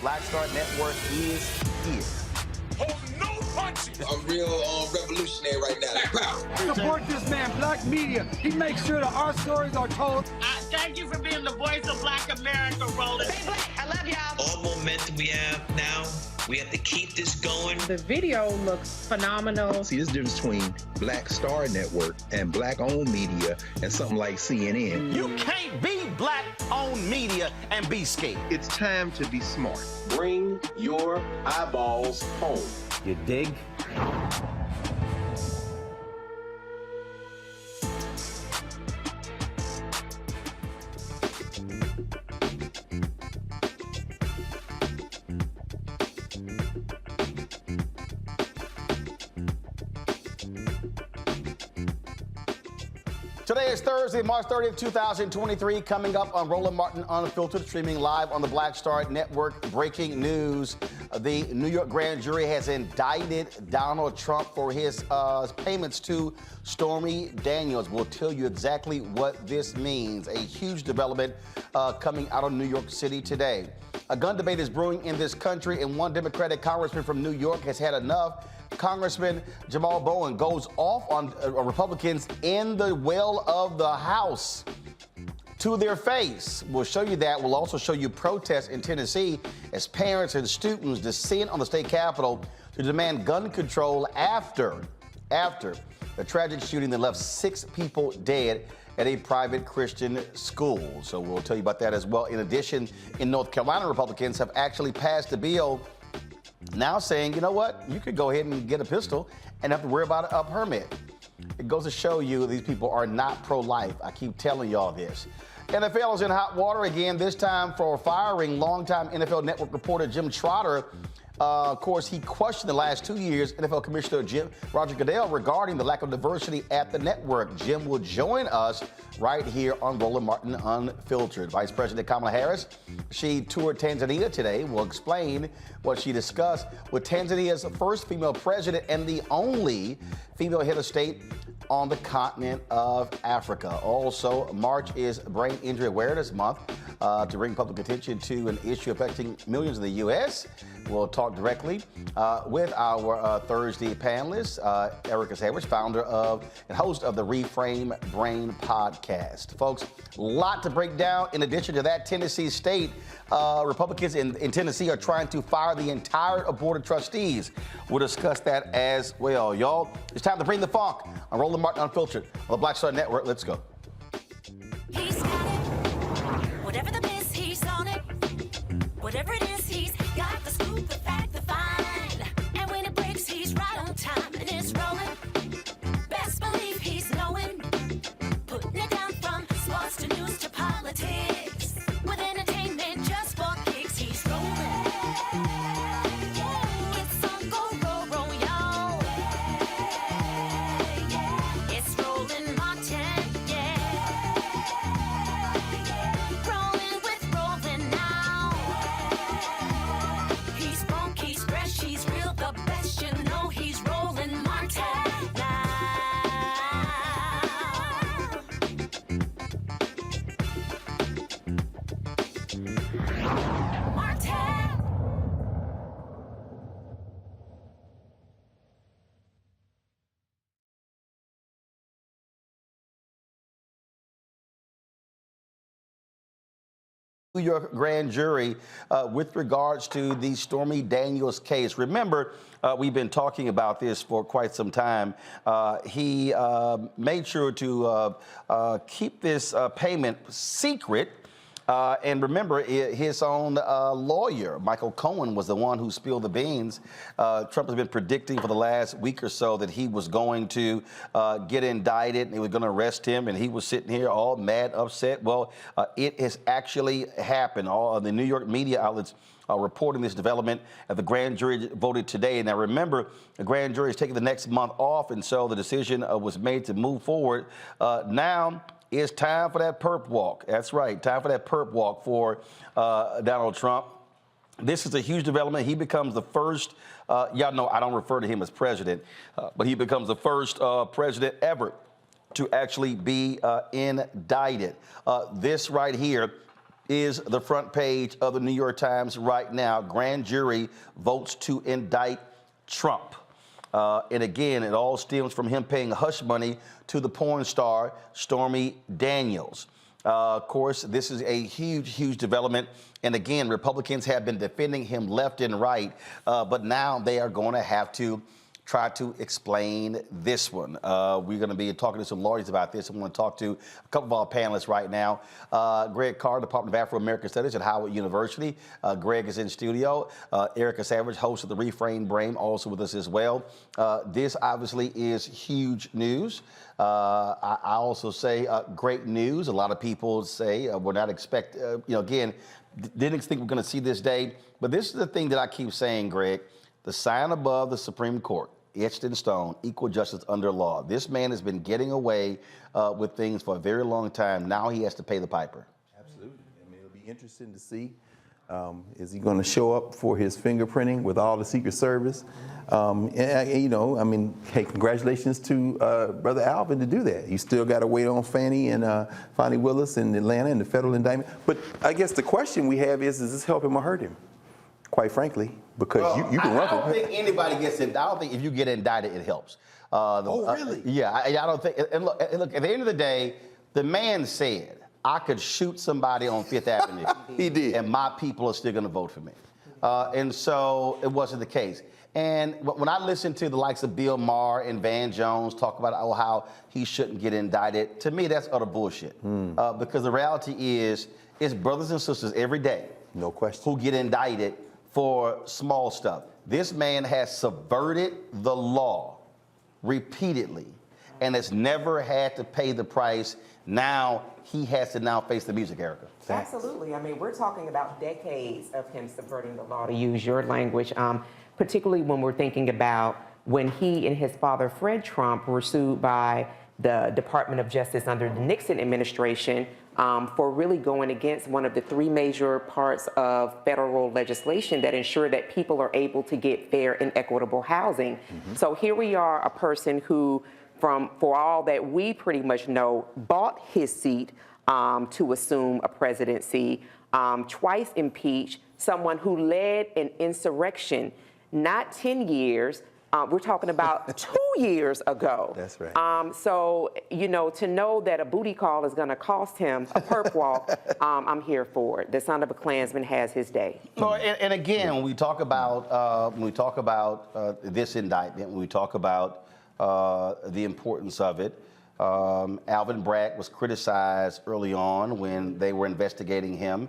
Black Star Network is here. Hold no punches. I'm real revolutionary right now. Support this man, Black Media. He makes sure that our stories are told. Thank you for being the voice of Black America, Roland. Stay black. I love y'all. All momentum we have now, we have to keep this going. The video looks phenomenal. See, there's a difference between Black Star Network and Black-owned media and something like CNN. You can't be Black-owned media and be scared. It's time to be smart. Bring your eyeballs home. You dig? Today is Thursday, March 30th, 2023. Coming up on Roland Martin Unfiltered, streaming live on the Black Star Network. Breaking news. The New York grand jury has indicted Donald Trump for his payments to Stormy Daniels. We'll tell you exactly what this means. A huge development coming out of New York City today. A gun debate is brewing in this country, and one Democratic congressman from New York has had enough. Congressman Jamaal Bowman goes off on Republicans in the well of the House to their face. We'll show you that. We'll also show you protests in Tennessee as parents and students descend on the state capitol to demand gun control after the tragic shooting that left 6 people dead at a private Christian school. So we'll tell you about that as well. In addition, in North Carolina, Republicans have actually passed a bill now saying, you know what, you could go ahead and get a pistol and have to worry about a permit. It goes to show you these people are not pro-life. I keep telling y'all this. NFL is in hot water again, this time for firing longtime NFL Network reporter Jim Trotter Of course, he questioned the last 2 years NFL Commissioner Roger Goodell regarding the lack of diversity at the network. Jim will join us right here on Roland Martin Unfiltered. Vice President Kamala Harris, she toured Tanzania today. We'll explain what she discussed with Tanzania's first female president and the only female head of state on the continent of Africa. Also, March is Brain Injury Awareness Month to bring public attention to an issue affecting millions in the U.S. We'll talk directly with our Thursday panelist, Erica Savage, founder of and host of the Reframe Brain podcast. Folks, a lot to break down. In addition to that, Tennessee State Republicans in Tennessee are trying to fire the entire board of trustees. We'll discuss that as well. Y'all, it's time to bring the funk on Roland Martin Unfiltered on the Black Star Network. Let's go. He's got it. Whatever the miss, he's on it. Whatever it is, he's got the scoop, the fact, the find. And when it breaks, he's right on time and it's rolling. Best believe he's knowing. Putting it down from sports to news to politics. With entertainment just for kicks, he's rolling. It's on go, roll, y'all. It's rolling Martin, yeah. Rolling with rolling now. He's funky, he's fresh, he's real, the best, you know he's rolling Martin now. Martin. New York grand jury with regards to the Stormy Daniels case. Remember, we've been talking about this for quite some time. He made sure to keep this payment secret. And remember, his own lawyer, Michael Cohen, was the one who spilled the beans. Trump has been predicting for the last week or so that he was going to get indicted and they were going to arrest him. And he was sitting here all mad, upset. Well, it has actually happened. All of the New York media outlets are reporting this development. The grand jury voted today. Now, remember, the grand jury is taking the next month off. And so the decision was made to move forward. Now, it's time for that perp walk. That's right, time for that perp walk for Donald Trump. This is a huge development. He becomes the first, y'all know I don't refer to him as president, but he becomes the first president ever to actually be indicted. This right here is the front page of the New York Times right now. Grand jury votes to indict Trump. And again, it all stems from him paying hush money to the porn star Stormy Daniels. Of course, this is a huge, huge development. And again, Republicans have been defending him left and right, but now they are going to have to try to explain this one. We're going to be talking to some lawyers about this. I'm going to talk to a couple of our panelists right now. Greg Carr, Department of Afro-American Studies at Howard University. Greg is in studio. Erica Savage, host of the Reframe Brain, also with us as well. This obviously is huge news. I also say great news. A lot of people say we're not again, didn't think we're going to see this day. But this is the thing that I keep saying, Greg. The sign above the Supreme Court, etched in stone, equal justice under law. This man has been getting away with things for a very long time. Now he has to pay the piper. Absolutely. I mean, it'll be interesting to see. Is he going to show up for his fingerprinting with all the Secret Service? Hey, congratulations to Brother Alvin to do that. You still got to wait on Fannie Willis in Atlanta and the federal indictment. But I guess the question we have is, does this help him or hurt him? Quite frankly, because you can run. I don't think anybody gets in. I don't think if you get indicted, it helps. Really? Yeah, I don't think. And look, at the end of the day, the man said, I could shoot somebody on Fifth Avenue. He did. And my people are still going to vote for me. And so it wasn't the case. And when I listen to the likes of Bill Maher and Van Jones talk about how he shouldn't get indicted, to me, that's utter bullshit. Because the reality is, it's brothers and sisters every day. No question. Who get indicted for small stuff. This man has subverted the law repeatedly. and has never had to pay the price. Now he has to now face the music, Erica. Absolutely. I mean, we're talking about decades of him subverting the law, to use your language, particularly when we're thinking about when he and his father, Fred Trump, were sued by the Department of Justice under the Nixon administration for really going against one of the three major parts of federal legislation that ensure that people are able to get fair and equitable housing. So here we are, a person who, for all that we pretty much know, bought his seat to assume a presidency, twice impeached, someone who led an insurrection, not 10 years, we're talking about 2 years ago. That's right. So, you know, to know that a booty call is going to cost him a perp walk, I'm here for it. The son of a Klansman has his day. So, and again, when we talk about this indictment, when we talk about the importance of it, Alvin Bragg was criticized early on when they were investigating him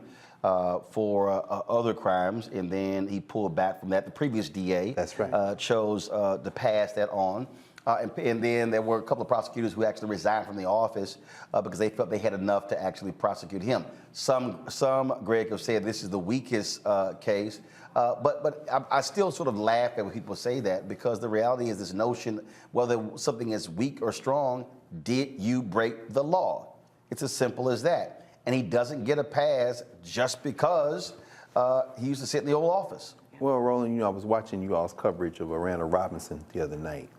for other crimes, and then he pulled back from that. The previous DA That's right. chose to pass that on. And then there were a couple of prosecutors who actually resigned from the office because they felt they had enough to actually prosecute him. Some Greg, have said this is the weakest case, but I still sort of laugh at when people say that, because the reality is this notion, whether something is weak or strong, did you break the law? It's as simple as that. And he doesn't get a pass just because he used to sit in the Oval Office. Well, Roland, you know, I was watching you all's coverage of Randall Robinson the other night.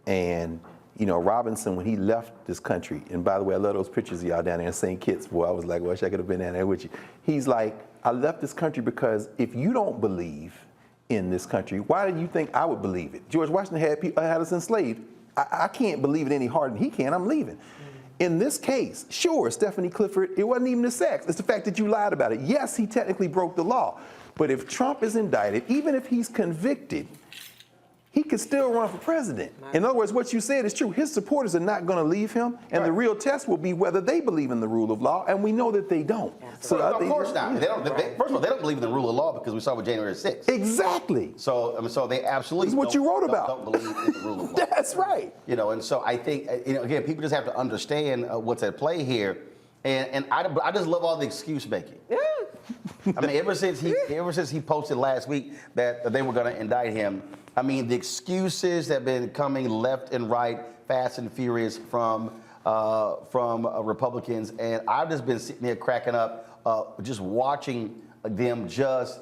And, you know, Robinson, when he left this country, and by the way, I love those pictures of y'all down there in St. Kitts, boy, I was like, wish I could have been down there with you. He's like, I left this country because if you don't believe in this country, why do you think I would believe it? George Washington had us enslaved. I can't believe it any harder than he can. I'm leaving. In this case, sure, Stephanie Clifford, it wasn't even the sex. It's the fact that you lied about it. Yes, he technically broke the law. But if Trump is indicted, even if he's convicted, he could still run for president. In other words, what you said is true. His supporters are not going to leave him, and the real test will be whether they believe in the rule of law, and we know that they don't. So of course not. First of all, they don't believe in the rule of law because we saw with January 6th. Exactly. So they absolutely This is what you wrote about. Don't believe in the rule of law. That's right. You know, and so I think, you know, again, people just have to understand what's at play here, and I just love all the excuse making. Yeah. I mean, ever since he posted last week that they were going to indict him, I mean, the excuses have been coming left and right, fast and furious from Republicans, and I've just been sitting there cracking up, just watching them just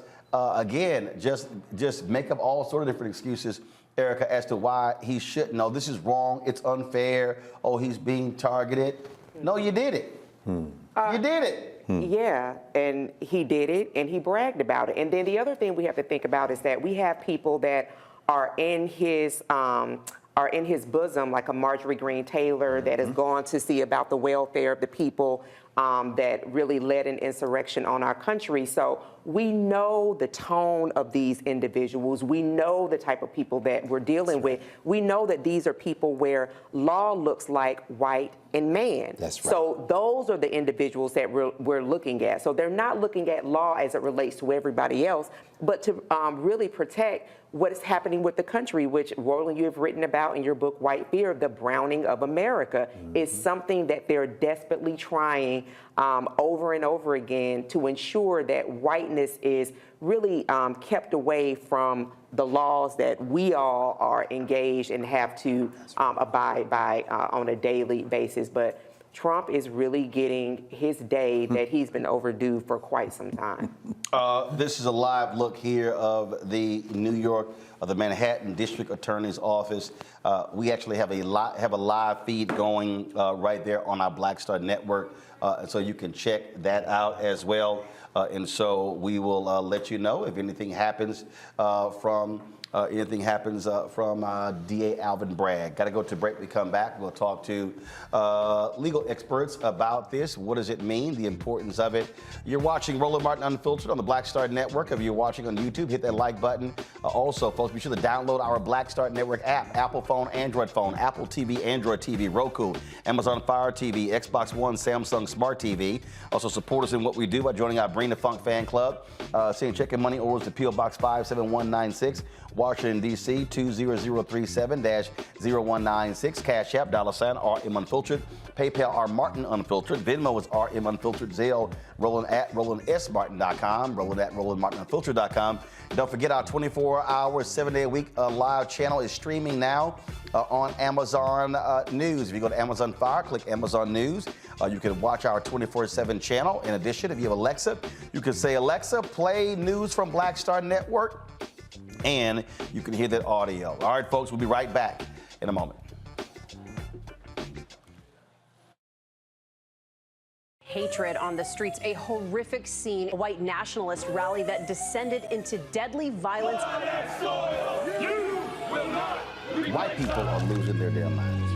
make up all sort of different excuses, Erica, as to why he shouldn't. No, this is wrong. It's unfair. Oh, he's being targeted. No, you did it. You did it. Yeah, and he did it, and he bragged about it. And then the other thing we have to think about is that we have people that are in his bosom, like a Marjorie Greene Taylor, that has gone to see about the welfare of the people, that really led an insurrection on our country. So we know the tone of these individuals. We know the type of people that we're dealing with. We know that these are people where law looks like white and man. That's right. So those are the individuals that we're looking at. So they're not looking at law as it relates to everybody else, but to really protect what is happening with the country, which, Roland, you have written about in your book, White Fear, the browning of America, is something that they're desperately trying over and over again to ensure that whiteness is really kept away from the laws that we all are engaged and have to abide by on a daily basis. But Trump is really getting his day that he's been overdue for quite some time. This is a live look here of the the Manhattan District Attorney's Office. We actually have a live feed going right there on our Black Star Network, so you can check that out as well. And so we will let you know if anything happens from DA Alvin Bragg. Got to go to break. We come back. We'll talk to legal experts about this. What does it mean? The importance of it. You're watching Roland Martin Unfiltered on the Black Star Network. If you're watching on YouTube, hit that like button. Also, folks, be sure to download our Black Star Network app. Apple phone, Android phone, Apple TV, Android TV, Roku, Amazon Fire TV, Xbox One, Samsung Smart TV. Also, support us in what we do by joining our Bring the Funk fan club. Send check and money orders to P.O. Box 57196. Washington, D.C., 20037-0196. Cash App, $RM Unfiltered. PayPal, R Martin Unfiltered. Venmo is RM Unfiltered. Zelle, Roland at RolandSMartin.com. Roland at RolandMartinUnfiltered.com. Don't forget our 24-hour, 7-day-a-week live channel is streaming now on Amazon News. If you go to Amazon Fire, click Amazon News. You can watch our 24/7 channel. In addition, if you have Alexa, you can say, Alexa, play news from Black Star Network, and you can hear that audio. All right, folks, we'll be right back in a moment. Hatred on the streets, a horrific scene, a white nationalist rally that descended into deadly violence. White people are losing their damn minds.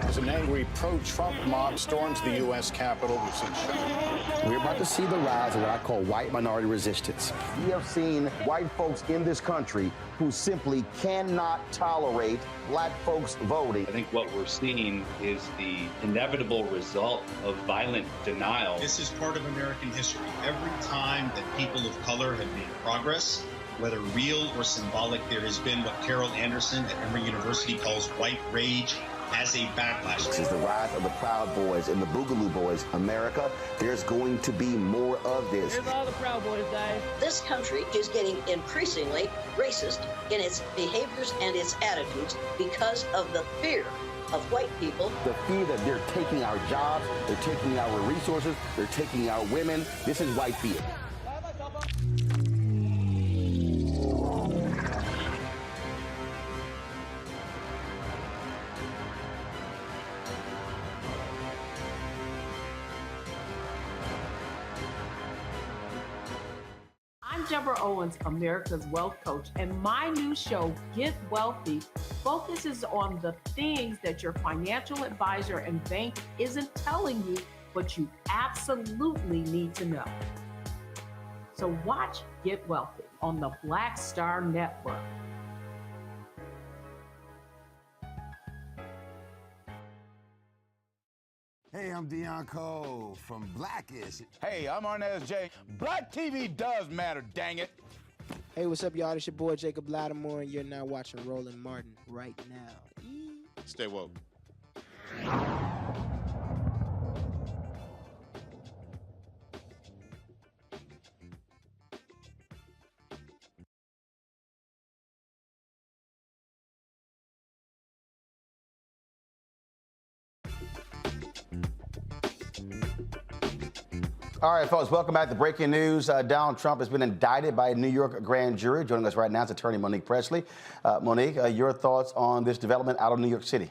As an angry pro-Trump mob storms the U.S. Capitol, we're about to see the rise of what I call white minority resistance. We have seen white folks in this country who simply cannot tolerate black folks voting. I think what we're seeing is the inevitable result of violent denial. This is part of American history. Every time that people of color have made progress, whether real or symbolic, there has been what Carol Anderson at Emory University calls white rage as a backlash. This is the rise of the Proud Boys and the Boogaloo Boys. America, there's going to be more of this. Here's all the Proud Boys, guys. This country is getting increasingly racist in its behaviors and its attitudes because of the fear of white people. The fear that they're taking our jobs, they're taking our resources, they're taking our women. This is white fear. I'm Deborah Owens, America's Wealth Coach, and my new show, Get Wealthy, focuses on the things that your financial advisor and bank isn't telling you, but you absolutely need to know. So watch Get Wealthy on the Black Star Network. Hey, I'm Deion Cole from Blackish. Hey, I'm Arnez J. Black TV does matter, dang it. Hey, what's up, y'all? It's your boy, Jacob Lattimore, and you're now watching Roland Martin right now. Stay woke. All right, folks, welcome back to Breaking News. Donald Trump has been indicted by a New York grand jury. Joining us right now is attorney Monique Presley. Monique, your thoughts on this development out of New York City?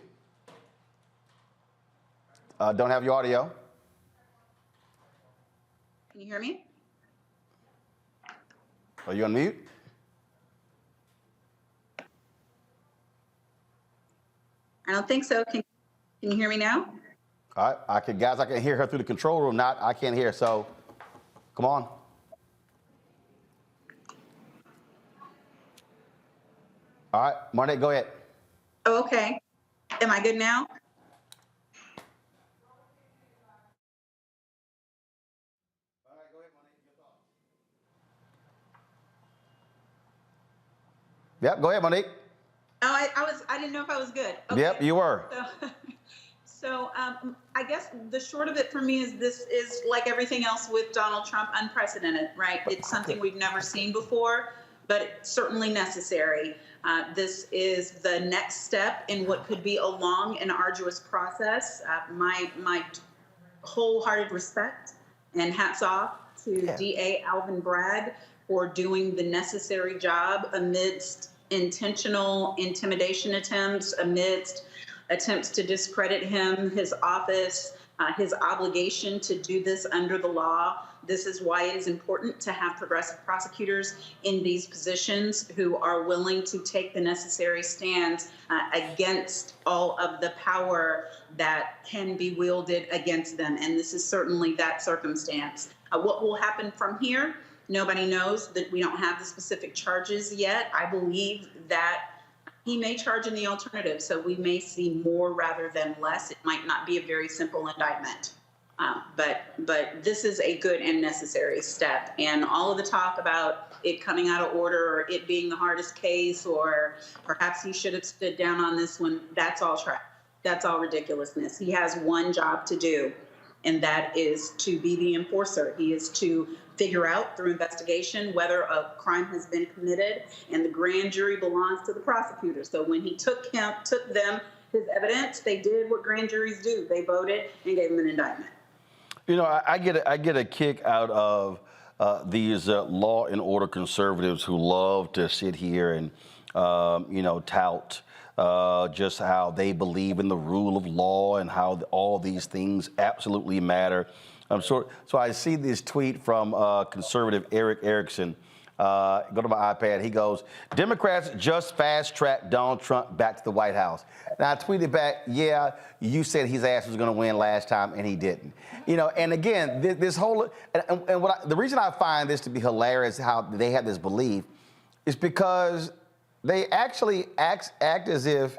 Don't have your audio. Can you hear me? Are you on mute? I don't think so. Can you hear me now? All right, I can hear her through the control room. I can't hear. So, come on. All right, Monique, go ahead. Oh, okay. Am I good now? Yep, go ahead, Monique. Oh, I didn't know if I was good. Okay. Yep, you were. So I guess the short of it for me is this is like everything else with Donald Trump, unprecedented, right? It's something we've never seen before, but it's certainly necessary. This is the next step in what could be a long and arduous process. My wholehearted respect and hats off to DA Alvin Bragg for doing the necessary job amidst intentional intimidation attempts, amidst attempts to discredit him, his office, his obligation to do this under the law. This is why it is important to have progressive prosecutors in these positions who are willing to take the necessary stands against all of the power that can be wielded against them. And this is certainly that circumstance. What will happen from here? Nobody knows. That we don't have the specific charges yet. I believe that he may charge in the alternative, so we may see more rather than less. It might not be a very simple indictment. But this is a good and necessary step. And all of the talk about it coming out of order or it being the hardest case or perhaps he should have stood down on this one, that's all trash. That's all ridiculousness. He has one job to do, and that is to be the enforcer. He is to figure out through investigation whether a crime has been committed, and the grand jury belongs to the prosecutor. So when he took them his evidence, they did what grand juries do. They voted and gave him an indictment. You know, I get a kick out of these law and order conservatives who love to sit here and tout just how they believe in the rule of law and how all these things absolutely matter. So I see this tweet from conservative Eric Erickson. Go to my iPad. He goes, Democrats just fast-tracked Donald Trump back to the White House. And I tweeted back, yeah, you said his ass was going to win last time, and he didn't. You know, and again, this whole, the reason I find this to be hilarious, how they have this belief, is because they actually act as if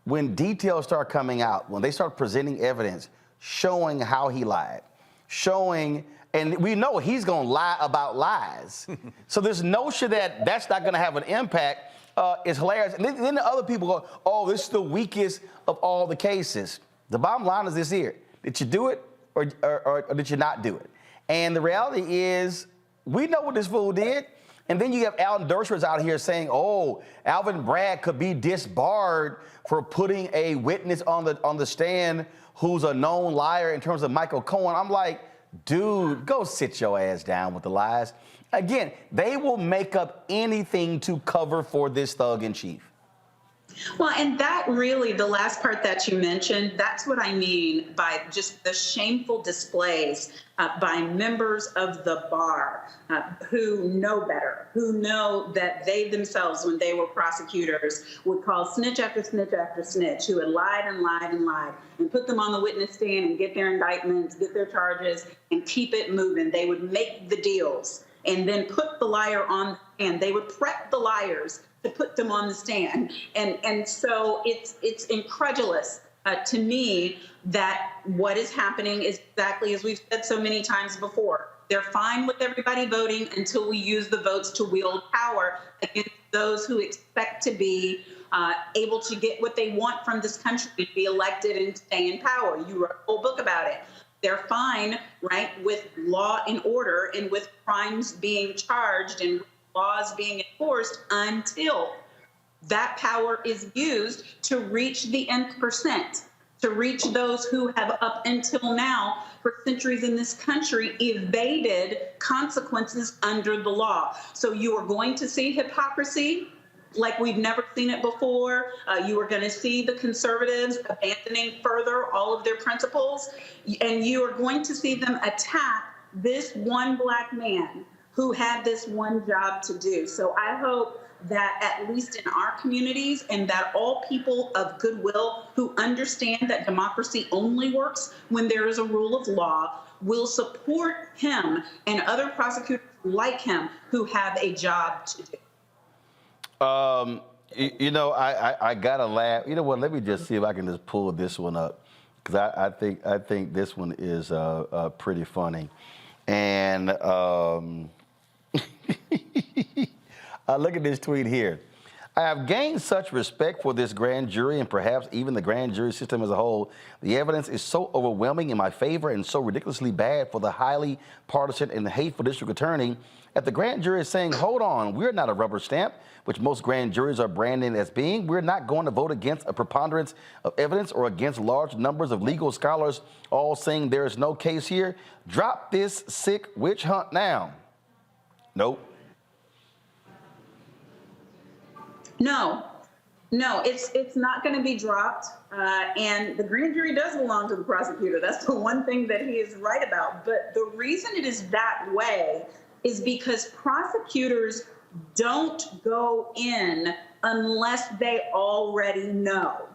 when details start coming out, when they start presenting evidence, showing how he lied, showing, and we know he's going to lie about lies. So this notion that that's not going to have an impact is hilarious. And then the other people go, oh, this is the weakest of all the cases. The bottom line is this here. Did you do it or did you not do it? And the reality is we know what this fool did. And then you have Alan Dershowitz out here saying, oh, Alvin Bragg could be disbarred for putting a witness on the stand who's a known liar in terms of Michael Cohen. I'm like, dude, go sit your ass down with the lies. Again, they will make up anything to cover for this thug in chief. Well, and that really, the last part that you mentioned, that's what I mean by just the shameful displays by members of the bar who know better, who know that they themselves, when they were prosecutors, would call snitch after snitch after snitch, who had lied and lied and lied, and put them on the witness stand and get their indictments, get their charges, and keep it moving. They would make the deals and then put the liar on the stand. They would prep the liars to put them on the stand. And so it's incredulous to me that what is happening is exactly as we've said so many times before. They're fine with everybody voting until we use the votes to wield power against those who expect to be able to get what they want from this country, to be elected and stay in power. You wrote a whole book about it. They're fine, right, with law and order and with crimes being charged and laws being enforced until that power is used to reach the nth percent, to reach those who have up until now, for centuries in this country, evaded consequences under the law. So you are going to see hypocrisy like we've never seen it before. You are going to see the conservatives abandoning further all of their principles, and you are going to see them attack this one black man who had this one job to do. So I hope that at least in our communities, and that all people of goodwill who understand that democracy only works when there is a rule of law will support him and other prosecutors like him who have a job to do. I gotta laugh. You know what? Let me just see if I can just pull this one up, because I think this one is pretty funny. And look at this tweet here. I have gained such respect for this grand jury and perhaps even the grand jury system as a whole. The evidence is so overwhelming in my favor and so ridiculously bad for the highly partisan and hateful district attorney that the grand jury is saying, hold on, we're not a rubber stamp, which most grand juries are branded as being. We're not going to vote against a preponderance of evidence or against large numbers of legal scholars all saying there is no case here. Drop this sick witch hunt now. Nope. No, it's not going to be dropped. And the grand jury does belong to the prosecutor. That's the one thing that he is right about. But the reason it is that way is because prosecutors don't go in unless they already know.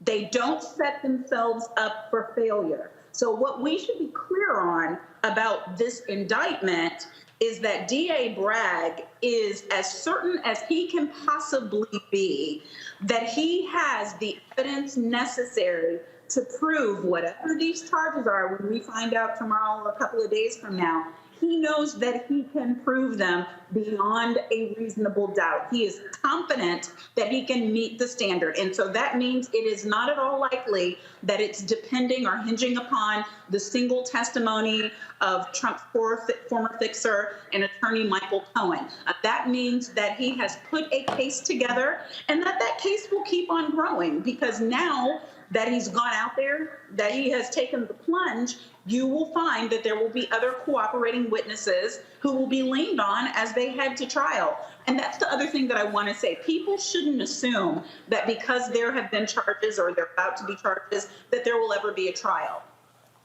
They don't set themselves up for failure. So what we should be clear on about this indictment is that DA Bragg is as certain as he can possibly be that he has the evidence necessary to prove whatever these charges are when we find out tomorrow or a couple of days from now. He knows that he can prove them beyond a reasonable doubt. He is confident that he can meet the standard. And so that means it is not at all likely that it's depending or hinging upon the single testimony of Trump's former fixer and attorney Michael Cohen. That means that he has put a case together and that case will keep on growing, because now that he's gone out there, that he has taken the plunge, you will find that there will be other cooperating witnesses who will be leaned on as they head to trial. And that's the other thing that I want to say. People shouldn't assume that because there have been charges or there are about to be charges that there will ever be a trial.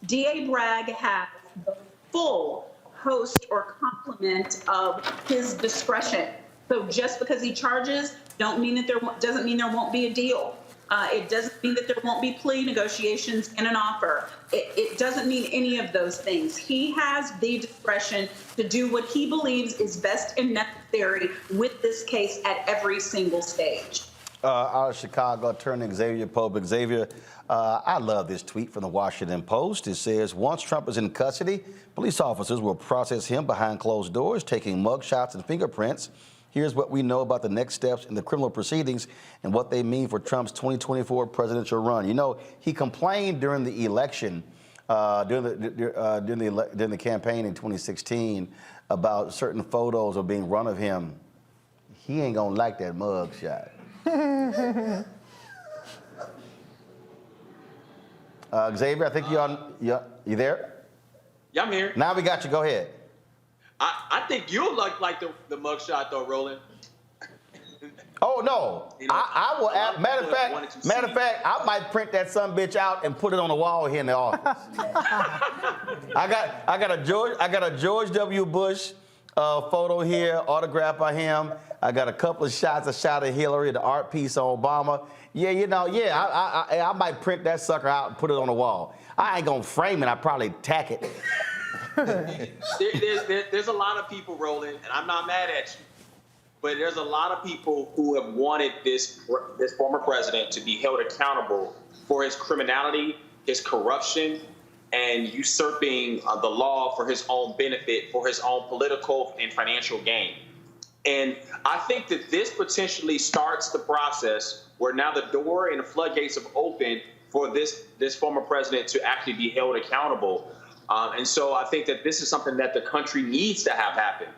DA Bragg has the full host or complement of his discretion. So just because he charges doesn't mean there won't be a deal. It doesn't mean that there won't be plea negotiations and an offer. It doesn't mean any of those things. He has the discretion to do what he believes is best and necessary with this case at every single stage. Out of Chicago, attorney Xavier Pope. Xavier, I love this tweet from the Washington Post. It says, once Trump is in custody, police officers will process him behind closed doors, taking mugshots and fingerprints. Here's what we know about the next steps in the criminal proceedings and what they mean for Trump's 2024 presidential run. You know, he complained during the election, during the campaign in 2016 about certain photos of being run of him. He ain't gonna like that mug shot. Xavier, I think you there? Yeah, I'm here. Now we got you. Go ahead. I think you'll like the mugshot though, Roland. Oh no! You know, I will. Matter of fact, I might print that sumbitch out and put it on the wall here in the office. I got a George W. Bush photo here, autographed by him. I got a couple of shots. A shot of Hillary, the art piece of Obama. Yeah, I might print that sucker out and put it on the wall. I ain't gonna frame it. I probably tack it. There's a lot of people, Roland, and I'm not mad at you, but there's a lot of people who have wanted this former president to be held accountable for his criminality, his corruption, and usurping the law for his own benefit, for his own political and financial gain. And I think that this potentially starts the process where now the door and the floodgates have opened for this former president to actually be held accountable. And so I think that this is something that the country needs to have happen,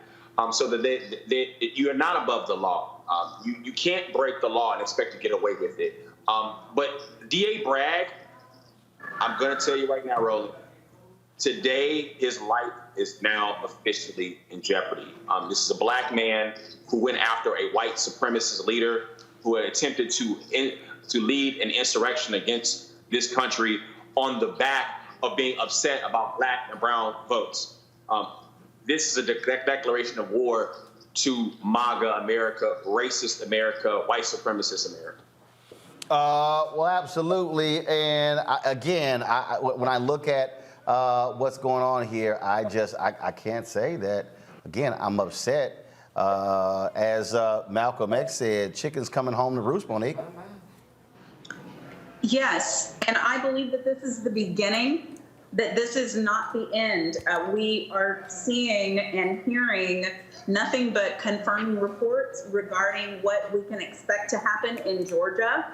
so that you are not above the law. You can't break the law and expect to get away with it. But DA Bragg, I'm going to tell you right now, Roland, today his life is now officially in jeopardy. This is a black man who went after a white supremacist leader who had attempted to lead an insurrection against this country on the back of being upset about black and brown votes. This is a declaration of war to MAGA America, racist America, white supremacist America. Well, absolutely. And when I look at what's going on here, I can't say that. Again, I'm upset. As Malcolm X said, chicken's coming home to roost, Monique. Yes, and I believe that this is the beginning, that this is not the end. We are seeing and hearing nothing but confirming reports regarding what we can expect to happen in Georgia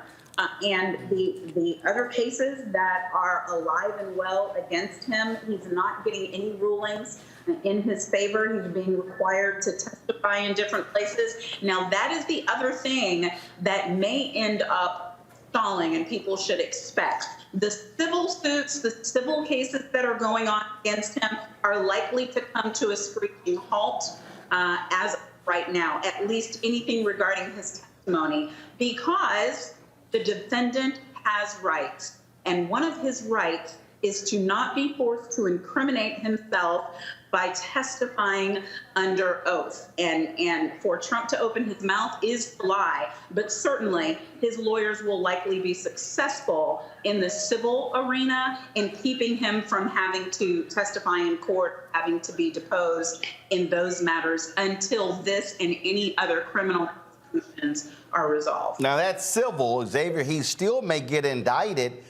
and the other cases that are alive and well against him. He's not getting any rulings in his favor. He's being required to testify in different places. Now, that is the other thing that may end up stalling, and people should expect. The civil suits, the civil cases that are going on against him are likely to come to a screeching halt as of right now, at least anything regarding his testimony, because the defendant has rights. And one of his rights is to not be forced to incriminate himself by testifying under oath. And for Trump to open his mouth is to lie, but certainly his lawyers will likely be successful in the civil arena in keeping him from having to testify in court, having to be deposed in those matters until this and any other criminal prosecutions are resolved. Now that's civil, Xavier. He still may get indicted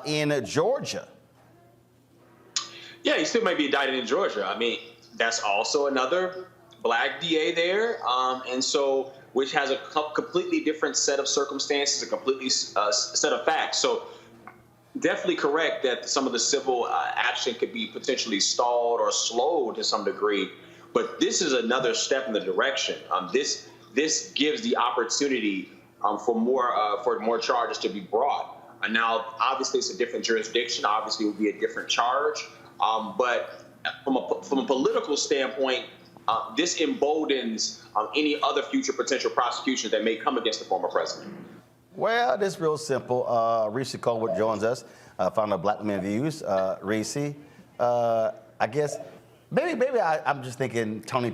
in Georgia. Yeah, he still might be indicted in Georgia. I mean, that's also another black DA there, and so which has a completely different set of circumstances, a completely set of facts. So definitely correct that some of the civil action could be potentially stalled or slowed to some degree, but this is another step in the direction. This gives the opportunity for more charges to be brought. And now, obviously, it's a different jurisdiction. Obviously, it would be a different charge. But from a political standpoint, this emboldens any other future potential prosecutions that may come against the former president. Well, this is real simple. Reese Colbert joins us, founder of Black Men Views. Reese, I guess, maybe I'm just thinking Tony.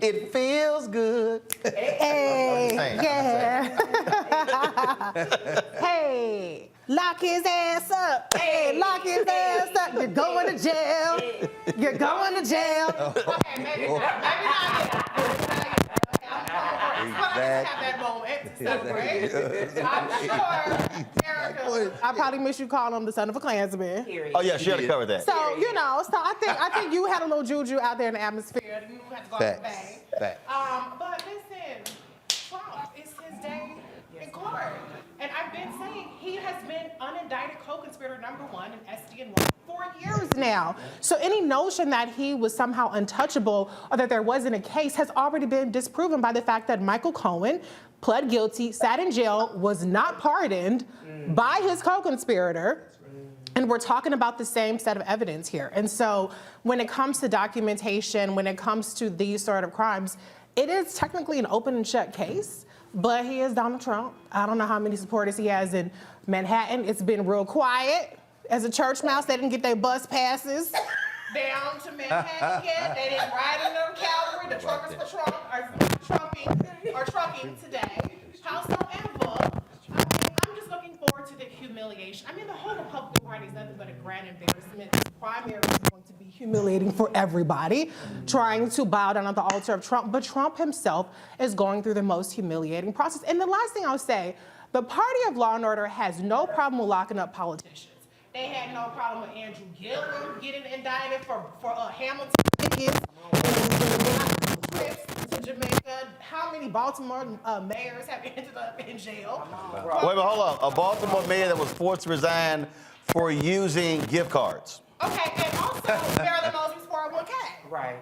It feels good. Hey, yeah. Hey, lock his ass up. Hey, lock his ass up. You're going to jail. You're going to jail. Okay, maybe not yet. Have that moment to celebrate. I'm sure I probably miss you calling him the son of a Klansman. Oh yeah, she had to cover that. So I think you had a little juju out there in the atmosphere. You had to go out the bang. But listen, Trump, it's his day in court, and I've been saying he has been unindicted co-conspirator #1 in SDN1 for years now. So any notion that he was somehow untouchable or that there wasn't a case has already been disproven by the fact that Michael Cohen pled guilty, sat in jail, was not pardoned by his co-conspirator. And we're talking about the same set of evidence here. And so when it comes to documentation, when it comes to these sort of crimes, it is technically an open and shut case, but he is Donald Trump. I don't know how many supporters he has in Manhattan. It's been real quiet. As a church mouse, they didn't get their bus passes down to Manhattan yet. They didn't ride in their cavalry. The truckers for Trump are trucking today. Howsoever, I'm just looking forward to the humiliation. I mean, the whole Republican Party is nothing but a grand embarrassment. This primary is going to be humiliating for everybody, trying to bow down at the altar of Trump. But Trump himself is going through the most humiliating process. And the last thing I'll say, the party of law and order has no problem with locking up politicians. They had no problem with Andrew Gillum getting indicted for Hamilton tickets, trips to Jamaica. How many Baltimore mayors have ended up in jail? Wait, hold on. A Baltimore mayor that was forced to resign for using gift cards. Okay, and also Marilyn Mosby's 401k. Right.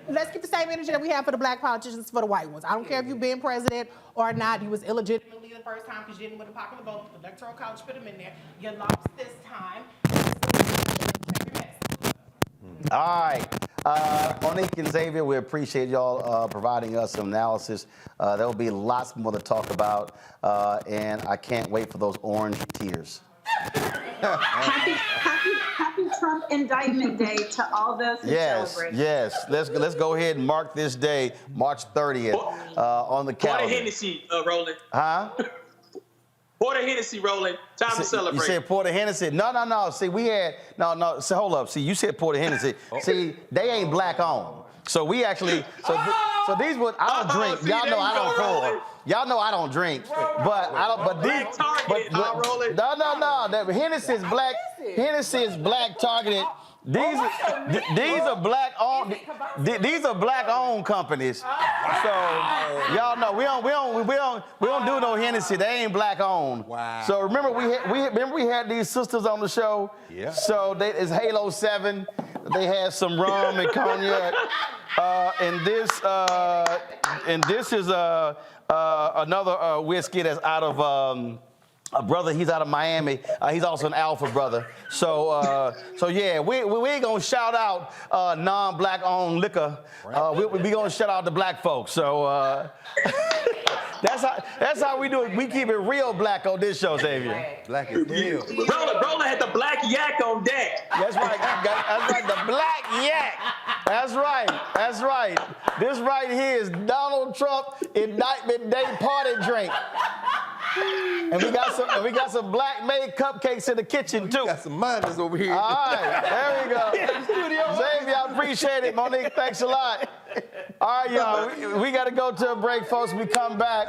Let's keep the same energy that we have for the black politicians for the white ones. I don't care if you've been president or not. You was illegitimately the first time because you didn't win the popular vote. The Electoral College put him in there. You lost this time. All right. Monique and Xavier, we appreciate y'all providing us some analysis. There will be lots more to talk about, and I can't wait for those orange tears. Happy Trump Indictment Day to all those who celebrate. Yes. Let's go ahead and mark this day, March 30th, on the calendar. Pour the Hennessy, Roland. Huh? Pour the Hennessy, Roland. Time to celebrate. You said pour the Hennessy. No. See, we had no. So hold up. See, you said pour the Hennessy. See, they ain't black owned. So we actually. So these would I don't drink. Y'all know I don't pour. Y'all know I don't drink. But I don't. But these. No. That Hennessy is black. Hennessy is black targeted. These are black owned. These are black owned companies. So y'all know we don't do no Hennessy. They ain't black owned. Wow. So remember we had these sisters on the show. Yeah. So it's Halo 7. They had some rum and cognac. And this is another whiskey that's out of. A brother, he's out of Miami. He's also an Alpha brother. So yeah, we ain't gonna shout out non-black owned liquor. We gonna shout out the black folks. So that's how we do it. We keep it real black on this show, Xavier. Black is real. Roland had the black yak on deck. That's right. That's right. The black yak. That's right. This right here is Donald Trump Indictment Day party drink. And we got some black made cupcakes in the kitchen too. Got some miners over here. All right, there we go. Xavier, appreciate it, Monique. Thanks a lot. All right, y'all, we got to go to a break, folks. We come back.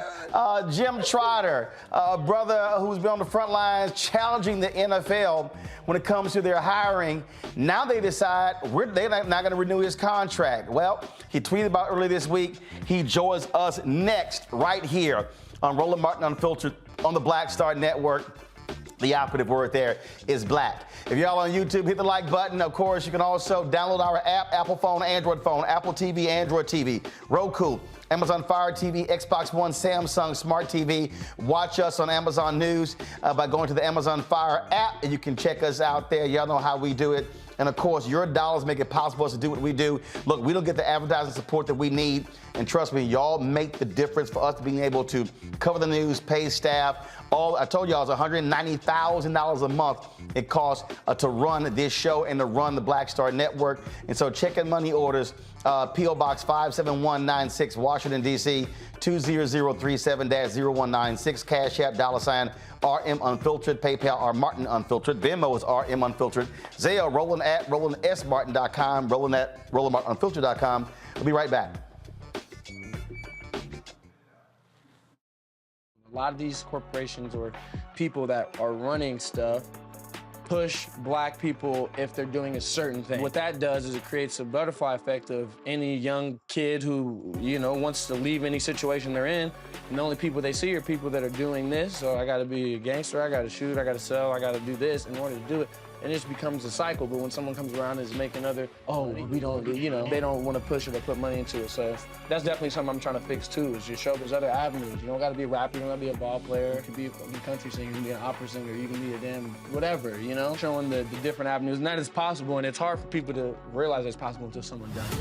Jim Trotter, a brother who's been on the front lines challenging the NFL when it comes to their hiring. Now they decide they're not going to renew his contract. Well, he tweeted about earlier this week. He joins us next right here on Roland Martin Unfiltered on the Black Star Network. The operative word there is black. If y'all on YouTube, hit the like button. Of course, you can also download our app, Apple phone, Android phone, Apple TV, Android TV, Roku, Amazon Fire TV, Xbox One, Samsung Smart TV. Watch us on Amazon News by going to the Amazon Fire app, and you can check us out there. Y'all know how we do it. And of course, your dollars make it possible for us to do what we do. Look, we don't get the advertising support that we need. And trust me, y'all make the difference for us being able to cover the news, pay staff. I told y'all it's $190,000 a month it costs to run this show and to run the Black Star Network. And so check in money orders, P.O. Box 57196, Washington, D.C., 20037-0196, Cash App, $ RM Unfiltered, PayPal, R Martin Unfiltered, Venmo is RM Unfiltered, Zelle, Roland at RolandSMartin.com, Roland at RolandMartinUnfiltered.com. We'll be right back. A lot of these corporations or people that are running stuff push black people if they're doing a certain thing. What that does is it creates a butterfly effect of any young kid who, wants to leave any situation they're in, and the only people they see are people that are doing this. So I gotta be a gangster, I gotta shoot, I gotta sell, I gotta do this in order to do it. And it just becomes a cycle. But when someone comes around and is making we don't, they don't want to push it or put money into it. So that's definitely something I'm trying to fix too, is just show there's other avenues. You don't gotta be a rapper, you don't gotta be a ball player, you can be a country singer, you can be an opera singer, you can be a damn whatever, showing the different avenues. And that is possible, and it's hard for people to realize it's possible until someone does it.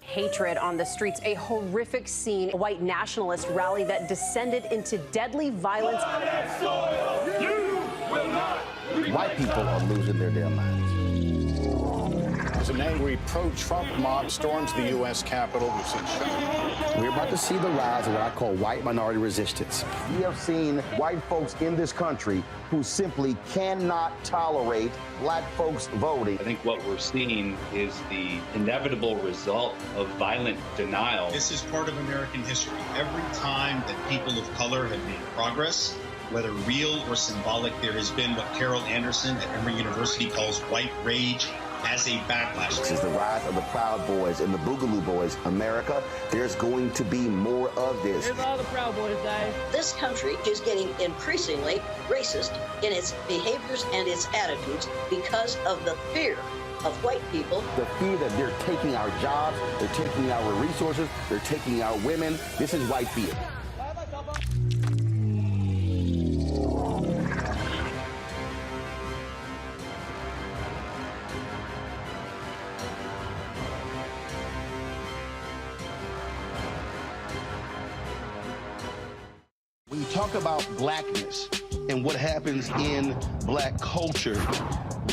Hatred on the streets, a horrific scene, a white nationalist rally that descended into deadly violence. White people are losing their damn minds. As an angry pro-Trump mob storms the U.S. Capitol, we're about to see the rise of what I call white minority resistance. We have seen white folks in this country who simply cannot tolerate black folks voting. I think what we're seeing is the inevitable result of violent denial. This is part of American history. Every time that people of color have made progress, whether real or symbolic, there has been what Carol Anderson at Emory University calls white rage as a backlash. This is the rise of the Proud Boys and the Boogaloo Boys. America, there's going to be more of this. Here's all the Proud Boys, guys. This country is getting increasingly racist in its behaviors and its attitudes because of the fear of white people. The fear that they're taking our jobs, they're taking our resources, they're taking our women. This is white fear. When you talk about blackness and what happens in black culture,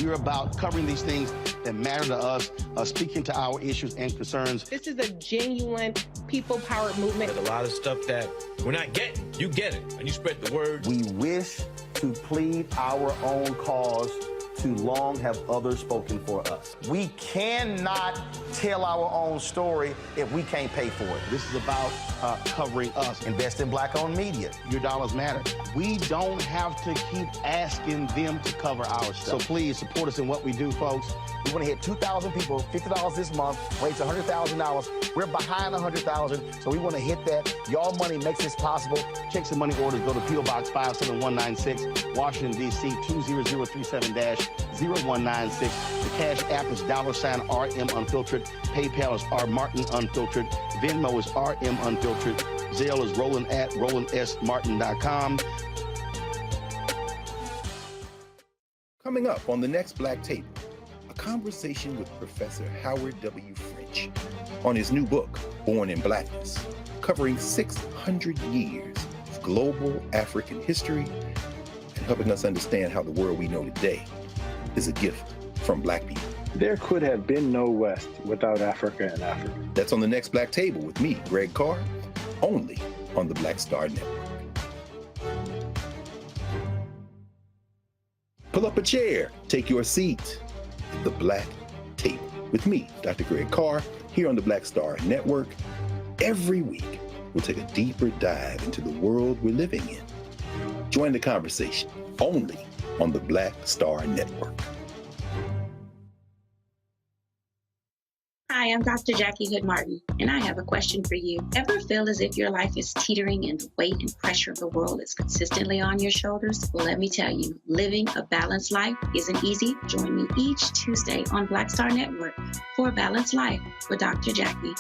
we're about covering these things that matter to us, speaking to our issues and concerns. This is a genuine people-powered movement. There's a lot of stuff that we're not getting. You get it, and you spread the word. We wish to plead our own cause. Too long have others spoken for us. We cannot tell our own story if we can't pay for it. This is about covering us. Invest in black-owned media. Your dollars matter. We don't have to keep asking them to cover our stuff. So please support us in what we do, folks. We want to hit 2,000 people, $50 this month, raise $100,000. We're behind 100,000, so we want to hit that. Y'all money makes this possible. Check some money orders. Go to P.O. Box 57196, Washington, D.C., 20037-0196. The Cash App is $RM Unfiltered. PayPal is R Martin Unfiltered. Venmo is RM Unfiltered. Zelle is Roland at RolandSMartin.com. Coming up on the next Black Tape, a conversation with Professor Howard W. French on his new book, Born in Blackness, covering 600 years of global African history and helping us understand how the world we know today is a gift from Black people. There could have been no West without Africa and Africa. That's on the next Black Table with me, Greg Carr, only on the Black Star Network. Pull up a chair, take your seat. The Black Table with me, Dr. Greg Carr, here on the Black Star Network. Every week, we'll take a deeper dive into the world we're living in. Join the conversation only on the Black Star Network. Hi, I'm Dr. Jackie Hood Martin, and I have a question for you. Ever feel as if your life is teetering and the weight and pressure of the world is consistently on your shoulders? Well, let me tell you, living a balanced life isn't easy. Join me each Tuesday on Black Star Network for a Balanced Life with Dr. Jackie.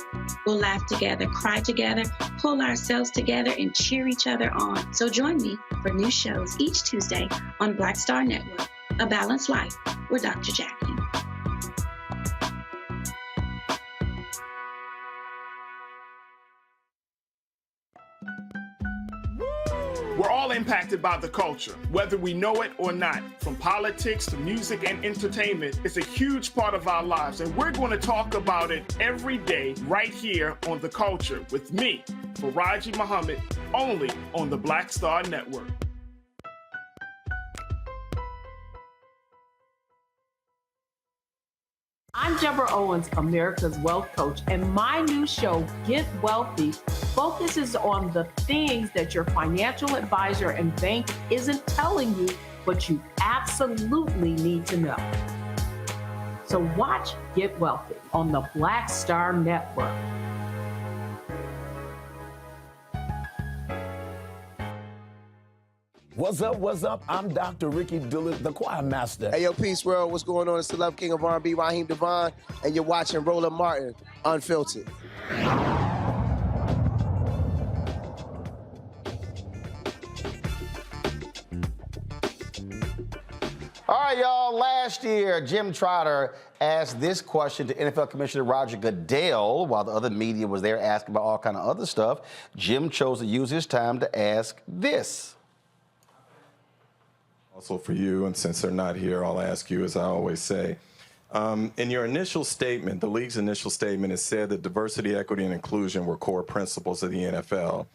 We'll laugh together, cry together, pull ourselves together, and cheer each other on. So join me for new shows each Tuesday on Black Star Network, A Balanced Life with Dr. Jackie. We're all impacted by the culture, whether we know it or not. From politics to music and entertainment, it's a huge part of our lives, and we're going to talk about it every day right here on The Culture with me, Faraji Muhammad, only on the Black Star Network. I'm Deborah Owens, America's Wealth Coach, and my new show, Get Wealthy, focuses on the things that your financial advisor and bank isn't telling you, but you absolutely need to know. So watch Get Wealthy on the Black Star Network. What's up, what's up? I'm Dr. Ricky Dillard, the choir master. Hey, yo, Peace World, what's going on? It's the Love King of R&B, Raheem Devon, and you're watching Roland Martin, Unfiltered. All right, y'all. Last year, Jim Trotter asked this question to NFL Commissioner Roger Goodell while the other media was there asking about all kind of other stuff. Jim chose to use his time to ask this. Also for you, and since they're not here, I'll ask you, as I always say. In your initial statement, the league's initial statement, it said that diversity, equity, and inclusion were core principles of the NFL.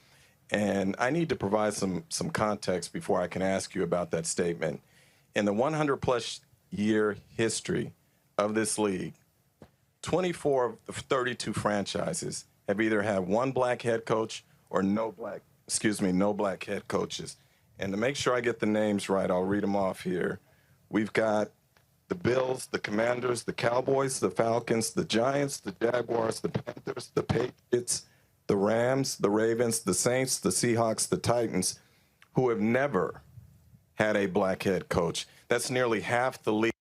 And I need to provide some context before I can ask you about that statement. In the 100-plus year history of this league, 24 of the 32 franchises have either had one black head coach or no black head coaches. And to make sure I get the names right, I'll read them off here. We've got the Bills, the Commanders, the Cowboys, the Falcons, the Giants, the Jaguars, the Panthers, the Patriots, the Rams, the Ravens, the Saints, the Seahawks, the Titans, who have never had a black head coach. That's nearly half the league.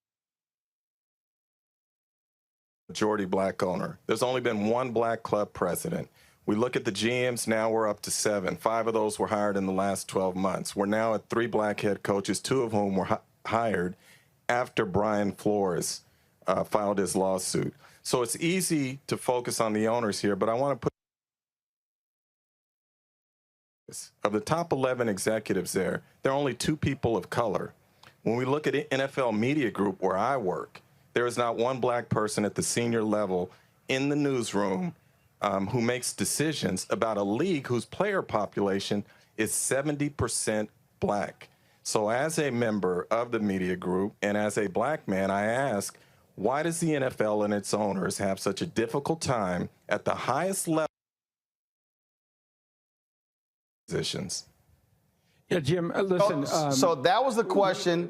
Majority black owner. There's only been one black club president. We look at the GMs, now we're up to 7. 5 of those were hired in the last 12 months. We're now at 3 black head coaches, 2 of whom were hired after Brian Flores filed his lawsuit. So it's easy to focus on the owners here, but I want to put of the top 11 executives there are only 2 people of color. When we look at NFL Media Group, where I work, there is not one black person at the senior level in the newsroom who makes decisions about a league whose player population is 70% black. So as a member of the media group and as a black man, I ask, why does the NFL and its owners have such a difficult time at the highest level positions? Yeah, Jim, listen. So that was the question.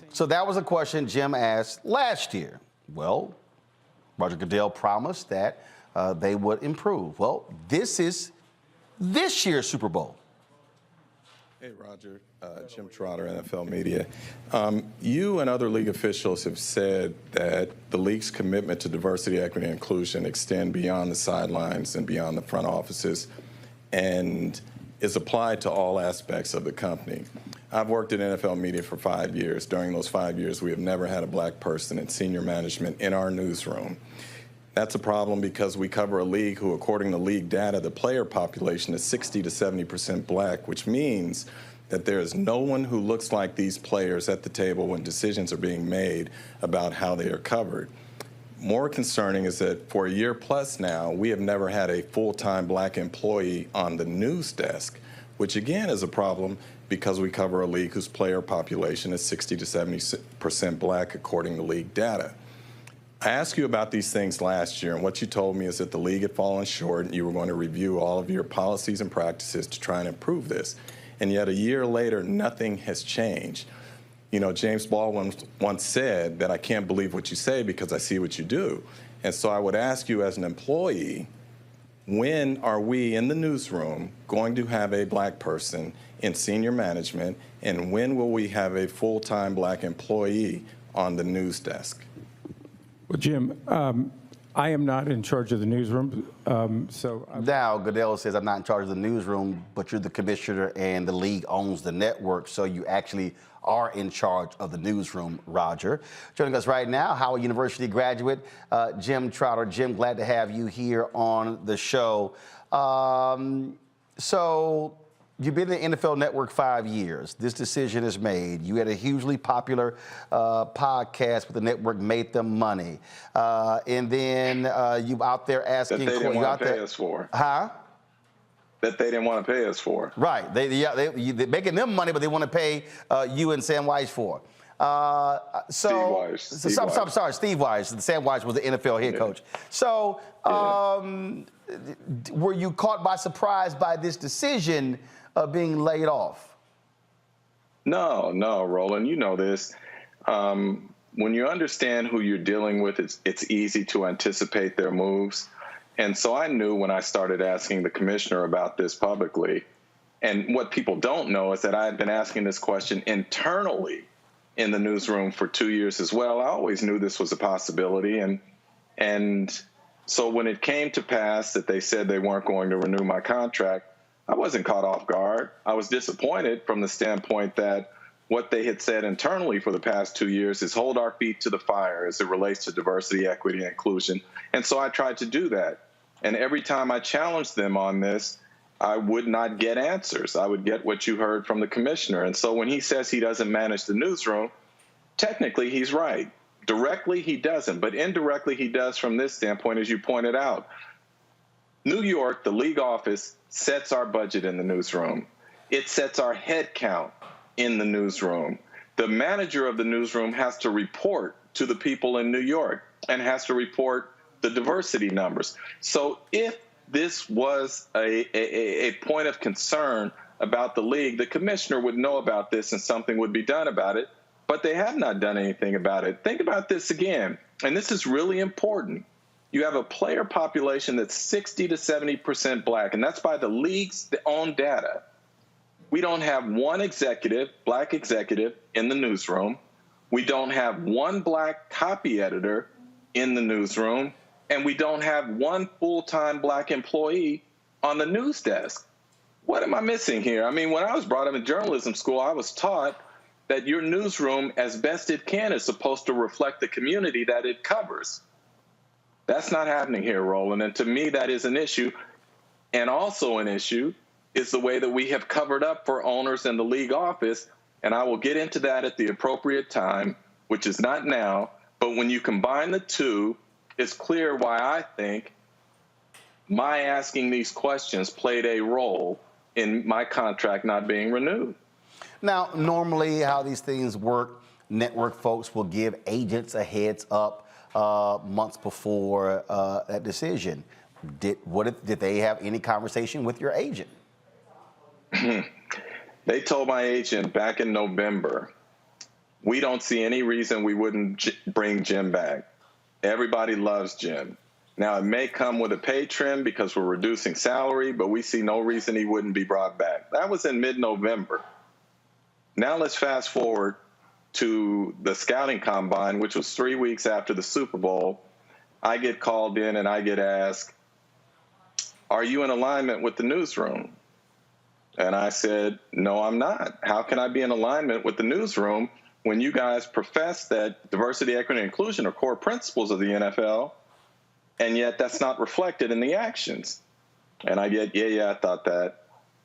So that was a question Jim asked last year. Well, Roger Goodell promised that they would improve. Well, this is this year's Super Bowl. Hey, Roger. Jim Trotter, NFL Media. You and other league officials have said that the league's commitment to diversity, equity, and inclusion extend beyond the sidelines and beyond the front offices and is applied to all aspects of the company. I've worked at NFL Media for 5 years. During those 5 years, we have never had a black person in senior management in our newsroom. That's a problem because we cover a league who, according to league data, the player population is 60 to 70% black, which means that there is no one who looks like these players at the table when decisions are being made about how they are covered. more concerning is that for a year plus now, we have never had a full-time black employee on the news desk, which again is a problem because we cover a league whose player population is 60 to 70% black according to league data. I asked you about these things last year, and what you told me is that the league had fallen short and you were going to review all of your policies and practices to try and improve this. And yet a year later, nothing has changed. You know, James Baldwin once said that I can't believe what you say because I see what you do. And so I would ask you as an employee, when are we in the newsroom going to have a black person in senior management, and when will we have a full-time black employee on the news desk? Well, Jim, I am not in charge of the newsroom, Now, Goodell says, I'm not in charge of the newsroom, but you're the commissioner and the league owns the network, so you actually are in charge of the newsroom, Roger. Joining us right now, Howard University graduate Jim Trotter. Jim, glad to have you here on the show. So you've been in the NFL Network 5 years. This decision is made. You had a hugely popular podcast with the network, made them money. And then you out there asking... That they didn't want to pay us for. Huh? That they didn't want to pay us for. Right. They're making them money, but they want to pay you and Sam Weiss for. Steve Weiss. Sorry, Steve Weiss. Sam Weiss was the NFL head coach. So were you caught by surprise by this decision of being laid off? No, Roland, you know this. When you understand who you're dealing with, it's easy to anticipate their moves. And so I knew when I started asking the commissioner about this publicly, and what people don't know is that I had been asking this question internally in the newsroom for 2 years as well. I always knew this was a possibility. And so when it came to pass that they said they weren't going to renew my contract, I wasn't caught off guard. I was disappointed from the standpoint that what they had said internally for the past 2 years is hold our feet to the fire as it relates to diversity, equity, and inclusion. And so I tried to do that. And every time I challenged them on this, I would not get answers. I would get what you heard from the commissioner. And so when he says he doesn't manage the newsroom, technically he's right. Directly, he doesn't. But indirectly, he does from this standpoint, as you pointed out. New York, the league office, sets our budget in the newsroom. It sets our head count in the newsroom. The manager of the newsroom has to report to the people in New York and has to report the diversity numbers. So if this was a point of concern about the league, the commissioner would know about this and something would be done about it, but they have not done anything about it. Think about this again, and this is really important. You have a player population that's 60 to 70% black, and that's by the league's own data. We don't have one executive, black executive, in the newsroom. We don't have one black copy editor in the newsroom, and we don't have one full-time black employee on the news desk. What am I missing here? I mean, when I was brought up in journalism school, I was taught that your newsroom, as best it can, is supposed to reflect the community that it covers. That's not happening here, Roland, and to me that is an issue. And also an issue is the way that we have covered up for owners in the league office, and I will get into that at the appropriate time, which is not now, but when you combine the two, it's clear why I think my asking these questions played a role in my contract not being renewed. Now, normally how these things work, network folks will give agents a heads up months before that decision. Did they have any conversation with your agent? They told my agent back in November, we don't see any reason we wouldn't bring Jim back. Everybody loves Jim. Now, it may come with a pay trim because we're reducing salary, but we see no reason he wouldn't be brought back. That was in mid-November. Now let's fast forward to the scouting combine, which was 3 weeks after the Super Bowl. I get called in and I get asked, are you in alignment with the newsroom? And I said, no, I'm not. How can I be in alignment with the newsroom when you guys profess that diversity, equity, and inclusion are core principles of the NFL, and yet that's not reflected in the actions? And I get, yeah, I thought that.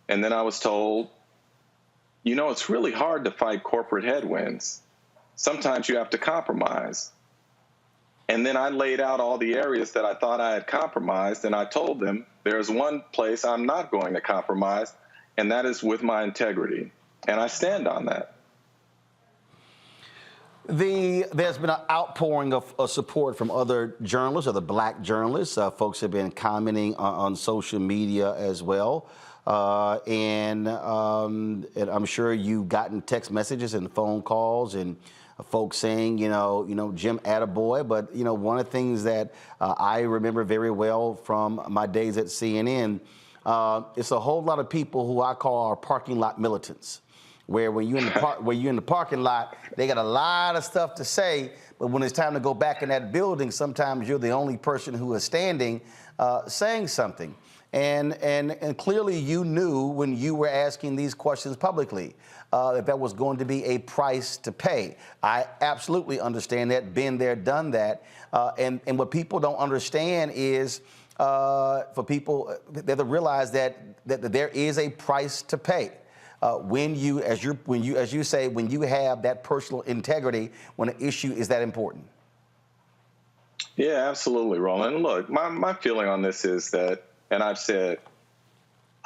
And then I was told, you know, it's really hard to fight corporate headwinds. Sometimes you have to compromise. And then I laid out all the areas that I thought I had compromised, and I told them there's one place I'm not going to compromise, and that is with my integrity. And I stand on that. There's been an outpouring of support from other journalists, other black journalists. Folks have been commenting on social media as well. And I'm sure you've gotten text messages and phone calls and folks saying, Jim, attaboy. But, one of the things that I remember very well from my days at CNN, it's a whole lot of people who I call our parking lot militants, where when you're in the parking lot, they got a lot of stuff to say, but when it's time to go back in that building, sometimes you're the only person who is standing saying something. And clearly you knew when you were asking these questions publicly that was going to be a price to pay. I absolutely understand that, been there, done that. And what people don't understand is for people they to realize that there is a price to pay. When you have that personal integrity, when an issue is that important. Yeah, absolutely, Roland. Look, my feeling on this is that, and I've said,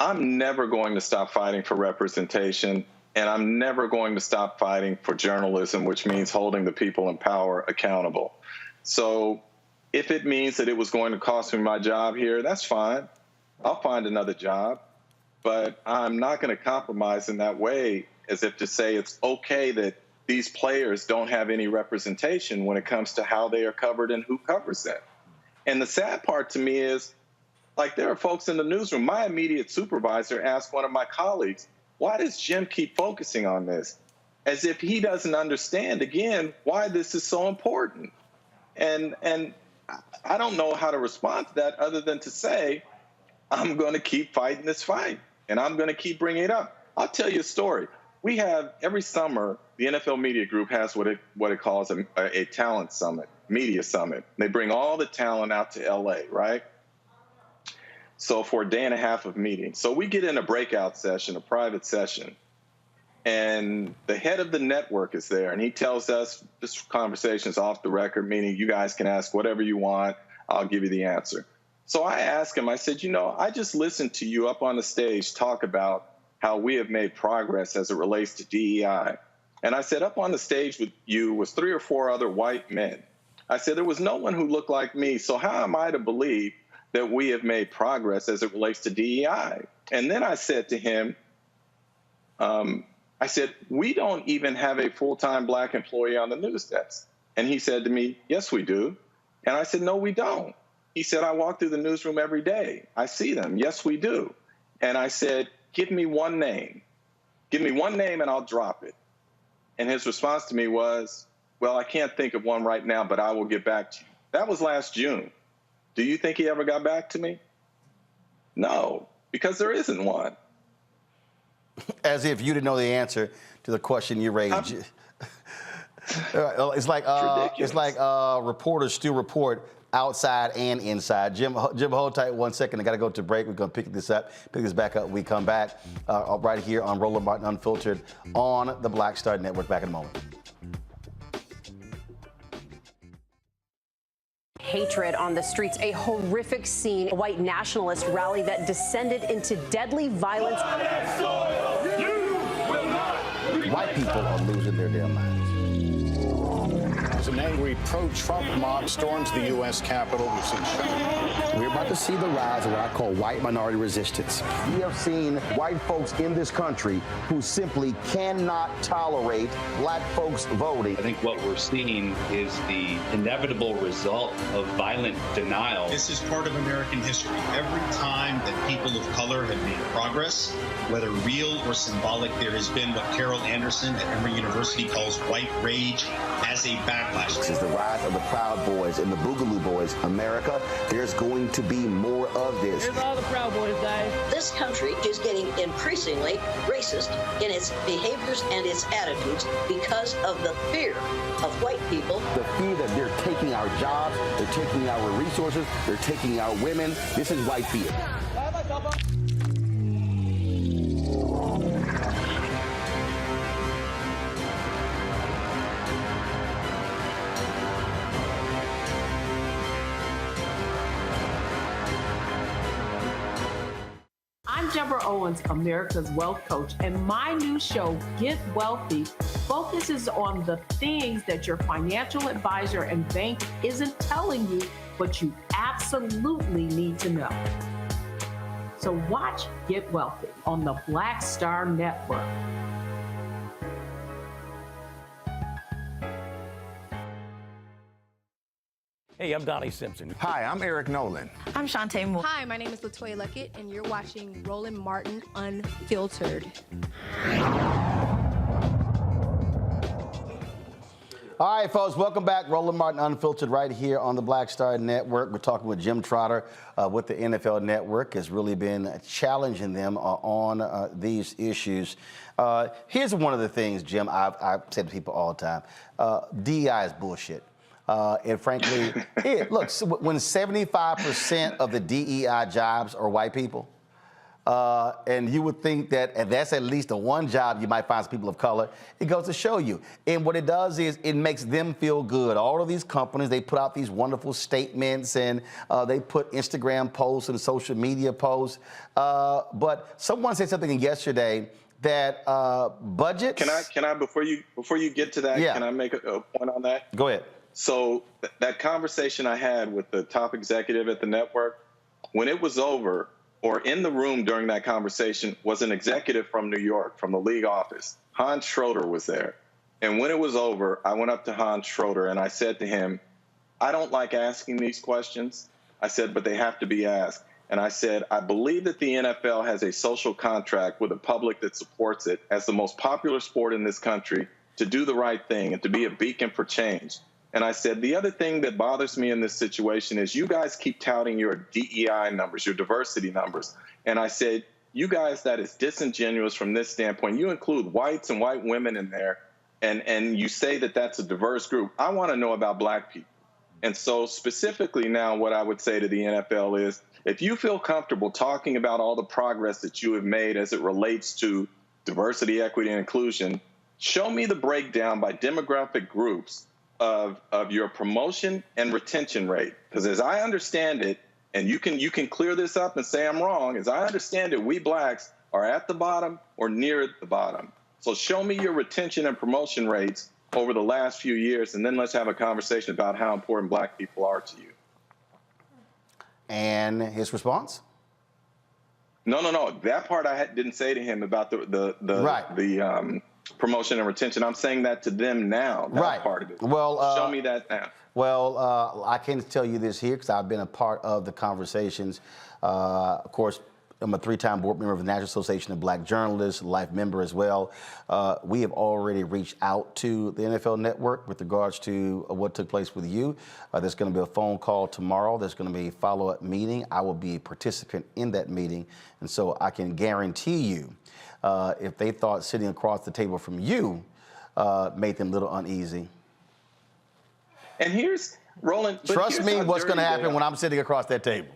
I'm never going to stop fighting for representation, and I'm never going to stop fighting for journalism, which means holding the people in power accountable. So if it means that it was going to cost me my job here, that's fine. I'll find another job. But I'm not going to compromise in that way as if to say it's okay that these players don't have any representation when it comes to how they are covered and who covers them. And the sad part to me is, like, there are folks in the newsroom. My immediate supervisor asked one of my colleagues, why does Jim keep focusing on this? As if he doesn't understand, again, why this is so important. And I don't know how to respond to that other than to say, I'm going to keep fighting this fight. And I'm going to keep bringing it up. I'll tell you a story. We have, every summer, the NFL Media Group has what it calls a talent summit, media summit. They bring all the talent out to L.A., right? So for a day and a half of meetings. So we get in a breakout session, a private session, and the head of the network is there, and he tells us, this conversation's off the record, meaning you guys can ask whatever you want, I'll give you the answer. So I asked him, I said, I just listened to you up on the stage talk about how we have made progress as it relates to DEI. And I said, up on the stage with you was 3 or 4 other white men. I said, there was no one who looked like me. So how am I to believe that we have made progress as it relates to DEI? And then I said to him, I said, we don't even have a full-time black employee on the news desk. And he said to me, yes, we do. And I said, no, we don't. He said, I walk through the newsroom every day. I see them. Yes, we do. And I said, give me one name. Give me one name and I'll drop it. And his response to me was, well, I can't think of one right now, but I will get back to you. That was last June. Do you think he ever got back to me? No, because there isn't one. As if you didn't know the answer to the question you raised. It's like reporters still report outside and inside. Jim, hold tight 1 second. I got to go to break. We're going to pick this back up when we come back right here on Roland Martin Unfiltered on the Black Star Network. Back in a moment. Hatred on the streets, a horrific scene, a white nationalist rally that descended into deadly violence. White people are losing their damn minds. As an angry pro-Trump mob storms the U.S. Capitol, we've seen We're about to see the rise of what I call white minority resistance. We have seen white folks in this country who simply cannot tolerate black folks voting. I think what we're seeing is the inevitable result of violent denial. This is part of American history. Every time that people of color have made progress, whether real or symbolic, there has been what Carol Anderson at Emory University calls white rage as a backlash. This is the rise of the Proud Boys and the Boogaloo Boys. America, there's going to be more of this. Here's all the Proud Boys, guys. This country is getting increasingly racist in its behaviors and its attitudes because of the fear of white people. The fear that they're taking our jobs, they're taking our resources, they're taking our women. This is white fear. I'm Deborah Owens, America's Wealth Coach, and my new show, Get Wealthy, focuses on the things that your financial advisor and bank isn't telling you, but you absolutely need to know. So watch Get Wealthy on the Black Star Network. Hey, I'm Donnie Simpson. Hi, I'm Eric Nolan. I'm Shantae Moore. Hi, my name is Latoya Luckett, and you're watching Roland Martin Unfiltered. All right, folks, welcome back. Roland Martin Unfiltered right here on the Black Star Network. We're talking with Jim Trotter with the NFL Network. Has really been challenging them on these issues. Here's one of the things, Jim, I've said to people all the time. DEI is bullshit. And frankly, look, when 75% of the DEI jobs are white people, and you would think that and that's at least the one job you might find some people of color, it goes to show you. And what it does is it makes them feel good. All of these companies, they put out these wonderful statements and they put Instagram posts and social media posts. But someone said something yesterday that budgets. Can I before you get to that, can I make a point on that? Go ahead. So that conversation I had with the top executive at the network, when it was over, or in the room during that conversation, was an executive from New York, from the league office. Hans Schroeder was there. And when it was over, I went up to Hans Schroeder and I said to him, I don't like asking these questions. I said, but they have to be asked. And I said, I believe that the NFL has a social contract with a public that supports it as the most popular sport in this country to do the right thing and to be a beacon for change. And I said, the other thing that bothers me in this situation is you guys keep touting your DEI numbers, your diversity numbers. And I said, you guys, that is disingenuous from this standpoint. You include whites and white women in there, and you say that that's a diverse group. I want to know about black people. And so specifically now what I would say to the NFL is, if you feel comfortable talking about all the progress that you have made as it relates to diversity, equity, and inclusion, show me the breakdown by demographic groups of your promotion and retention rate. Because as I understand it, and you can clear this up and say I'm wrong, as I understand it, we blacks are at the bottom or near the bottom. So show me your retention and promotion rates over the last few years, and then let's have a conversation about how important black people are to you. And his response? No. That part I didn't say to him about the promotion and retention. I'm saying that to them now. That part of it. Well, show me that now. Well, I can't tell you this here because I've been a part of the conversations. Of course, I'm a 3-time board member of the National Association of Black Journalists, life member as well. We have already reached out to the NFL Network with regards to what took place with you. There's going to be a phone call tomorrow. There's going to be a follow-up meeting. I will be a participant in that meeting. And so I can guarantee you, if they thought sitting across the table from you made them a little uneasy. And here's, Roland. Trust me, what's going to happen when I'm sitting across that table.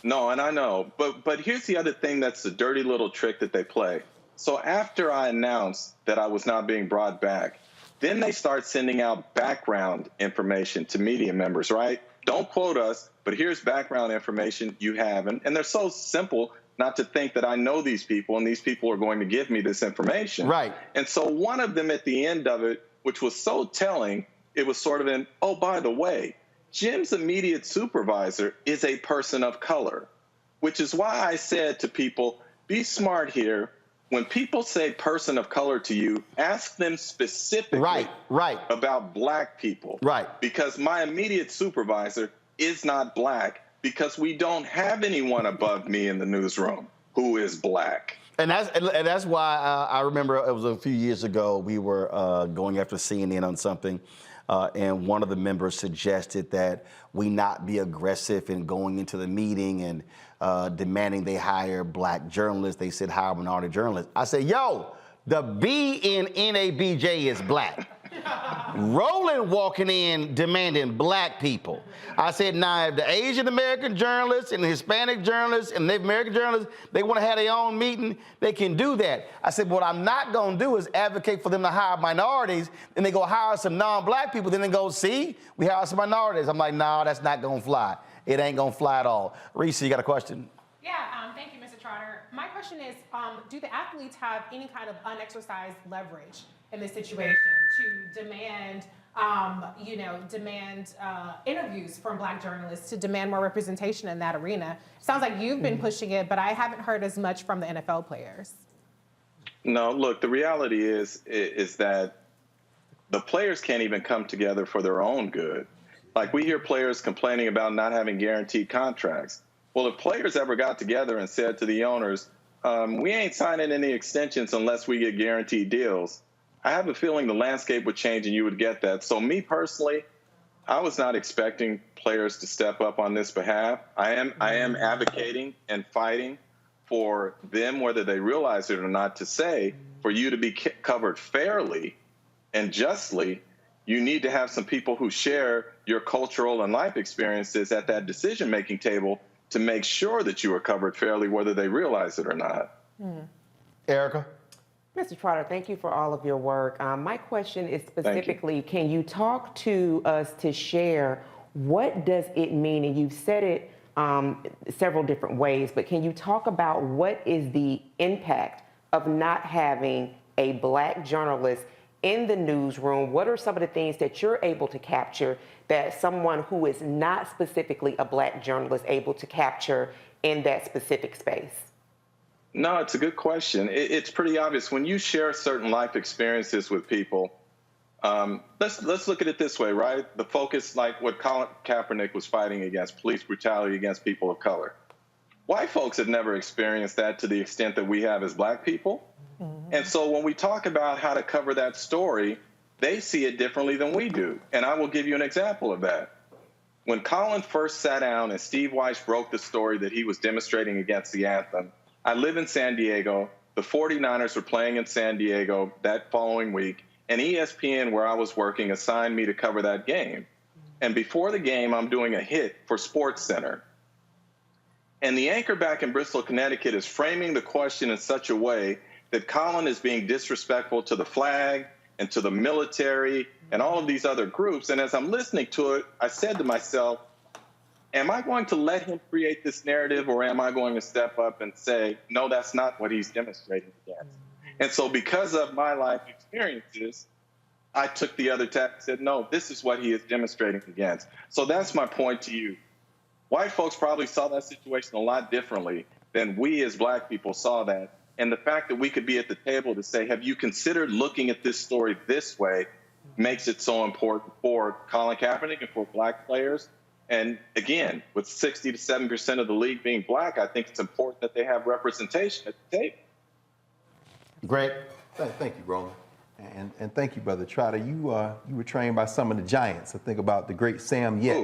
No, and I know. But here's the other thing that's the dirty little trick that they play. So after I announced that I was not being brought back, then they start sending out background information to media members, right? Don't quote us, but here's background information you have. And they're so simple not to think that I know these people and these people are going to give me this information. Right. And so one of them at the end of it, which was so telling, it was sort of oh, by the way, Jim's immediate supervisor is a person of color, which is why I said to people, be smart here. When people say person of color to you, ask them specifically about black people. Right. Because my immediate supervisor is not black, because we don't have anyone above me in the newsroom who is black. And that's why I remember it was a few years ago, we were going after CNN on something, and one of the members suggested that we not be aggressive in going into the meeting and demanding they hire black journalists. They said hire minority journalists. I said, yo, the B in NABJ is black. Roland walking in demanding black people. I said, now, if the Asian American journalists and the Hispanic journalists and Native American journalists, they want to have their own meeting, they can do that. I said, what I'm not going to do is advocate for them to hire minorities, and they go hire some non-black people, then they go, see, we hire some minorities. I'm like, no, that's not going to fly. It ain't going to fly at all. Reese, you got a question? Yeah, thank you, Mr. Trotter. My question is, do the athletes have any kind of unexercised leverage in this situation to demand, interviews from Black journalists, to demand more representation in that arena? Sounds like you've been pushing it, but I haven't heard as much from the NFL players. No, look, the reality is that the players can't even come together for their own good. Like, we hear players complaining about not having guaranteed contracts. Well, if players ever got together and said to the owners, we ain't signing any extensions unless we get guaranteed deals, I have a feeling the landscape would change and you would get that. So me personally, I was not expecting players to step up on this behalf. I am advocating and fighting for them, whether they realize it or not, to say, for you to be covered fairly and justly, you need to have some people who share your cultural and life experiences at that decision-making table to make sure that you are covered fairly, whether they realize it or not. Erica? Mr. Trotter, thank you for all of your work. My question is specifically, can you talk to us to share what does it mean? And you've said it several different ways, but can you talk about what is the impact of not having a Black journalist in the newsroom? What are some of the things that you're able to capture that someone who is not specifically a Black journalist able to capture in that specific space? No, it's a good question. It's pretty obvious. When you share certain life experiences with people, let's look at it this way, right? The focus, like what Colin Kaepernick was fighting against, police brutality against people of color. White folks have never experienced that to the extent that we have as Black people. And so when we talk about how to cover that story, they see it differently than we do. And I will give you an example of that. When Colin first sat down and Steve Weiss broke the story that he was demonstrating against the anthem, I live in San Diego. The 49ers were playing in San Diego that following week, and ESPN, where I was working, assigned me to cover that game. And before the game, I'm doing a hit for SportsCenter. And the anchor back in Bristol, Connecticut is framing the question in such a way that Colin is being disrespectful to the flag and to the military and all of these other groups. And as I'm listening to it, I said to myself, am I going to let him create this narrative, or am I going to step up and say, no, that's not what he's demonstrating against? And so because of my life experiences, I took the other tack and said, no, this is what he is demonstrating against. So that's my point to you. White folks probably saw that situation a lot differently than we as Black people saw that. And the fact that we could be at the table to say, have you considered looking at this story this way, makes it so important for Colin Kaepernick and for Black players. And again, with 60 to 7% of the league being Black, I think it's important that they have representation at the table. Great. Thank you, Roland. And thank you, Brother Trotter. You were trained by some of the giants. I think about the great Sam Yet,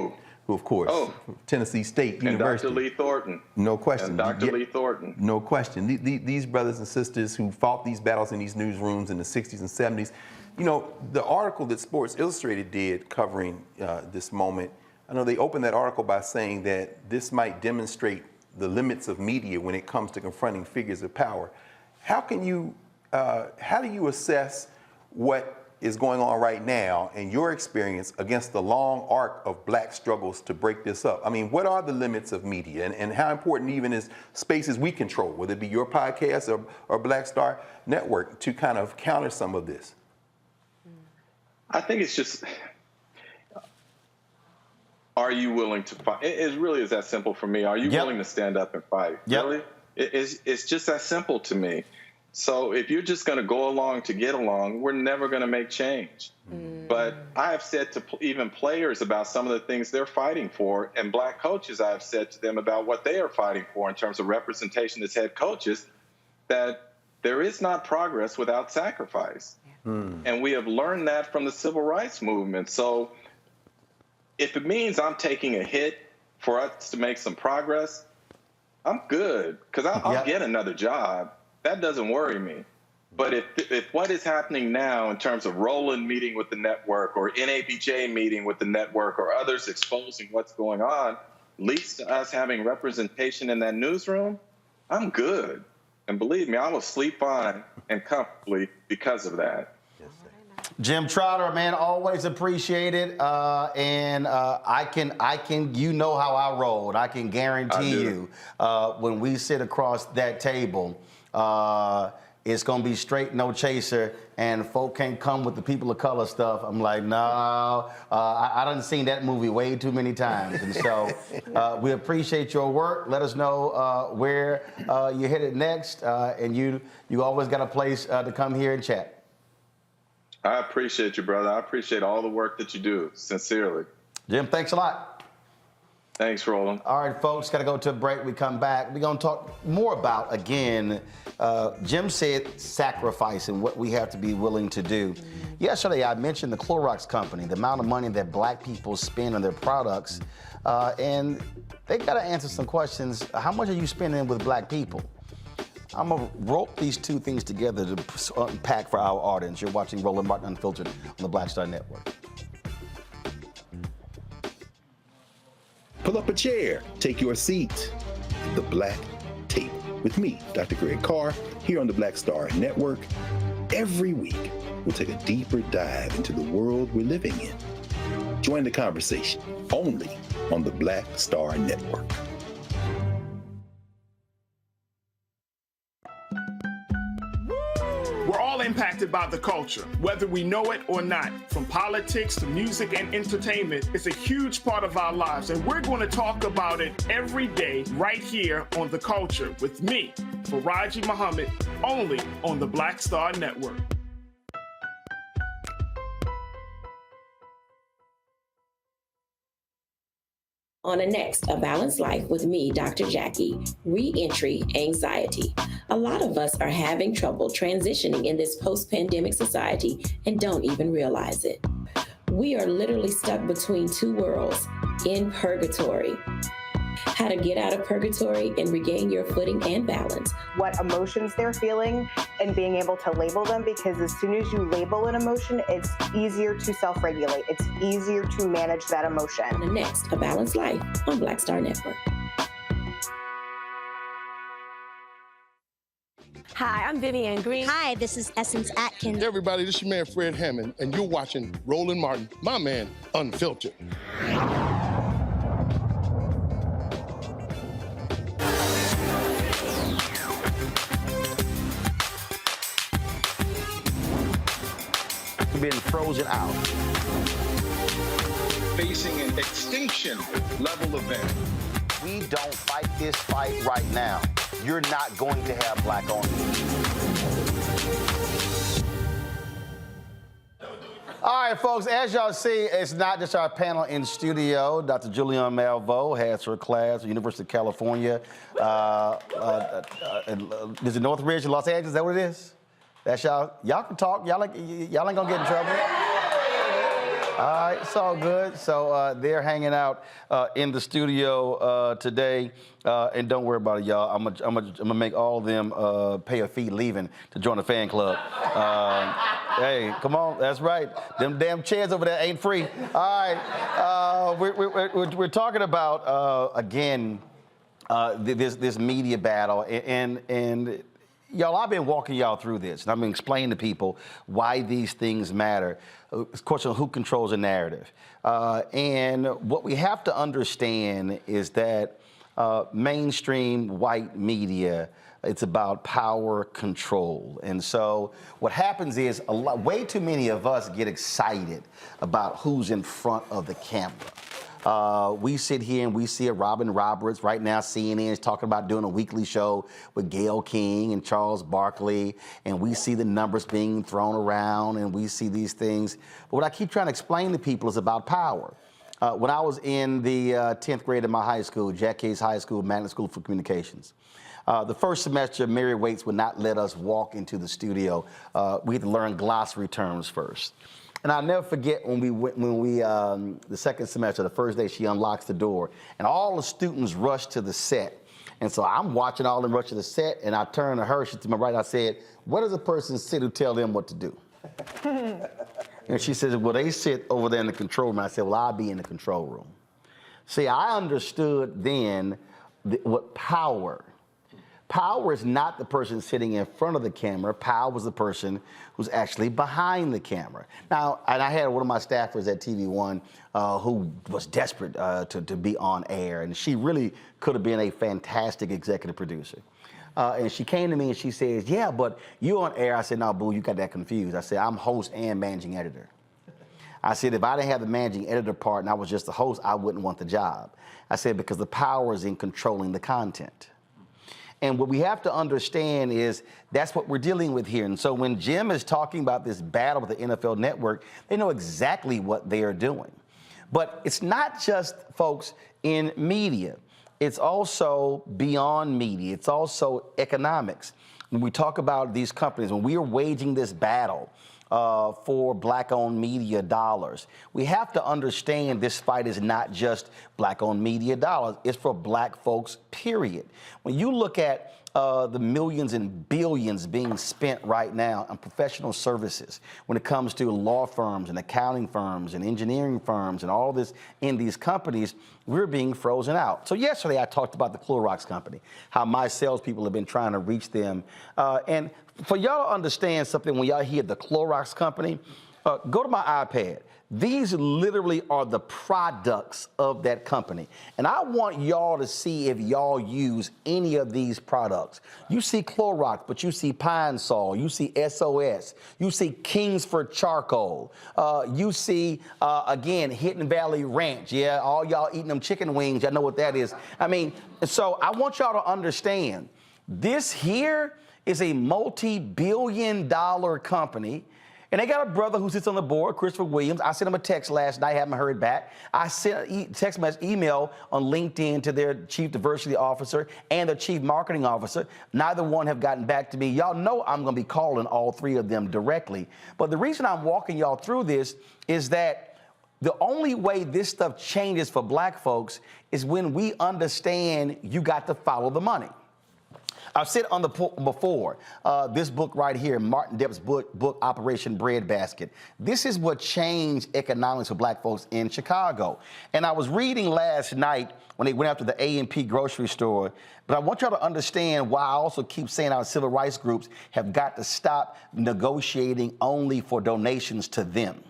who, of course, Tennessee State University. And Dr. Lee Thornton. No question. And Dr. Lee Thornton. No question. These brothers and sisters who fought these battles in these newsrooms in the 60s and 70s. You know, the article that Sports Illustrated did covering this moment, I know they opened that article by saying that this might demonstrate the limits of media when it comes to confronting figures of power. How do you assess what is going on right now in your experience against the long arc of Black struggles to break this up? I mean, what are the limits of media, and how important even is spaces we control, whether it be your podcast or Black Star Network, to kind of counter some of this? I think it's just, are you willing to fight? It really is that simple for me. Are you willing to stand up and fight? Really? It's just that simple to me. So if you're just going to go along to get along, we're never going to make change. But I have said to even players about some of the things they're fighting for, and Black coaches, I have said to them about what they are fighting for in terms of representation as head coaches, that there is not progress without sacrifice. And we have learned that from the civil rights movement. So if it means I'm taking a hit for us to make some progress, I'm good, because I'll get another job. That doesn't worry me. But if what is happening now in terms of Roland meeting with the network, or NABJ meeting with the network, or others exposing what's going on, leads to us having representation in that newsroom, I'm good. And believe me, I will sleep fine and comfortably because of that. Jim Trotter, man, always appreciate it. I can, you know how I rolled. I can guarantee you, when we sit across that table, it's gonna be straight, no chaser, and folk can't come with the people of color stuff. I'm like, no, I done seen that movie way too many times. And so we appreciate your work. Let us know where you're headed next, and you always got a place to come here and chat. I appreciate you, brother. I appreciate all the work that you do, sincerely. Jim, thanks a lot. Thanks, Roland. All right, folks, got to go to a break. We come back. We're going to talk more about, again, Jim said sacrifice and what we have to be willing to do. Yesterday, I mentioned the Clorox company, the amount of money that black people spend on their products, and they got to answer some questions. How much are you spending with black people? I'm going to rope these two things together to unpack for our audience. You're watching Roland Martin Unfiltered on the Black Star Network. Pull up a chair, take your seat. The Black Tape with me, Dr. Greg Carr, here on the Black Star Network. Every week, we'll take a deeper dive into the world we're living in. Join the conversation only on the Black Star Network. We're all impacted by the culture, whether we know it or not. From politics to music and entertainment, it's a huge part of our lives, and we're going to talk about it every day right here on The Culture with me, Faraji Muhammad, only on the Black Star Network. On the next, A Balanced Life with me, Dr. Jackie, Re-Entry Anxiety. A lot of us are having trouble transitioning in this post-pandemic society and don't even realize it. We are literally stuck between two worlds, in purgatory. How to get out of purgatory and regain your footing and balance. What emotions they're feeling and being able to label them, because as soon as you label an emotion, it's easier to self-regulate. It's easier to manage that emotion. The next, A Balanced Life on Black Star Network. Hi, I'm Vivian Green. Hi, this is Essence Atkins. Hey everybody, this is your man Fred Hammond, and you're watching Roland Martin, my man, Unfiltered. Been frozen out. Facing an extinction level event. We don't fight this fight right now, you're not going to have black on you. All right, folks, as y'all see, it's not just our panel in studio. Dr. Julianne Malveaux has her class at the University of California. Is it Northridge in Los Angeles? Is that what it is? That's y'all. Y'all can talk. Y'all ain't gonna get in trouble. All right, it's all good. So they're hanging out in the studio today, and don't worry about it, y'all. I'm gonna make all of them pay a fee leaving to join the fan club. Hey, come on, that's right. Them damn chairs over there ain't free. All right, we're talking about again this media battle and. Y'all, I've been walking y'all through this, and I've been explaining to people why these things matter. It's a question of who controls the narrative. And what we have to understand is that mainstream white media, it's about power control. And so what happens is way too many of us get excited about who's in front of the camera. We sit here and we see a Robin Roberts. Right now, CNN is talking about doing a weekly show with Gayle King and Charles Barkley, and we see the numbers being thrown around, and we see these things. But what I keep trying to explain to people is about power. When I was in the 10th grade of my high school, Jack Case High School, Magnet School for Communications, the first semester, Mary Waits would not let us walk into the studio. We had to learn glossary terms first. And I'll never forget when the second semester, the first day, she unlocks the door, and all the students rush to the set. And so I'm watching all them rush to the set, and I turn to her, she's to my right, I said, where does a person sit who tell them what to do? And she says, well, they sit over there in the control room. I said, well, I'll be in the control room. See, I understood then what power Power is not the person sitting in front of the camera. Power is the person who's actually behind the camera. Now, and I had one of my staffers at TV One who was desperate to be on air, and she really could have been a fantastic executive producer. And she came to me and she says, yeah, but you on air. I said, no, boo, you got that confused. I said, I'm host and managing editor. I said, if I didn't have the managing editor part and I was just the host, I wouldn't want the job. I said, because the power is in controlling the content. And what we have to understand is that's what we're dealing with here. And so when Jim is talking about this battle with the NFL Network, they know exactly what they are doing. But it's not just, folks, in media. It's also beyond media. It's also economics. When we talk about these companies, when we are waging this battle for black-owned media dollars, we have to understand this fight is not just black-owned media dollars. It's for black folks, period. When you look at the millions and billions being spent right now on professional services when it comes to law firms and accounting firms and engineering firms and all this in these companies, we're being frozen out. So yesterday I talked about the Clorox company, how my salespeople have been trying to reach them. And for y'all to understand something, when y'all hear the Clorox company, go to my iPad. These literally are the products of that company. And I want y'all to see if y'all use any of these products. You see Clorox, but you see Pine Sol, you see SOS, you see Kingsford Charcoal, you see, again, Hidden Valley Ranch. Yeah, all y'all eating them chicken wings, y'all know what that is. I mean, so I want y'all to understand, this here is a multi-billion-dollar company. And they got a brother who sits on the board, Christopher Williams. I sent him a text last night, haven't heard back. I sent a text message, email on LinkedIn to their chief diversity officer and their chief marketing officer. Neither one have gotten back to me. Y'all know I'm gonna be calling all three of them directly. But the reason I'm walking y'all through this is that the only way this stuff changes for black folks is when we understand you got to follow the money. I've said on the before, this book right here, Martin Depp's book, Operation Breadbasket. This is what changed economics for black folks in Chicago. And I was reading last night when they went after the A&P grocery store, but I want y'all to understand why I also keep saying our civil rights groups have got to stop negotiating only for donations to them.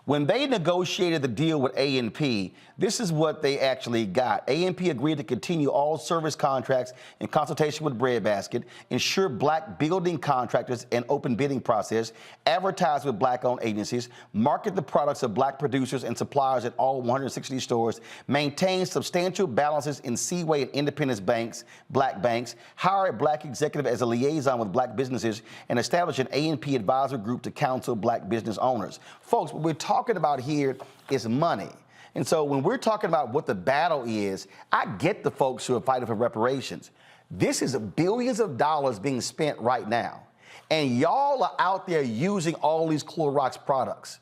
When they negotiated the deal with A&P, this is what they actually got. A&P agreed to continue all service contracts in consultation with Breadbasket, ensure black building contractors and open bidding process, advertise with black-owned agencies, market the products of black producers and suppliers at all 160 stores, maintain substantial balances in Seaway and Independence banks, black banks, hire a black executive as a liaison with black businesses, and establish an A&P advisor group to counsel black business owners. Folks, what we're talking about here is money. And so when we're talking about what the battle is, I get the folks who are fighting for reparations. This is billions of dollars being spent right now. And y'all are out there using all these Clorox products.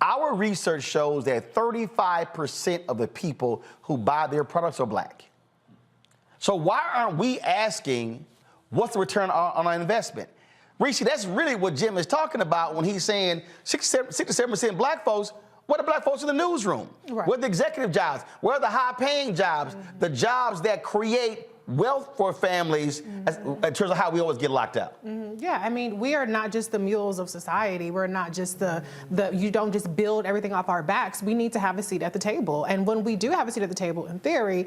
Our research shows that 35% of the people who buy their products are black. So why aren't we asking what's the return on our investment? Rishi, that's really what Jim is talking about when he's saying 67% black folks. Where are the black folks in the newsroom? Right. Where are the executive jobs? Where are the high-paying jobs? The jobs that create wealth for families in terms of how we always get locked out. Yeah, I mean, we are not just the mules of society. We're not just you don't just build everything off our backs. We need to have a seat at the table. And when we do have a seat at the table, in theory,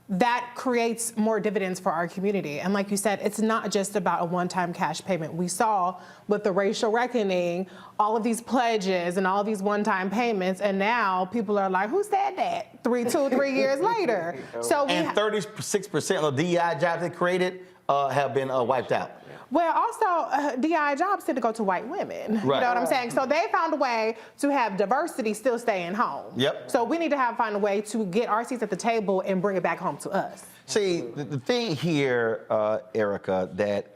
that creates more dividends for our community. And like you said, it's not just about a one-time cash payment. We saw with the racial reckoning, all of these pledges and all of these one-time payments, and now people are like, who said that? 2 or 3 years later. So and 36% of the DEI jobs they created have been wiped out. Well, also, DI jobs tend to go to white women. Right. You know what I'm saying? So they found a way to have diversity still staying home. Yep. So we need to find a way to get our seats at the table and bring it back home to us. See, the thing here, Erica, that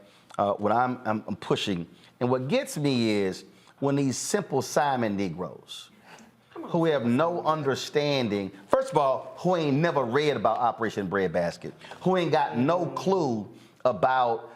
when I'm pushing, and what gets me is when these simple Simon Negroes who have no understanding, first of all, who ain't never read about Operation Breadbasket, who ain't got no clue about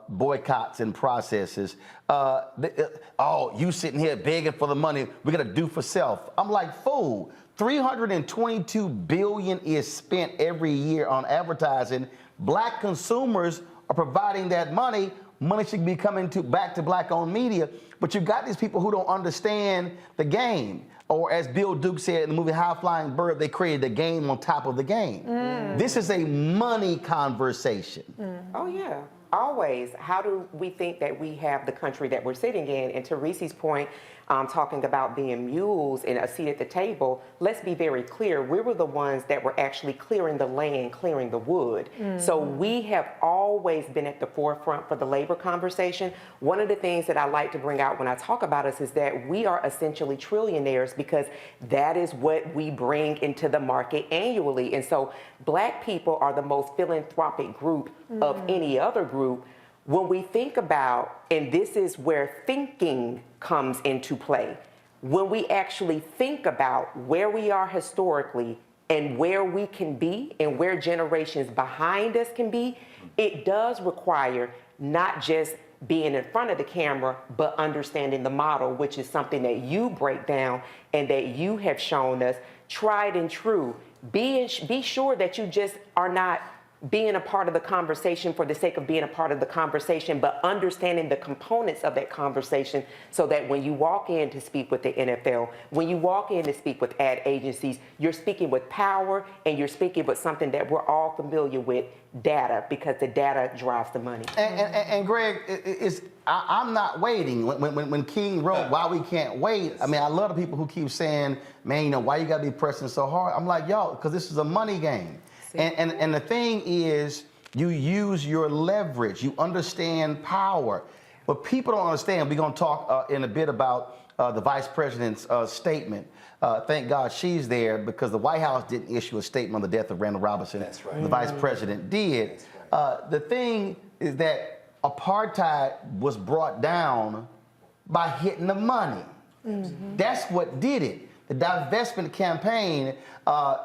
boycotts and processes. Oh, you sitting here begging for the money, we're gonna do for self. I'm like, fool, $322 billion is spent every year on advertising. Black consumers are providing that money. Money should be coming back to black-owned media. But you got these people who don't understand the game. Or as Bill Duke said in the movie High Flying Bird, they created a game on top of the game. This is a money conversation. Oh, yeah. Always. How do we think that we have the country that we're sitting in? And to Reese's point, talking about being mules and a seat at the table, let's be very clear. We were the ones that were actually clearing the land, clearing the wood. So we have always been at the forefront for the labor conversation. One of the things that I like to bring out when I talk about us is that we are essentially trillionaires because that is what we bring into the market annually. And so black people are the most philanthropic group of any other group. When we think about, and this is where thinking comes into play, when we actually think about where we are historically and where we can be and where generations behind us can be, it does require not just being in front of the camera, but understanding the model, which is something that you break down and that you have shown us, tried and true. Be sure that you just are not being a part of the conversation for the sake of being a part of the conversation, but understanding the components of that conversation so that when you walk in to speak with the NFL, when you walk in to speak with ad agencies, you're speaking with power and you're speaking with something that we're all familiar with, data, because the data drives the money. And Greg, I'm not waiting. When King wrote Why We Can't Wait, I mean, I love the people who keep saying, man, you know, why you gotta be pressing so hard? I'm like, yo, because this is a money game. And the thing is, you use your leverage, you understand power. But people don't understand. We're going to talk in a bit about the vice president's statement. Thank God she's there because the White House didn't issue a statement on the death of Randall Robinson. That's right. The vice president did. Right. The thing is that apartheid was brought down by hitting the money. That's what did it. The divestment campaign,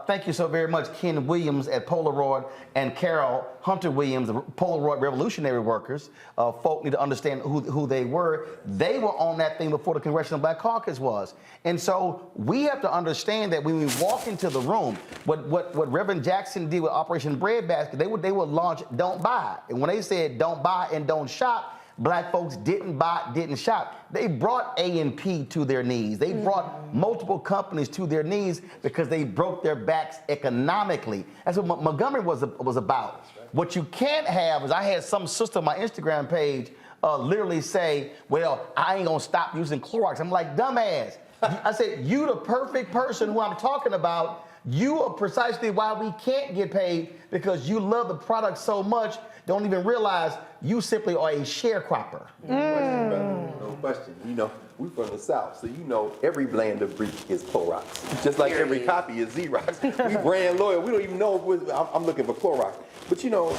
thank you so very much, Ken Williams at Polaroid and Carol Hunter Williams, the Polaroid Revolutionary Workers. Folk need to understand who they were. They were on that thing before the Congressional Black Caucus was. And so we have to understand that when we walk into the room, what Reverend Jackson did with Operation Breadbasket, they would launch Don't Buy. And when they said don't buy and don't shop, black folks didn't buy, didn't shop. They brought A&P to their knees. They brought multiple companies to their knees because they broke their backs economically. That's what Montgomery was about. Right. What you can't have is I had some sister on my Instagram page literally say, well, I ain't gonna stop using Clorox. I'm like, dumbass. I said, you the perfect person who I'm talking about. You are precisely why we can't get paid because you love the product so much, don't even realize you simply are a sharecropper. No question. You know, we're from the South, so you know every blend of brick is Clorox. Just like every copy is Xerox. We brand loyal. We don't even know if I'm looking for Clorox. But you know,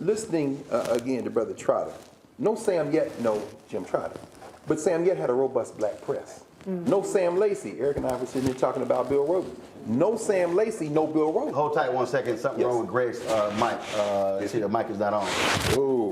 listening again to Brother Trotter, no Sam Yet, no Jim Trotter. But Sam Yet had a robust black press. No Sam Lacey. Eric and I were sitting here talking about Bill Rhoden. No Sam Lacey, no Bill Rhoden. Hold tight 1 second. Something wrong with Greg's mic. See, the mic is not on. Oh,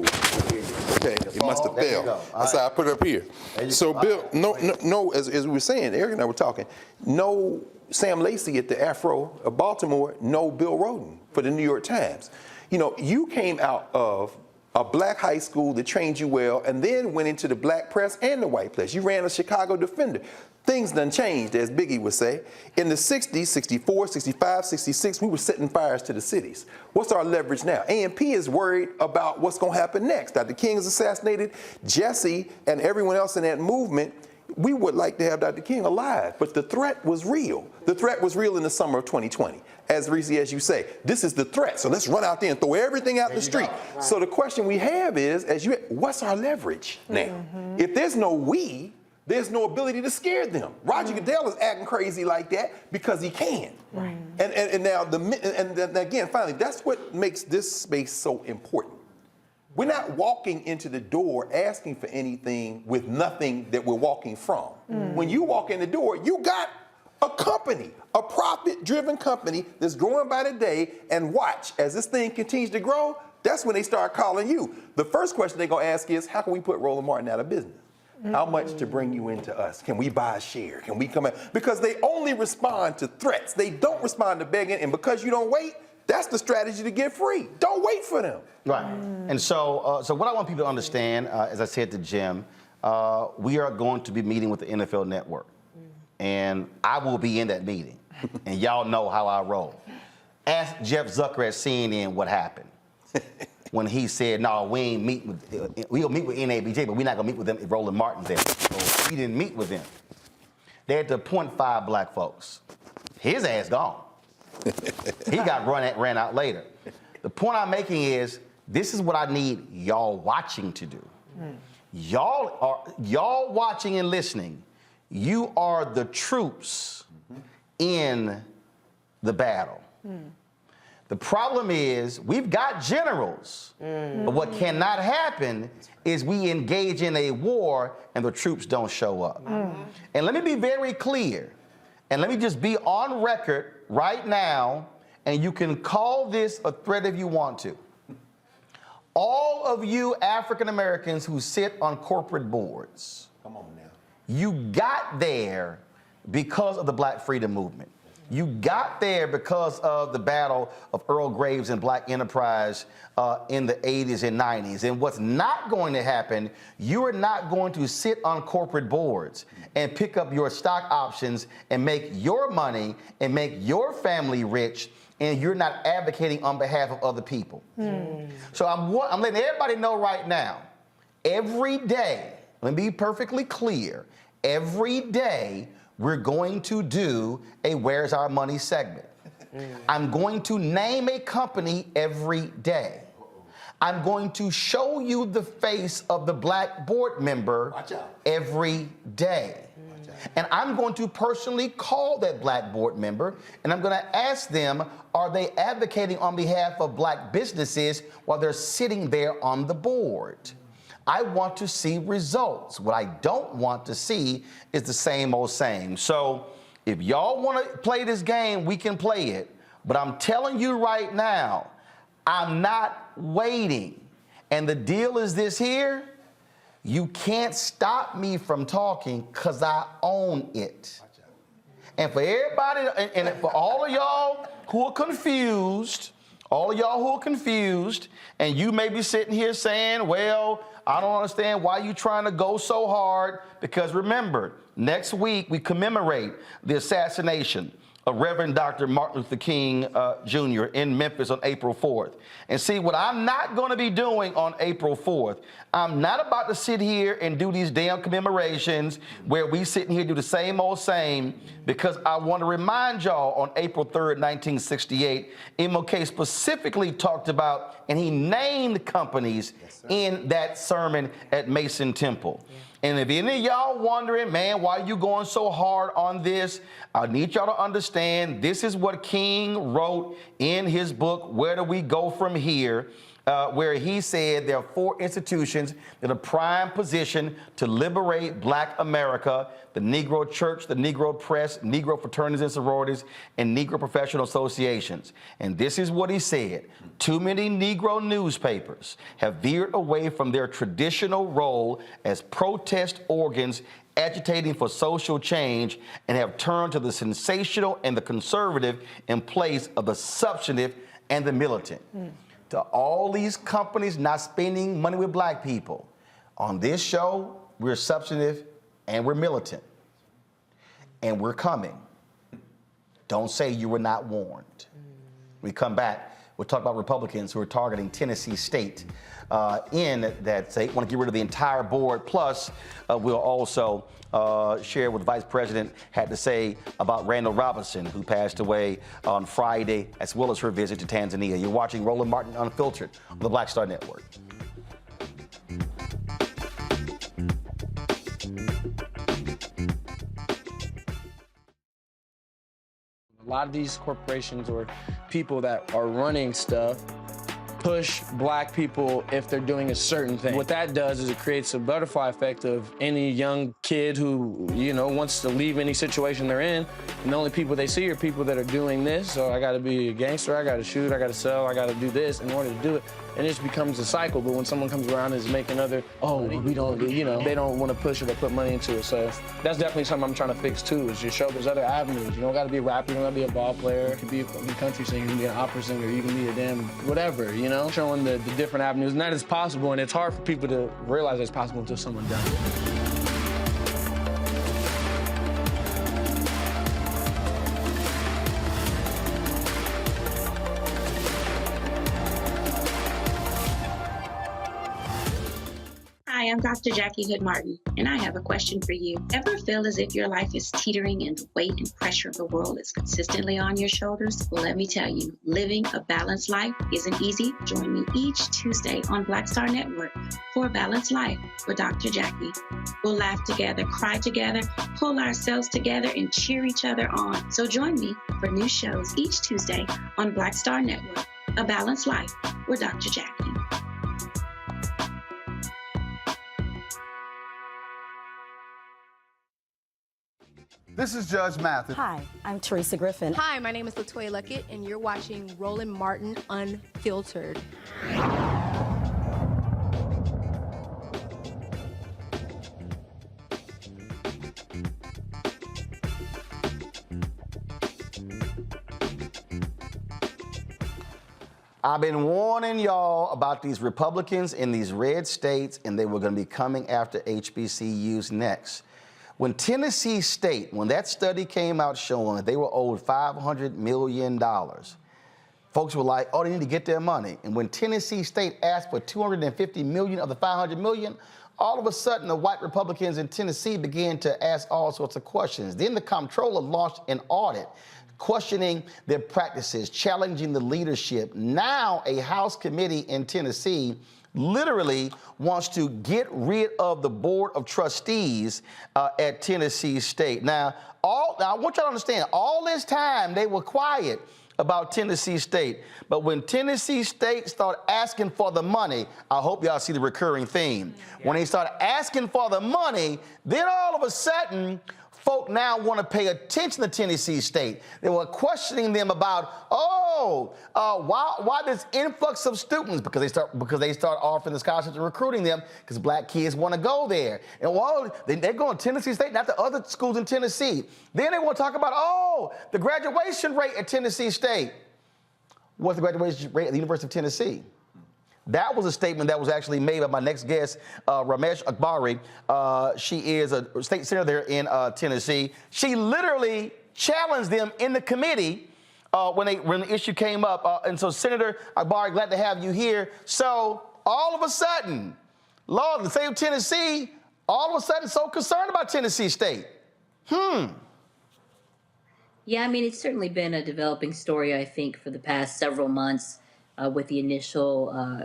okay. It must have failed. That's how I put it up here. So, Bill, no, as we were saying, Eric and I were talking, no Sam Lacey at the Afro of Baltimore, no Bill Rhoden for the New York Times. You know, you came out of a black high school that trained you well, and then went into the black press and the white press. You ran a Chicago Defender. Things done changed, as Biggie would say. In the 60s, 64, 65, 66, we were setting fires to the cities. What's our leverage now? A&P is worried about what's going to happen next. Dr. King is assassinated. Jesse and everyone else in that movement, we would like to have Dr. King alive, but the threat was real. The threat was real in the summer of 2020. As Reese, as you say, this is the threat. So let's run out there and throw everything out the street. Right. So the question we have is, what's our leverage now? If there's no we, there's no ability to scare them. Roger Goodell is acting crazy like that because he can. Right. And now, and again, finally, that's what makes this space so important. We're not walking into the door asking for anything with nothing that we're walking from. When you walk in the door, you got a company, a profit-driven company that's growing by the day, and watch, as this thing continues to grow, that's when they start calling you. The first question they're gonna ask is, how can we put Roland Martin out of business? How much to bring you into us? Can we buy a share? Can we come in? Because they only respond to threats. They don't respond to begging. And because you don't wait, that's the strategy to get free. Don't wait for them. Right. And so what I want people to understand, as I said to Jim, we are going to be meeting with the NFL Network. And I will be in that meeting. And y'all know how I roll. Ask Jeff Zucker at CNN what happened. When he said, no, we'll meet with NABJ, but we're not going to meet with them if Roland Martin's there. So we didn't meet with them. They had to appoint 5 black folks. His ass gone. He got ran out later. The point I'm making is, this is what I need y'all watching to do. Y'all watching and listening, you are the troops in the battle. The problem is, we've got generals, but what cannot happen is we engage in a war and the troops don't show up. And let me be very clear, and let me just be on record right now, and you can call this a threat if you want to. All of you African Americans who sit on corporate boards, come on now, you got there because of the Black Freedom Movement. You got there because of the battle of Earl Graves and Black Enterprise in the 80s and 90s. And what's not going to happen, you are not going to sit on corporate boards and pick up your stock options and make your money and make your family rich, and you're not advocating on behalf of other people. So I'm letting everybody know right now, every day, let me be perfectly clear, every day, we're going to do a Where's Our Money segment. I'm going to name a company every day. I'm going to show you the face of the black board member every day. And I'm going to personally call that black board member, and I'm going to ask them, are they advocating on behalf of black businesses while they're sitting there on the board? I want to see results. What I don't want to see is the same old same. So if y'all want to play this game, we can play it. But I'm telling you right now, I'm not waiting. And the deal is this here. You can't stop me from talking because I own it. And for everybody, and for all of y'all who are confused, and you may be sitting here saying, well, I don't understand why you're trying to go so hard, because remember, next week we commemorate the assassination of Reverend Dr. Martin Luther King Jr. in Memphis on April 4th. And see, what I'm not going to be doing on April 4th, I'm not about to sit here and do these damn commemorations where we sit here and do the same old same, because I want to remind y'all on April 3rd, 1968, MLK specifically talked about, and he named companies in that sermon at Mason Temple. And if any of y'all wondering, man, why are you going so hard on this? I need y'all to understand this is what King wrote in his book, Where Do We Go From Here? Where he said there are 4 institutions in a prime position to liberate black America: the Negro Church, the Negro Press, Negro fraternities and sororities, and Negro professional associations. And this is what he said: too many Negro newspapers have veered away from their traditional role as protest organs agitating for social change, and have turned to the sensational and the conservative in place of the substantive and the militant. To all these companies not spending money with black people, on this show, we're substantive and we're militant. And we're coming. Don't say you were not warned. We come back, we'll talk about Republicans who are targeting Tennessee State in that state, want to get rid of the entire board. Plus, we'll also share what the Vice President had to say about Randall Robinson, who passed away on Friday, as well as her visit to Tanzania. You're watching Roland Martin Unfiltered on the Black Star Network. A lot of these corporations or people that are running stuff push black people if they're doing a certain thing. What that does is it creates a butterfly effect of any young kid who, you know, wants to leave any situation they're in, and the only people they see are people that are doing this. So I gotta be a gangster, I gotta shoot, I gotta sell, I gotta do this in order to do it. And it just becomes a cycle. But when someone comes around and is making other, oh, we don't, you know, they don't want to push it or put money into it. So that's definitely something I'm trying to fix too, is just show there's other avenues. You don't gotta be a rapper, you don't gotta be a ball player, you can be a country singer, you can be an opera singer, you can be a damn whatever, you know? Showing the different avenues, and that is possible, and it's hard for people to realize it's possible until someone does it. Hi, I'm Dr. Jackie Hood Martin, and I have a question for you. Ever feel as if your life is teetering and the weight and pressure of the world is consistently on your shoulders? Well, let me tell you, living a balanced life isn't easy. Join me each Tuesday on Black Star Network for A Balanced Life with Dr. Jackie. We'll laugh together, cry together, pull ourselves together, and cheer each other on. So join me for new shows each Tuesday on Black Star Network, A Balanced Life with Dr. Jackie. This is Judge Mathis. Hi, I'm Teresa Griffin. Hi, my name is Latoya Luckett, and you're watching Roland Martin Unfiltered. I've been warning y'all about these Republicans in these red states, and they were going to be coming after HBCUs next. When Tennessee State, when that study came out showing that they were owed $500 million, folks were like, oh, they need to get their money. And when Tennessee State asked for $250 million of the $500 million, all of a sudden the white Republicans in Tennessee began to ask all sorts of questions. Then the comptroller launched an audit questioning their practices, challenging the leadership. Now a House committee in Tennessee literally wants to get rid of the Board of Trustees at Tennessee State. Now, I want y'all to understand, all this time they were quiet about Tennessee State. But when Tennessee State started asking for the money, I hope y'all see the recurring theme. When they started asking for the money, then all of a sudden, folk now want to pay attention to Tennessee State. They were questioning them about, why this influx of students? Because they start offering the scholarships and recruiting them because black kids want to go there. And they're going to Tennessee State, not the other schools in Tennessee. Then they want to talk about, the graduation rate at Tennessee State. What's the graduation rate at the University of Tennessee? That was a statement that was actually made by my next guest, Ramesh Akbari. She is a state senator there in Tennessee. She literally challenged them in the committee when the issue came up. And so, Senator Akbari, glad to have you here. So all of a sudden, Lord, the state of Tennessee, all of a sudden so concerned about Tennessee State. Yeah, I mean, it's certainly been a developing story, I think, for the past several months. With the initial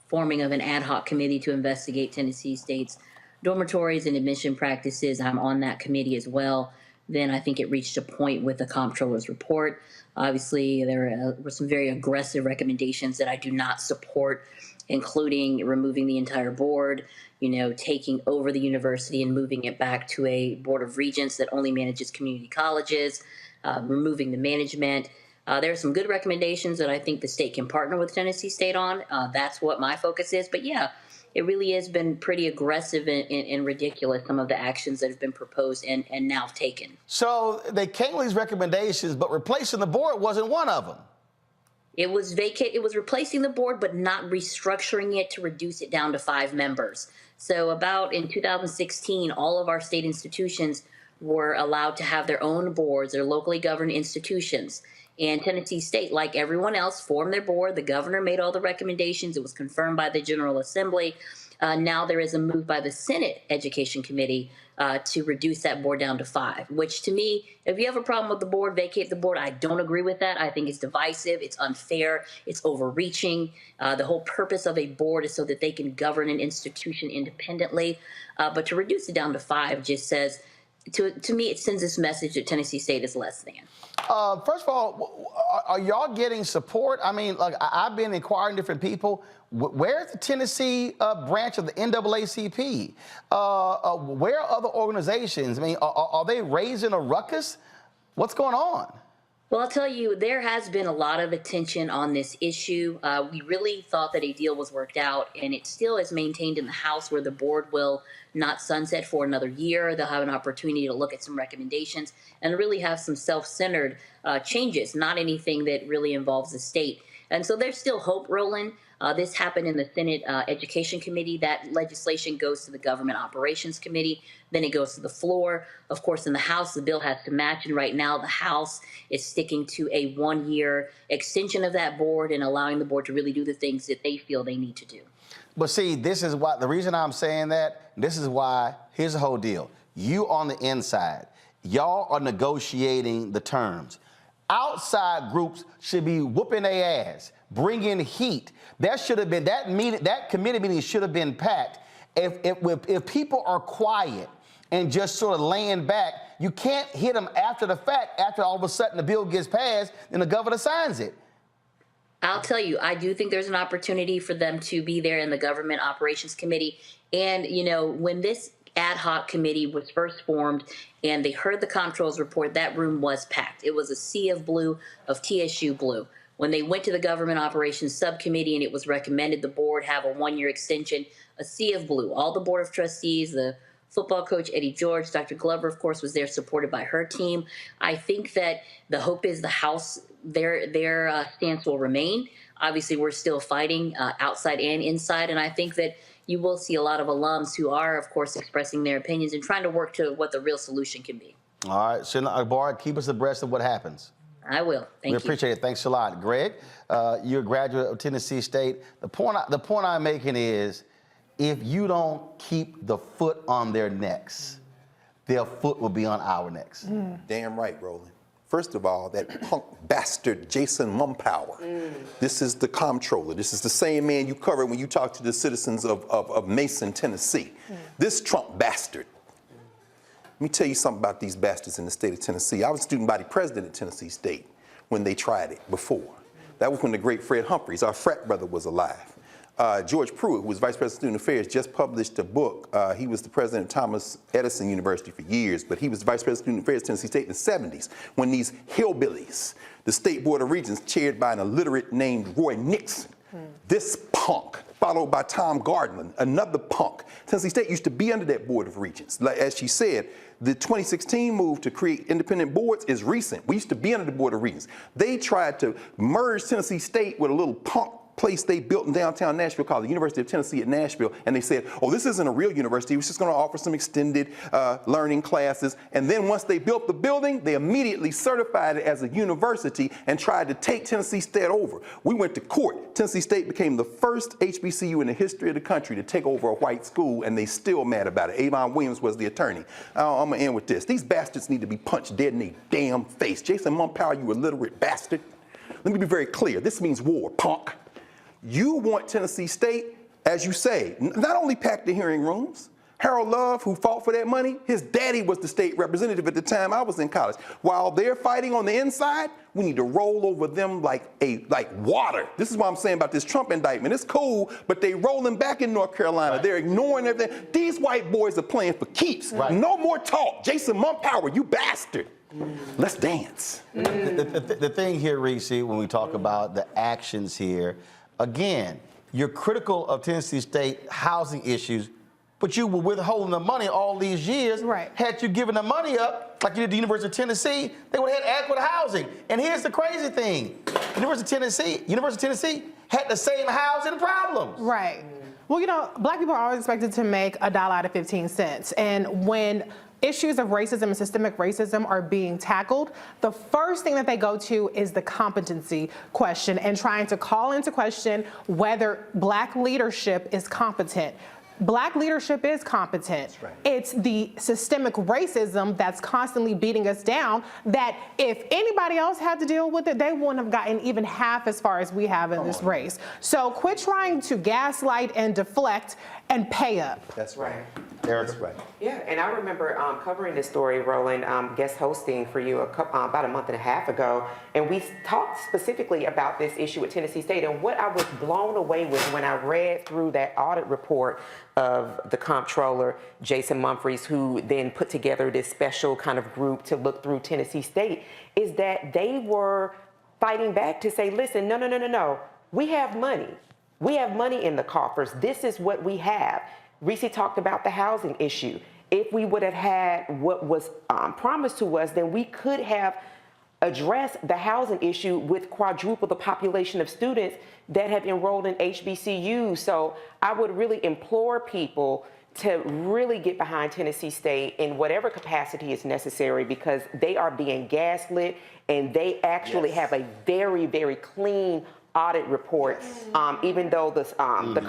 forming of an ad hoc committee to investigate Tennessee State's dormitories and admission practices. I'm on that committee as well. Then I think it reached a point with the comptroller's report. Obviously, there were some very aggressive recommendations that I do not support, including removing the entire board, taking over the university and moving it back to a board of regents that only manages community colleges, removing the management. There are some good recommendations that I think the state can partner with Tennessee State on. That's what my focus is. But yeah, it really has been pretty aggressive and ridiculous, some of the actions that have been proposed and now taken. So they came with these recommendations, but replacing the board wasn't one of them. It was replacing the board, but not restructuring it to reduce it down to 5 members. So about in 2016, all of our state institutions were allowed to have their own boards, their locally governed institutions. And Tennessee State, like everyone else, formed their board. The governor made all the recommendations. It was confirmed by the General Assembly. Now there is a move by the Senate Education Committee to reduce that board down to 5, which to me, if you have a problem with the board, vacate the board. I don't agree with that. I think it's divisive. It's unfair. It's overreaching. The whole purpose of a board is so that they can govern an institution independently. But to reduce it down to 5 just says to me, it sends this message that Tennessee State is less than. First of all, are y'all getting support? I mean, like, I've been inquiring different people. Where's the Tennessee branch of the NAACP? Where are other organizations? I mean, are they raising a ruckus? What's going on? Well, I'll tell you, there has been a lot of attention on this issue. We really thought that a deal was worked out, and it still is maintained in the House, where the board will not sunset for another year. They'll have an opportunity to look at some recommendations and really have some self-centered changes, not anything that really involves the state. And so there's still hope, Roland. This happened in the Senate Education Committee. That legislation goes to the Government Operations Committee. Then it goes to the floor. Of course, in the House, the bill has to match. And right now, the House is sticking to a one-year extension of that board and allowing the board to really do the things that they feel they need to do. But see, this is why, the reason I'm saying that, this is why, here's the whole deal. You on the inside, y'all are negotiating the terms. Outside groups should be whooping their ass, bringing heat. That should have been, that committee meeting should have been packed. If people are quiet and just sort of laying back, you can't hit them after the fact, after all of a sudden the bill gets passed and the governor signs it. I'll tell you, I do think there's an opportunity for them to be there in the Government Operations Committee. And, you know, when this ad hoc committee was first formed and they heard the comptroller's report, that room was packed. It was a sea of blue, of TSU blue. When they went to the Government Operations Subcommittee and it was recommended the board have a one-year extension, a sea of blue. All the Board of Trustees, the football coach, Eddie George, Dr. Glover, of course, was there supported by her team. I think that the hope is the House, their stance will remain. Obviously, we're still fighting outside and inside, and I think that you will see a lot of alums who are, of course, expressing their opinions and trying to work to what the real solution can be. All right, Shana Akbar, keep us abreast of what happens. I will. Thank you. We appreciate it. Thanks a lot. Greg, you're a graduate of Tennessee State. The point I'm making is, if you don't keep the foot on their necks, their foot will be on our necks. Damn right, Roland. First of all, that punk bastard Jason Mumpower. This is the comptroller. This is the same man you covered when you talked to the citizens of Mason, Tennessee. This Trump bastard. Let me tell you something about these bastards in the state of Tennessee. I was student body president at Tennessee State when they tried it before. That was when the great Fred Humphreys, our frat brother, was alive. George Pruitt, who was Vice President of Student Affairs, just published a book. He was the president of Thomas Edison University for years, but he was the Vice President of Student Affairs at Tennessee State in the 70s, when these hillbillies, the State Board of Regents, chaired by an illiterate named Roy Nixon, this punk, followed by Tom Gardner, another punk. Tennessee State used to be under that Board of Regents. Like, as she said, the 2016 move to create independent boards is recent. We used to be under the Board of Regents. They tried to merge Tennessee State with a little punk place they built in downtown Nashville called the University of Tennessee at Nashville, and they said, oh, this isn't a real university, we're just going to offer some extended learning classes. And then once they built the building, they immediately certified it as a university and tried to take Tennessee State over. We went to court. Tennessee State became the first HBCU in the history of the country to take over a white school, and they still mad about it. Avon Williams was the attorney. I'm going to end with this. These bastards need to be punched dead in their damn face. Jason Mumpower, you illiterate bastard. Let me be very clear. This means war, punk. You want Tennessee State, as you say, not only pack the hearing rooms. Harold Love, who fought for that money, his daddy was the state representative at the time I was in college. While they're fighting on the inside, we need to roll over them like water. This is what I'm saying about this Trump indictment. It's cool, but they rolling back in North Carolina. Right. They're ignoring everything. These white boys are playing for keeps. Right. No more talk. Jason Mumpower, you bastard. Let's dance. The thing here, Reese, when we talk about the actions here, again, you're critical of Tennessee State housing issues, but you were withholding the money all these years. Right. Had you given the money up, like you did at the University of Tennessee, they would have had adequate housing. And here's the crazy thing. University of Tennessee had the same housing problems. Right. Well, you know, black people are always expected to make $1 out of 15 cents. And when issues of racism and systemic racism are being tackled, the first thing that they go to is the competency question and trying to call into question whether black leadership is competent. Black leadership is competent. Right. It's the systemic racism that's constantly beating us down that if anybody else had to deal with it, they wouldn't have gotten even half as far as we have in this race. So quit trying to gaslight and deflect and pay up. That's right. That's right. Yeah, and I remember covering this story, Roland, guest hosting for you about a month and a half ago, and we talked specifically about this issue at Tennessee State. And what I was blown away with when I read through that audit report of the comptroller, Jason Humphreys, who then put together this special kind of group to look through Tennessee State, is that they were fighting back to say, listen, no, we have money. We have money in the coffers. This is what we have. Reese talked about the housing issue. If we would have had what was promised to us, then we could have addressed the housing issue with quadruple the population of students that have enrolled in HBCU. So I would really implore people to really get behind Tennessee State in whatever capacity is necessary, because they are being gaslit, and they actually have a very, very clean audit report, even though the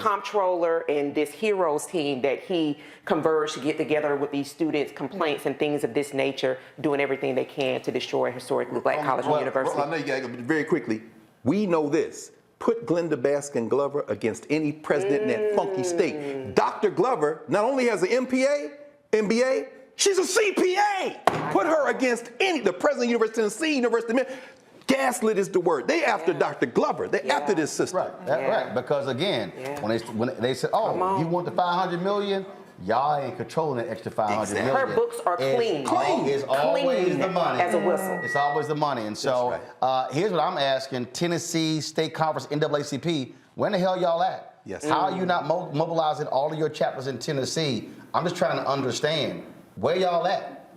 comptroller and this heroes team that he converged to get together with these students' complaints and things of this nature, doing everything they can to destroy a historically black college and university. I know you got very quickly. We know this. Put Glenda Baskin Glover against any president in that funky state. Dr. Glover not only has an MBA, she's a CPA. Put her against the president of the University of Tennessee, University of Gaslit is the word. They after Dr. Glover. They after this system. Right. That's right. Because again, when they said, "Oh, you want the $500 million?" Y'all ain't controlling that extra $500 million. Her books are clean. It's always the money. As a whistle. It's always the money. And so here's what I'm asking: Tennessee State Conference, NAACP, where in the hell y'all at? Yes. How are you not mobilizing all of your chapters in Tennessee? I'm just trying to understand where y'all at.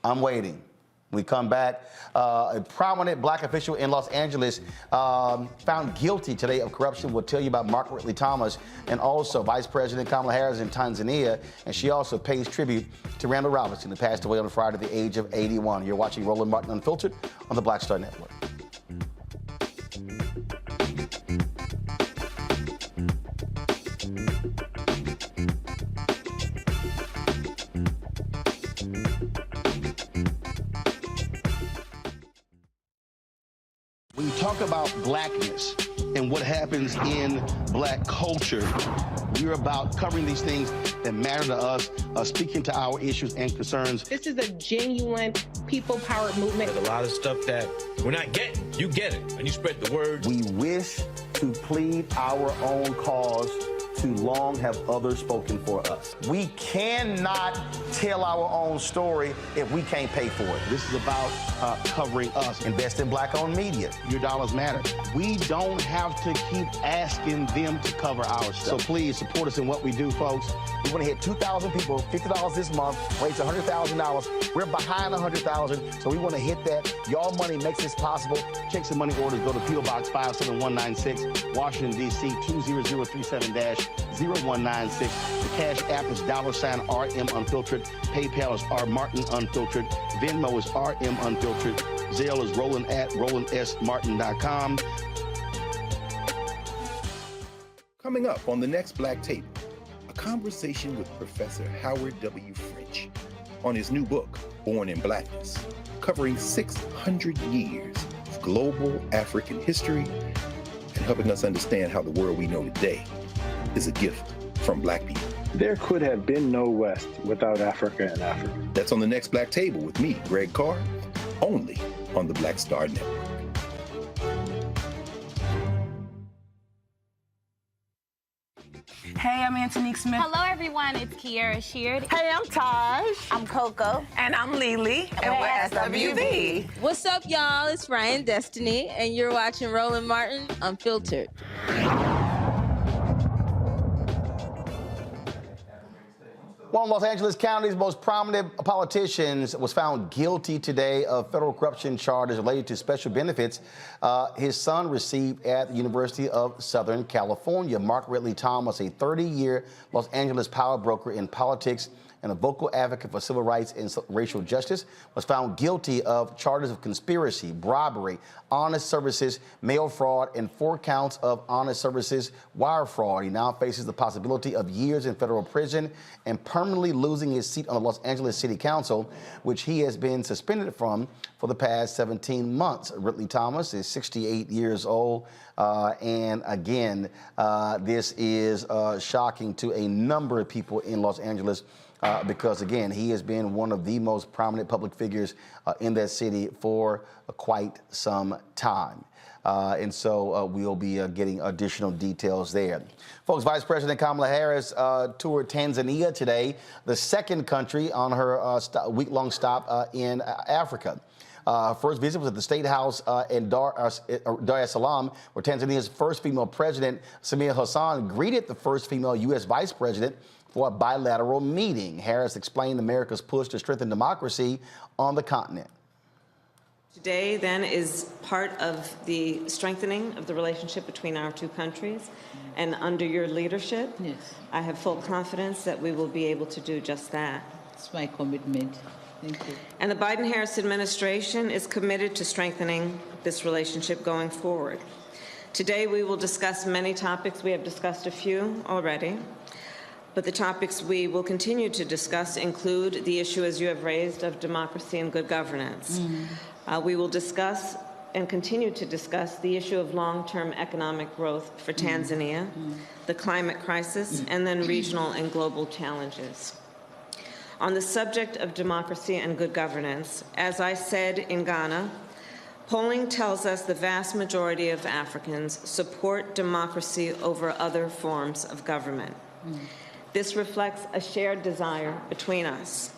I'm waiting. We come back. A prominent black official in Los Angeles found guilty today of corruption. We'll tell you about Mark Ridley Thomas, and also Vice President Kamala Harris in Tanzania. And she also pays tribute to Randall Robinson, who passed away on Friday at the age of 81. You're watching Roland Martin Unfiltered on the Black Star Network. When you talk about blackness and what happens in black culture, we're about covering these things that matter to us, speaking to our issues and concerns. This is a genuine people-powered movement. There's a lot of stuff that we're not getting. You get it, and you spread the word. We wish to plead our own cause. Too long have others spoken for us. We cannot tell our own story if we can't pay for it. This is about covering us. Invest in black-owned media. Your dollars matter. We don't have to keep asking them to cover our stuff. So please support us in what we do, folks. We want to hit 2,000 people, $50 this month, raise $100,000. We're behind 100,000, so we want to hit that. Y'all money makes this possible. Check some money orders. Go to P.O. Box 57196, Washington, D.C. 20037-0196. The Cash App is $RM Unfiltered. PayPal is R Martin Unfiltered. Venmo is RM Unfiltered. Zelle is Roland at RolandSMartin.com. Coming up on the next Black Table, a conversation with Professor Howard W. French on his new book, Born in Blackness, covering 600 years of global African history and helping us understand how the world we know today is a gift from Black people. There could have been no West without Africa and Africa. That's on the next Black Table with me, Greg Carr, only on the Black Star Network. Hey, I'm Antonique Smith. Hello, everyone. It's Kiara Sheard. Hey, I'm Taj. I'm Coco. And I'm Lily. And we're SWV. What's up, y'all? It's Ryan Destiny, and you're watching Roland Martin Unfiltered. One of Los Angeles County's most prominent politicians was found guilty today of federal corruption charges related to special benefits his son received at the University of Southern California. Mark Ridley Thomas, a 30-year Los Angeles power broker in politics and a vocal advocate for civil rights and racial justice, was found guilty of charges of conspiracy, bribery, honest services, mail fraud, and 4 counts of honest services wire fraud. He now faces the possibility of years in federal prison and permanently losing his seat on the Los Angeles City Council, which he has been suspended from for the past 17 months. Ridley Thomas is 68 years old. And again, this is shocking to a number of people in Los Angeles because, again, he has been one of the most prominent public figures in that city for quite some time. And so we'll be getting additional details there. Folks, Vice President Kamala Harris toured Tanzania today, the second country on her week-long stop in Africa. First visit was at the State House in Dar es Salaam, where Tanzania's first female president, Samia Hassan, greeted the first female U.S. vice president for a bilateral meeting. Harris explained America's push to strengthen democracy on the continent. Today, then, is part of the strengthening of the relationship between our two countries. And under your leadership, I have full confidence that we will be able to do just that. It's my commitment. Thank you. And the Biden-Harris administration is committed to strengthening this relationship going forward. Today, we will discuss many topics. We have discussed a few already. But the topics we will continue to discuss include the issue, as you have raised, of democracy and good governance. We will discuss and continue to discuss the issue of long-term economic growth for Tanzania, the climate crisis, and then regional and global challenges. On the subject of democracy and good governance, as I said in Ghana, polling tells us the vast majority of Africans support democracy over other forms of government. This reflects a shared desire between us.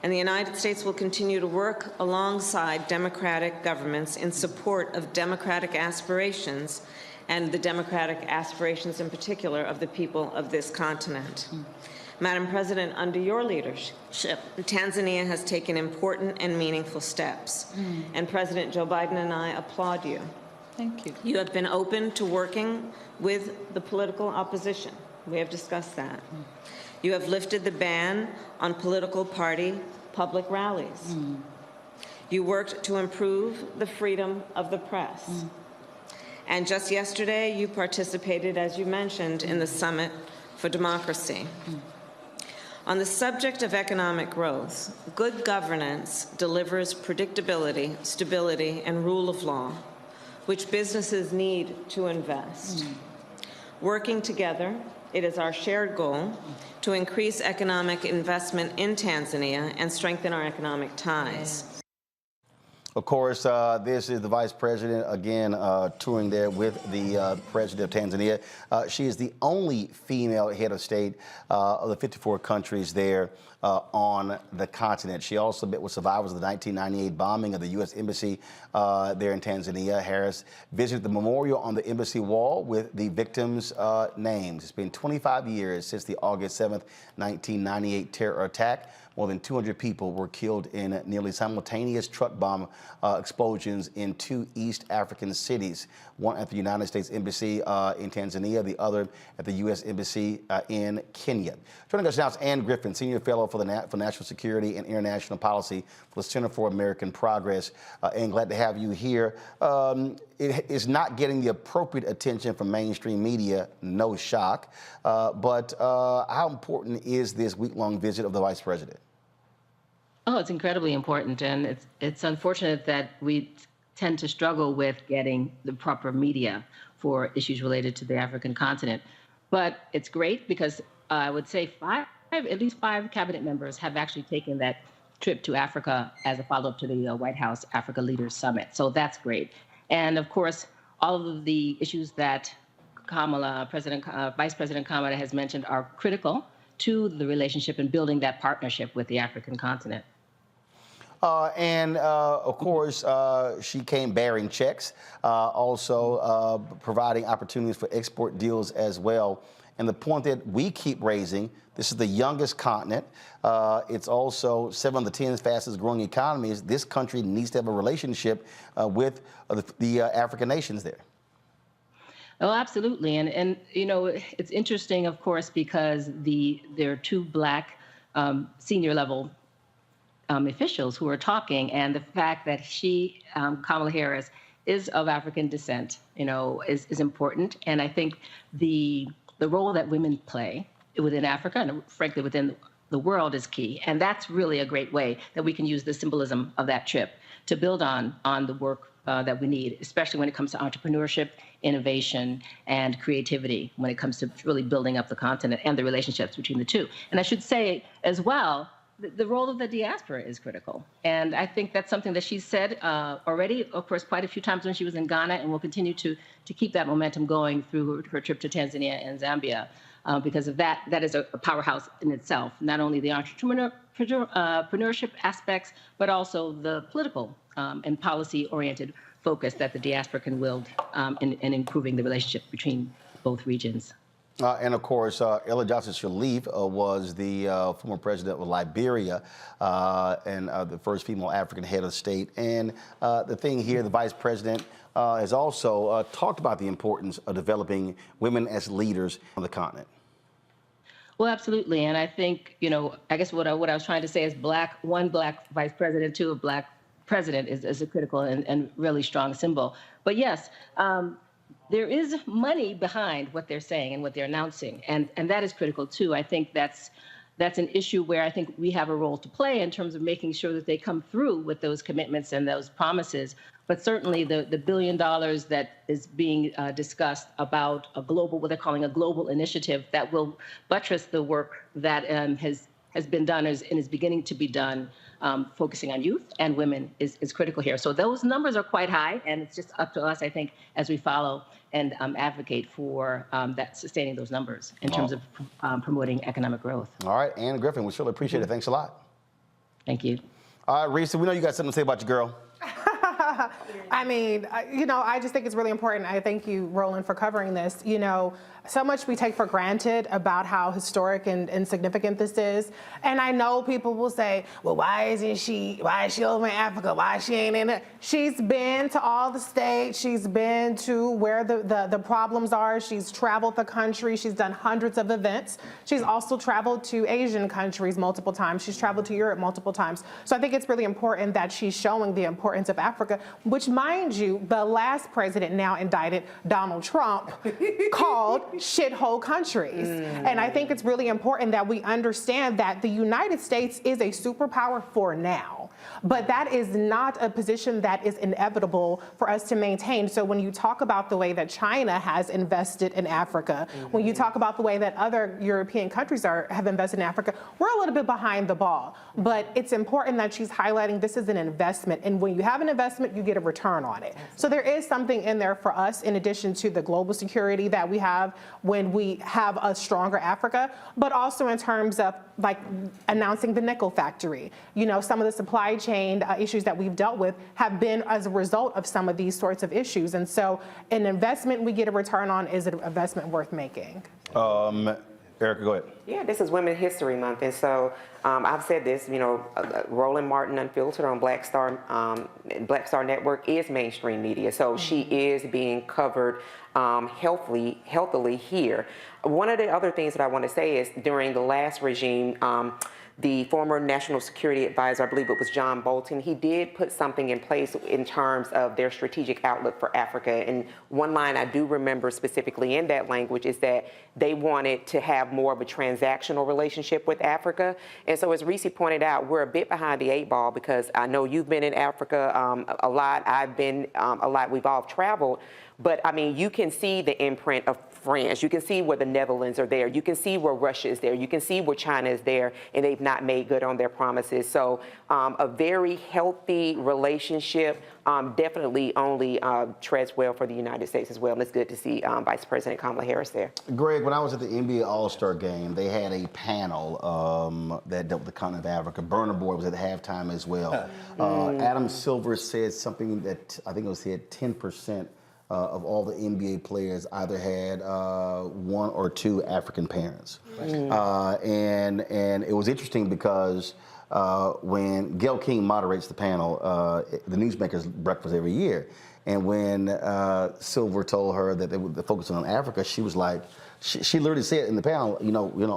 And the United States will continue to work alongside democratic governments in support of democratic aspirations, and the democratic aspirations in particular of the people of this continent. Madam President, under your leadership, Tanzania has taken important and meaningful steps. And President Joe Biden and I applaud you. Thank you. You have been open to working with the political opposition. We have discussed that. You have lifted the ban on political party public rallies. You worked to improve the freedom of the press. And just yesterday, you participated, as you mentioned, in the Summit for Democracy. On the subject of economic growth, good governance delivers predictability, stability, and rule of law, which businesses need to invest. Working together, it is our shared goal to increase economic investment in Tanzania and strengthen our economic ties. Of course, this is the vice president, again, touring there with the president of Tanzania. She is the only female head of state of the 54 countries there on the continent. She also met with survivors of the 1998 bombing of the U.S. Embassy there in Tanzania. Harris visited the memorial on the embassy wall with the victims' names. It's been 25 years since the August 7th, 1998 terror attack. More than 200 people were killed in nearly simultaneous truck bomb explosions in 2 East African cities, one at the United States Embassy in Tanzania, the other at the U.S. Embassy in Kenya. Joining us now is Ann Griffin, Senior Fellow for National Security and International Policy for the Center for American Progress. Ann, glad to have you here. It is not getting the appropriate attention from mainstream media, no shock. But how important is this week-long visit of the Vice President? Oh, it's incredibly important, and it's unfortunate that we tend to struggle with getting the proper media for issues related to the African continent. But it's great because I would say at least five cabinet members have actually taken that trip to Africa as a follow-up to the White House Africa Leaders Summit. So that's great. And of course, all of the issues that Vice President Kamala has mentioned are critical to the relationship and building that partnership with the African continent. Of course, she came bearing checks, also providing opportunities for export deals as well. And the point that we keep raising, this is the youngest continent. It's also 7 of the 10 fastest growing economies. This country needs to have a relationship with the African nations there. Oh, absolutely. And you know, it's interesting, of course, because there are 2 Black senior level officials who are talking, and the fact that she, Kamala Harris, is of African descent, is important. And I think the role that women play within Africa and frankly within the world is key. And that's really a great way that we can use the symbolism of that trip to build on the work that we need, especially when it comes to entrepreneurship, innovation, and creativity, when it comes to really building up the continent and the relationships between the two. And I should say as well, the role of the diaspora is critical. And I think that's something that she said already, of course, quite a few times when she was in Ghana, and will continue to keep that momentum going through her trip to Tanzania and Zambia. Because of that is a powerhouse in itself, not only the entrepreneurship aspects, but also the political and policy-oriented focus that the diaspora can wield in improving the relationship between both regions. And of course, Ella Johnson Sirleaf was the former president of Liberia and the first female African head of state. And the thing here, the vice president has also talked about the importance of developing women as leaders on the continent. Well, absolutely. And I think, I guess what I was trying to say is one black vice president, two a black president is a critical and really strong symbol. But yes, there is money behind what they're saying and what they're announcing. And that is critical, too. I think that's an issue where I think we have a role to play in terms of making sure that they come through with those commitments and those promises. But certainly the $1 billion that is being discussed about what they're calling a global initiative that will buttress the work that has been done and is beginning to be done, focusing on youth and women is critical here. So those numbers are quite high, and it's just up to us, I think, as we follow and advocate for sustaining those numbers in terms of promoting economic growth. All right, Ann Griffin, we surely appreciate it. Thanks a lot. Thank you. All right, Reese, we know you got something to say about your girl. I mean, I just think it's really important. I thank you, Roland, for covering this. So much we take for granted about how historic and significant this is. And I know people will say, well, why is she over in Africa? Why she ain't in it? She's been to all the states. She's been to where the problems are. She's traveled the country. She's done hundreds of events. She's also traveled to Asian countries multiple times. She's traveled to Europe multiple times. So I think it's really important that she's showing the importance of Africa, which, mind you, the last president, now indicted, Donald Trump, called shithole countries. And I think it's really important that we understand that the United States is a superpower for now, but that is not a position that is inevitable for us to maintain. So when you talk about the way that China has invested in Africa, when you talk about the way that other European countries have invested in Africa, we're a little bit behind the ball. But it's important that she's highlighting this is an investment, and when you have an investment, you get a return on it. So there is something in there for us, in addition to the global security that we have when we have a stronger Africa, but also in terms of like announcing the nickel factory. Some of the supply chain issues that we've dealt with have been as a result of some of these sorts of issues. And so an investment we get a return on is an investment worth making. Erica, go ahead. Yeah, this is Women's History Month, and so I've said this, Roland Martin Unfiltered on Black Star Network is mainstream media, so she is being covered healthily here. One of the other things that I want to say is during the last regime, the former National Security Advisor, I believe it was John Bolton, he did put something in place in terms of their strategic outlook for Africa. And one line I do remember specifically in that language is that they wanted to have more of a transactional relationship with Africa. And so as Reese pointed out, we're a bit behind the 8 ball, because I know you've been in Africa a lot, I've been a lot, we've all traveled. But I mean, you can see the imprint of France. You can see where the Netherlands are there. You can see where Russia is there. You can see where China is there, and they've not made good on their promises. So a very healthy relationship definitely only treads well for the United States as well. And it's good to see Vice President Kamala Harris there. Greg, when I was at the NBA All-Star game, they had a panel that dealt with the continent of Africa. Burna Boy was at halftime as well. Adam Silver said something that I think it was said 10% of all the NBA players either had 1 or 2 African parents. And it was interesting because when Gayle King moderates the panel, the Newsmakers breakfast every year, And when Silver told her that they would focus on Africa, she was like, she literally said in the panel,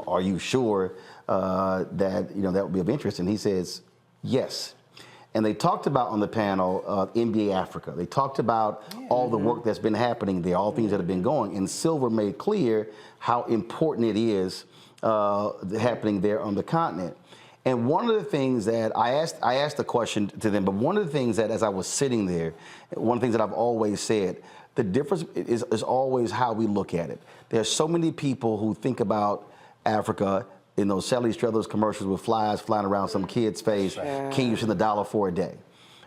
are you sure that that would be of interest? And he says, yes. And they talked about on the panel NBA Africa. They talked about all the work that's been happening there, all things that have been going. And Silver made clear how important it is happening there on the continent. And one of the things that I asked the question to them, but one of the things that as I was sitting there, one of the things that I've always said, the difference is always how we look at it. There's so many people who think about Africa in those Sally Struthers commercials with flies flying around some kid's face. Can you send $1 for a day?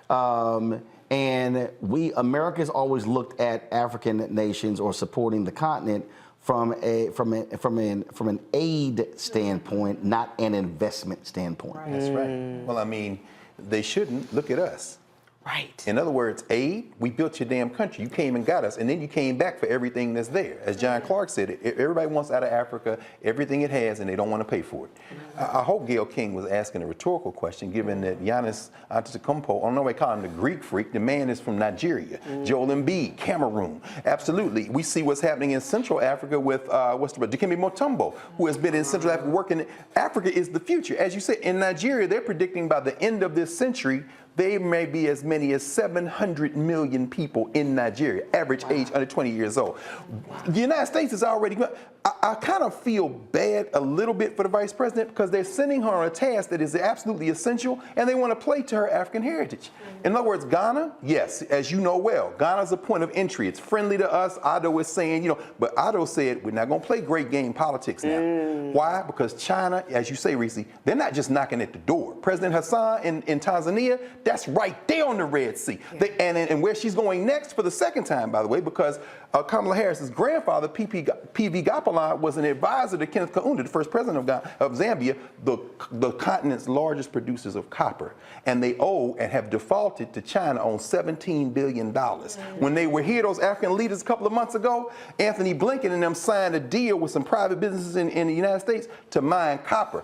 And America's always looked at African nations or supporting the continent from an aid standpoint, not an investment standpoint. Right. That's right. Well, I mean, they shouldn't look at us. Right. In other words, aid, we built your damn country. You came and got us, and then you came back for everything that's there. As John Clark said, everybody wants out of Africa everything it has, and they don't want to pay for it. I hope Gayle King was asking a rhetorical question, given that Giannis Antetokounmpo, I don't know why they call him the Greek freak, the man is from Nigeria. Joel Embiid, Cameroon. Absolutely. We see what's happening in Central Africa with, Dikembe Mutombo, who has been in Central Africa working. Africa is the future. As you said, in Nigeria, they're predicting by the end of this century, there may be as many as 700 million people in Nigeria, average age under 20 years old. The United States is already, I kind of feel bad a little bit for the vice president because they're sending her on a task that is absolutely essential, and they want to play to her African heritage. In other words, Ghana, yes, as you know well, Ghana's a point of entry. It's friendly to us. Otto is saying, but Otto said, we're not going to play great game politics now. Why? Because China, as you say, Reese, they're not just knocking at the door. President Hassan in Tanzania, that's right there on the Red Sea. And where she's going next for the second time, by the way, because Kamala Harris's grandfather, P.V. Gopala, was an advisor to Kenneth Kaunda, the first president of Zambia, the continent's largest producers of copper. And they owe and have defaulted to China on $17 billion. When they were here, those African leaders a couple of months ago, Anthony Blinken and them signed a deal with some private businesses in the United States to mine copper.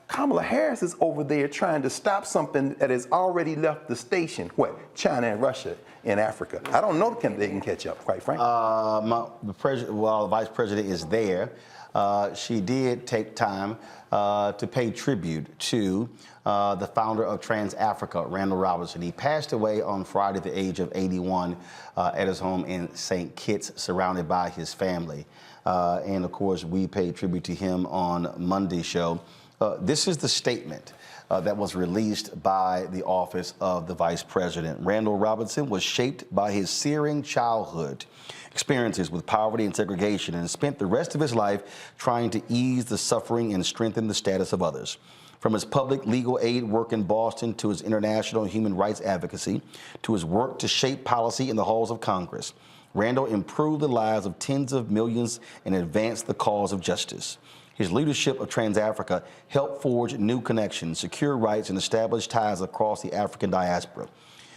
Kamala Harris is over there trying to stop something that has already left the station. What? China and Russia in Africa. I don't know if they can catch up, quite frankly. The vice president is there. She did take time to pay tribute to the founder of Trans-Africa, Randall Robinson. He passed away on Friday at the age of 81 at his home in St. Kitts, surrounded by his family. And of course, we paid tribute to him on Monday's show. This is the statement that was released by the office of the vice president. Randall Robinson was shaped by his searing childhood experiences with poverty and segregation, and spent the rest of his life trying to ease the suffering and strengthen the status of others. From his public legal aid work in Boston to his international human rights advocacy to his work to shape policy in the halls of Congress, Randall improved the lives of tens of millions and advanced the cause of justice. His leadership of Trans-Africa helped forge new connections, secure rights, and establish ties across the African diaspora.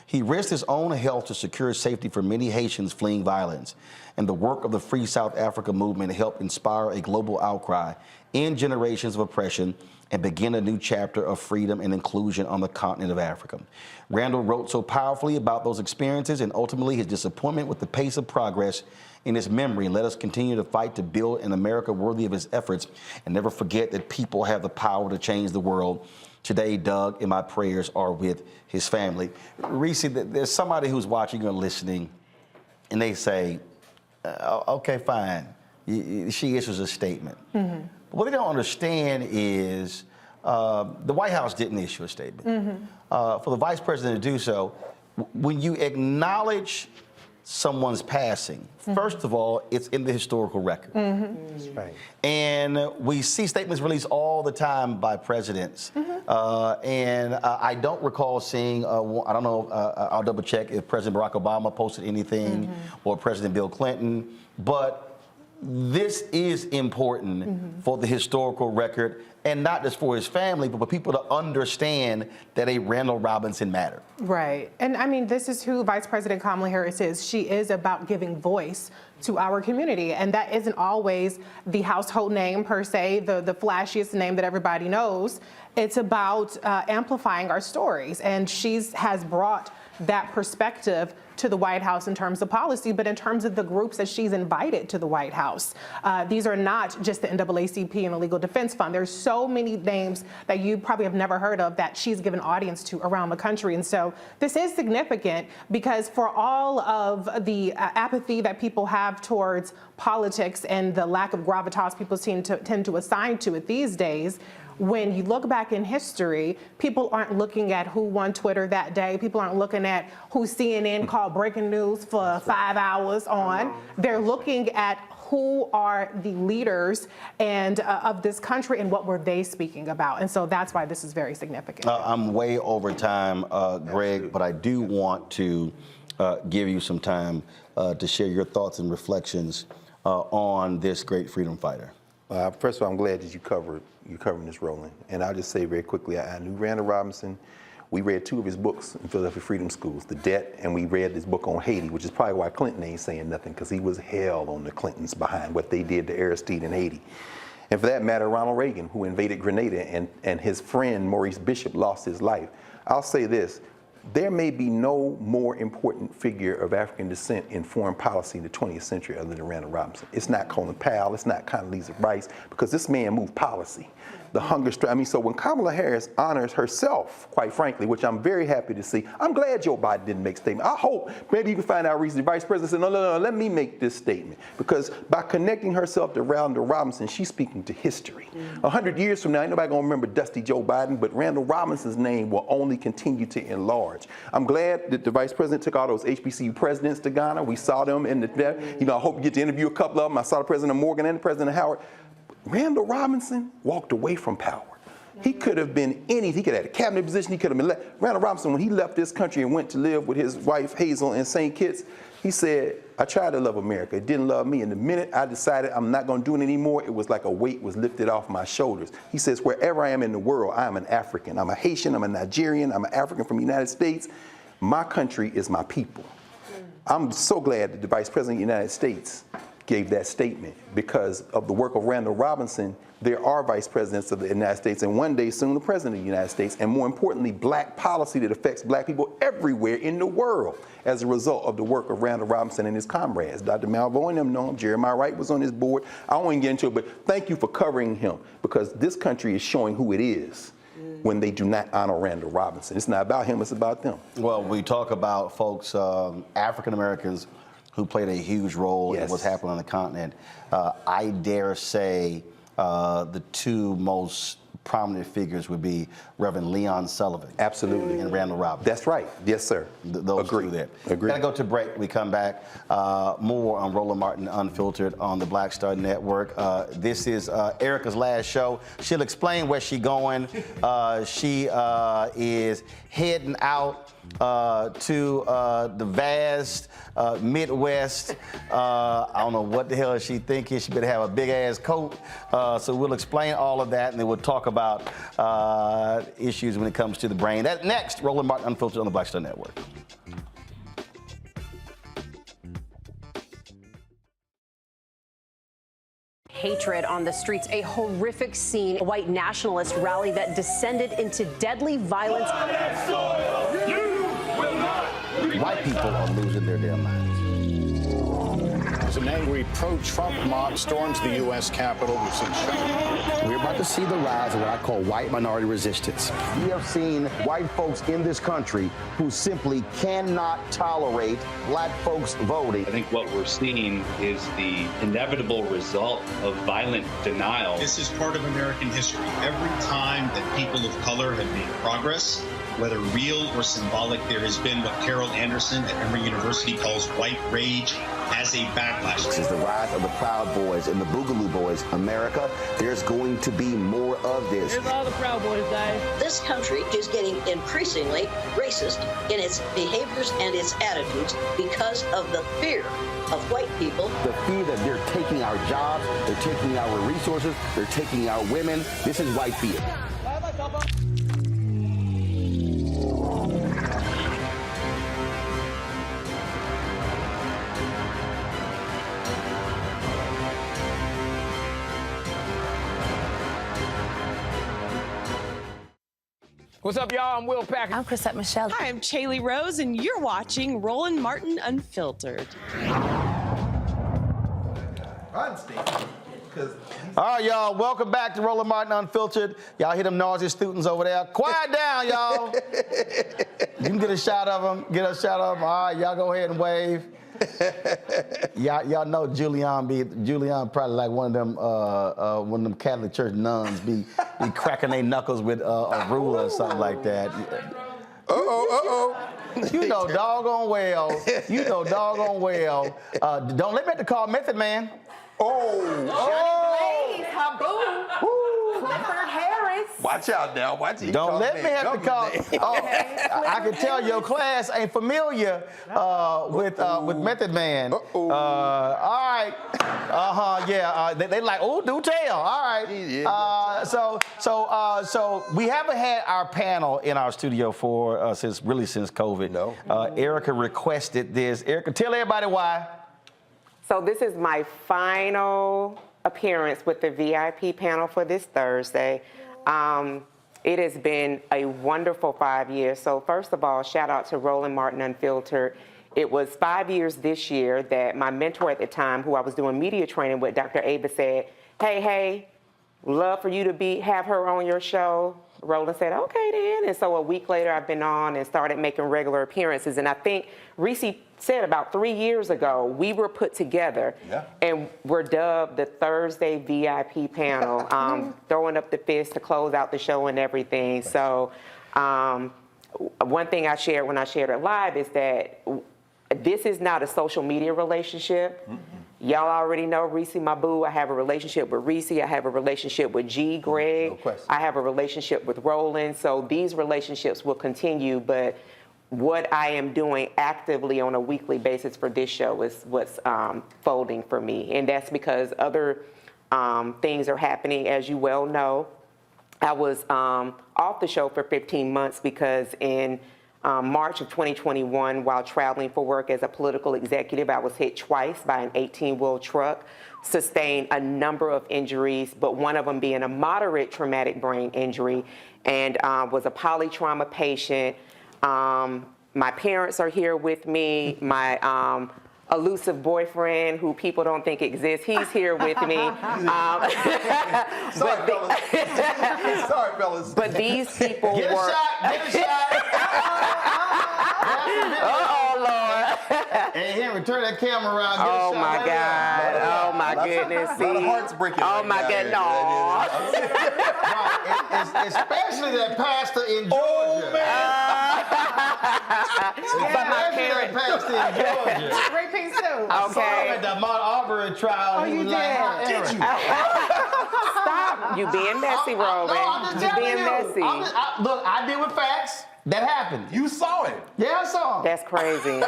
He risked his own health to secure safety for many Haitians fleeing violence, and the work of the Free South Africa movement helped inspire a global outcry, end generations of oppression, and begin a new chapter of freedom and inclusion on the continent of Africa. Randall wrote so powerfully about those experiences and ultimately his disappointment with the pace of progress in his memory. And let us continue to fight to build an America worthy of his efforts, and never forget that people have the power to change the world. Today, Doug, and my prayers are with his family. Reese, there's somebody who's watching or listening, and they say, okay, fine. She issues a statement. Mm-hmm. What they don't understand is the White House didn't issue a statement. Mm-hmm. For the vice president to do so, when you acknowledge someone's passing, mm-hmm. first of all, it's in the historical record. Mm-hmm. That's right. And we see statements released all the time by presidents. Mm-hmm. And I don't recall seeing, I don't know, I'll double check if President Barack Obama posted anything, mm-hmm. or President Bill Clinton, but this is important, mm-hmm. for the historical record, and not just for his family, but for people to understand that a Randall Robinson mattered. Right. And I mean, this is who Vice President Kamala Harris is. She is about giving voice to our community. And that isn't always the household name per se, the flashiest name that everybody knows. It's about amplifying our stories. And she has brought that perspective to the White House in terms of policy, but in terms of the groups that she's invited to the White House. These are not just the NAACP and the Legal Defense Fund. There's so many names that you probably have never heard of that she's given audience to around the country. And so this is significant because for all of the apathy that people have towards politics and the lack of gravitas people tend to assign to it these days, when you look back in history, people aren't looking at who won Twitter that day. People aren't looking at who CNN called breaking news for 5 hours on. They're looking at who are the leaders and of this country and what were they speaking about. And so that's why this is very significant. I'm way over time, Greg, but I do want to give you some time to share your thoughts and reflections on this great freedom fighter. First of all, I'm glad that you're covering this, Roland. And I'll just say very quickly, I knew Randall Robinson. We read 2 of his books in Philadelphia Freedom Schools, The Debt, and we read this book on Haiti, which is probably why Clinton ain't saying nothing, because he was hell on the Clintons behind what they did to Aristide in Haiti. And for that matter, Ronald Reagan, who invaded Grenada, and his friend Maurice Bishop lost his life. I'll say this. There may be no more important figure of African descent in foreign policy in the 20th century other than Randall Robinson. It's not Colin Powell, it's not Condoleezza Rice, because this man moved policy. The hunger strike. I mean, so when Kamala Harris honors herself, quite frankly, which I'm very happy to see, I'm glad Joe Biden didn't make a statement. I hope maybe you can find out recently, the Vice President said, no, let me make this statement. Because by connecting herself to Randall Robinson, she's speaking to history. 100 years from now, ain't nobody gonna remember Dusty Joe Biden, but Randall Robinson's name will only continue to enlarge. I'm glad that the Vice President took all those HBCU presidents to Ghana. We saw them in the, I hope you get to interview a couple of them. I saw the President of Morgan and the President of Howard. Randall Robinson walked away from power. He could have been anything. He could have had a cabinet position. He could have been Randall Robinson, when he left this country and went to live with his wife Hazel in St. Kitts, he said, I tried to love America. It didn't love me. And the minute I decided I'm not going to do it anymore, it was like a weight was lifted off my shoulders. He says, wherever I am in the world, I am an African. I'm a Haitian. I'm a Nigerian. I'm an African from the United States. My country is my people. I'm so glad that the Vice President of the United States gave that statement, because of the work of Randall Robinson. There are vice presidents of the United States, and one day soon the president of the United States, and more importantly, black policy that affects black people everywhere in the world as a result of the work of Randall Robinson and his comrades. Dr. Jamaal Bowman, them know him. Jeremiah Wright was on his board. I won't even get into it, but thank you for covering him, because this country is showing who it is when they do not honor Randall Robinson. It's not about him, it's about them. Well, we talk about folks, African Americans, who played a huge role in what's happening on the continent. I dare say the 2 most prominent figures would be Reverend Leon Sullivan. Absolutely. And Randall Robinson. That's right. Yes, sir. Those Agree. 2 there. Agree. Gotta go to break. We come back. More on Roland Martin Unfiltered on the Black Star Network. This is Erica's last show. She'll explain where she's going. She is heading out to the vast Midwest. I don't know what the hell she thinking. She better have a big ass coat. So we'll explain all of that, and then we'll talk about issues when it comes to the brain. That's next. Roland Martin Unfiltered on the Black Star Network. Hatred on the streets, a horrific scene, a white nationalist rally that descended into deadly violence. White people are losing their damn minds. As an angry pro-Trump mob storms the U.S. Capitol, we've seen We're about to see the rise of what I call white minority resistance. We have seen white folks in this country who simply cannot tolerate black folks voting. I think what we're seeing is the inevitable result of violent denial. This is part of American history. Every time that people of color have made progress, whether real or symbolic, there has been what Carol Anderson at Emory University calls white rage as a backlash. This is the rise of the Proud Boys and the Boogaloo Boys. America, there's going to be more of this. Here's all the Proud Boys, guys. This country is getting increasingly racist in its behaviors and its attitudes because of the fear of white people. The fear that they're taking our jobs, they're taking our resources, they're taking our women. This is white fear. What's up, y'all? I'm Will Packer. I'm Chrisette Michelle. Hi, I'm Chaley Rose, and you're watching Roland Martin Unfiltered. All right, y'all, welcome back to Roland Martin Unfiltered. Y'all hear them noisy students over there? Quiet down, y'all. You can get a shot of them. Get a shot of them. All right, y'all go ahead and wave. Y'all know Julian probably like one of them Catholic church nuns be cracking their knuckles with a ruler or something like that. You know doggone well. Don't let me have to call Method Man. Johnny Blaze, Haboom, Clifford Harris. Watch out now. Watch it. Don't let me have to call. I can tell your class ain't familiar with Method Man. All right. They like, oh, do tell. All right. So we haven't had our panel in our studio for since COVID. No. Erica requested this. Erica, tell everybody why. So this is my final appearance with the VIP panel for this Thursday. It has been a wonderful 5 years. So first of all, shout out to Roland Martin Unfiltered. It was 5 years this year that my mentor at the time, who I was doing media training with, Dr. Ava, said, hey, love for you to have her on your show. Roland said, okay then. And so a week later, I've been on and started making regular appearances. And I think Reese said about 3 years ago, we were put together and were dubbed the Thursday VIP panel, throwing up the fist to close out the show and everything. So one thing I shared when I shared it live is that this is not a social media relationship. Y'all already know Reese, my boo. I have a relationship with Reese. I have a relationship with Greg. No, I have a relationship with Roland. So these relationships will continue. But what I am doing actively on a weekly basis for this show is what's folding for me. And that's because other things are happening, as you well know. I was off the show for 15 months because in March of 2021, while traveling for work as a political executive, I was hit twice by an 18-wheel truck, sustained a number of injuries, but one of them being a moderate traumatic brain injury, and was a polytrauma patient. My parents are here with me. My elusive boyfriend, who people don't think exists, he's here with me. Sorry, fellas. But these people Get were... a shot. Hey, Henry, turn that camera around. Oh my God! Oh my goodness! See? Hearts breaking. Oh my God! No. Especially that pastor in Georgia. Oh man! But my parents. Pastor in Georgia. Great piece too. Okay. At the Mount Auburn trial. Oh, he you was did. like, Did you? Stop! You being messy, Roland. You being messy. Look, I deal with facts. That happened. You saw it. Yeah, I saw it. That's crazy.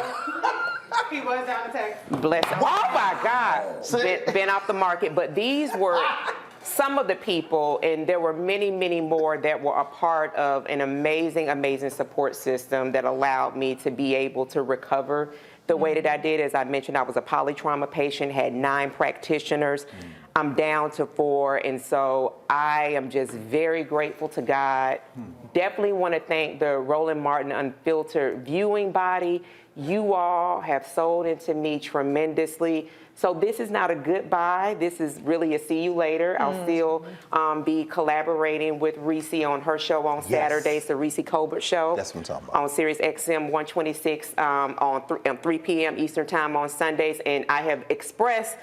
He was down in Texas. Bless him. Oh my God! Been off the market, but these were some of the people, and there were many, many more that were a part of an amazing, amazing support system that allowed me to be able to recover the way that I did. As I mentioned, I was a polytrauma patient, had 9 practitioners. I'm down to 4, and so I am just very grateful to God. Definitely want to thank the Roland Martin Unfiltered viewing body. You all have sold into me tremendously. So this is not a goodbye. This is really a see you later. I'll still be collaborating with Reese on her show on Saturdays, the Reese Colbert Show. That's what I'm talking about. On Sirius XM 126 on 3 p.m. Eastern Time on Sundays. And I have expressed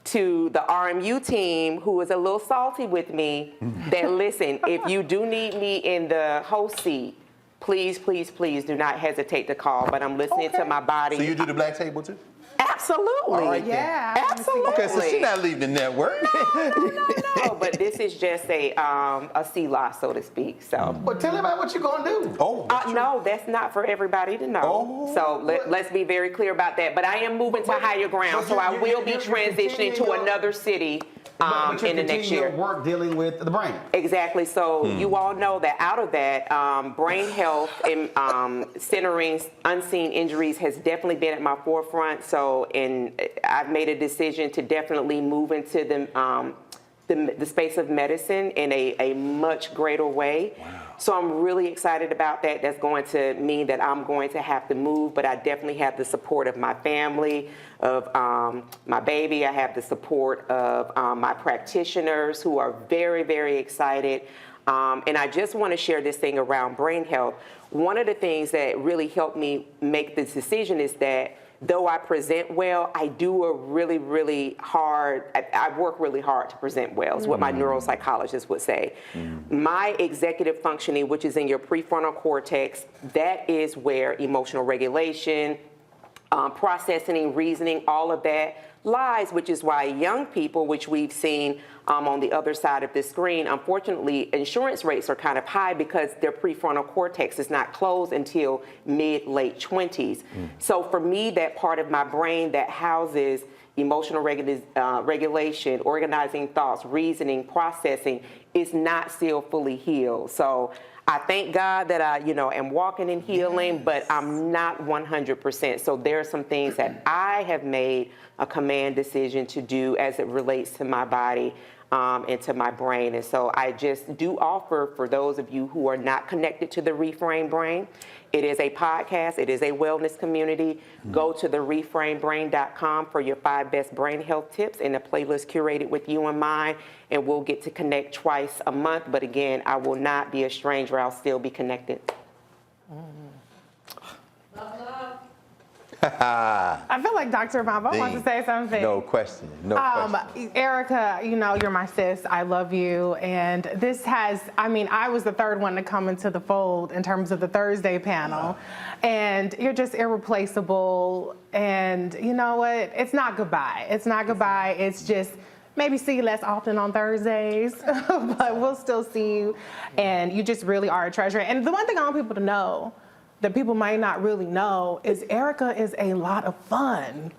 to the RMU team, who is a little salty with me, that listen, if you do need me in the host seat, please, please, please do not hesitate to call. But I'm listening to my body. So you do the black table too? Absolutely. All right, yeah. Absolutely. Okay, so she's not leaving the network. No, but this is just a C-loss, so to speak. So. But tell everybody what you're going to do. Oh. No, that's not for everybody to know. Oh. So let's be very clear about that. But I am moving to higher ground, so I will be transitioning to another city in the next year. Work dealing with the brain. Exactly. So you all know that out of that, brain health and centering unseen injuries has definitely been at my forefront. So I've made a decision to definitely move into the the space of medicine in a much greater way. Wow. So I'm really excited about that. That's going to mean that I'm going to have to move, but I definitely have the support of my family, of my baby. I have the support of my practitioners who are very, very excited. And I just want to share this thing around brain health. One of the things that really helped me make this decision is that though I present well, I do a really, really hard, I work really hard to present well, is what my neuropsychologist would say. My executive functioning, which is in your prefrontal cortex, that is where emotional regulation, processing, reasoning, all of that lies, which is why young people, which we've seen on the other side of the screen, unfortunately, insurance rates are kind of high because their prefrontal cortex is not closed until mid-late 20s. So for me, that part of my brain that houses emotional regulation, organizing thoughts, reasoning, processing, is not still fully healed. So I thank God that I, am walking in healing, but I'm not 100%. So there are some things that I have made a command decision to do as it relates to my body and to my brain. And so I just do offer, for those of you who are not connected to the Reframe Brain, it is a podcast. It is a wellness community. Go to the reframebrain.com for your 5 best brain health tips and a playlist curated with you in mind. And we'll get to connect twice a month. But again, I will not be a stranger. I'll still be connected. I feel like Dr. Bowman wants to say something. No question. No question. Erica, you're my sis. I love you. And this has, I was the third one to come into the fold in terms of the Thursday panel. And you're just irreplaceable. And you know what? It's not goodbye. It's not goodbye. It's just maybe see you less often on Thursdays, but we'll still see you. And you just really are a treasure. And the one thing I want people to know that people might not really know is Erica is a lot of fun.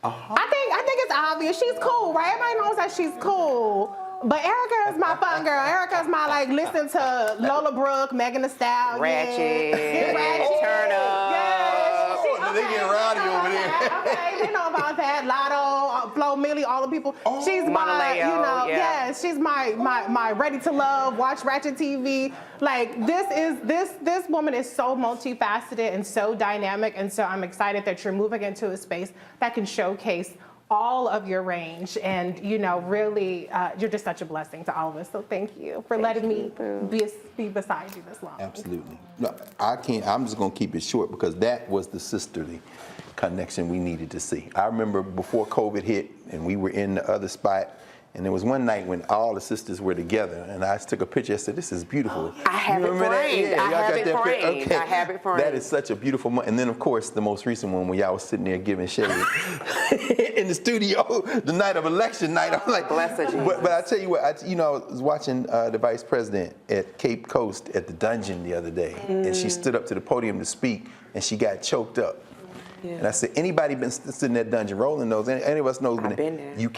I think it's obvious. She's cool, right? Everybody knows that she's cool. But Erica is my fun girl. Erica is my, listen to Lola Brooke, Megan Thee Stallion. Ratchet. Turn up. Yeah, they get rowdy over there. Okay, they know about that. Lotto, Flo Millie, all the people. She's my, she's my ready to love, watch Ratchet TV. This woman is so multifaceted and so dynamic, and so I'm excited that you're moving into a space that can showcase all of your range, and really, you're just such a blessing to all of us. So thank you for letting me be beside you this long. Absolutely. No, I can't. I'm just gonna keep it short because that was the sisterly connection we needed to see. I remember before COVID hit, and we were in the other spot. And there was one night when all the sisters were together, and I took a picture. I said, "This is beautiful." I have it framed. I have it framed. Okay. I have it framed. That is such a beautiful moment. And then, of course, the most recent one when y'all was sitting there giving shade in the studio the night of election night. I'm like, bless her, Jesus. But I tell you what, I was watching the vice president at Cape Coast at the dungeon the other day, and she stood up to the podium to speak, and she got choked up. Yeah. And I said, anybody been sitting in that dungeon, Roland knows, any of us knows, I've been there. You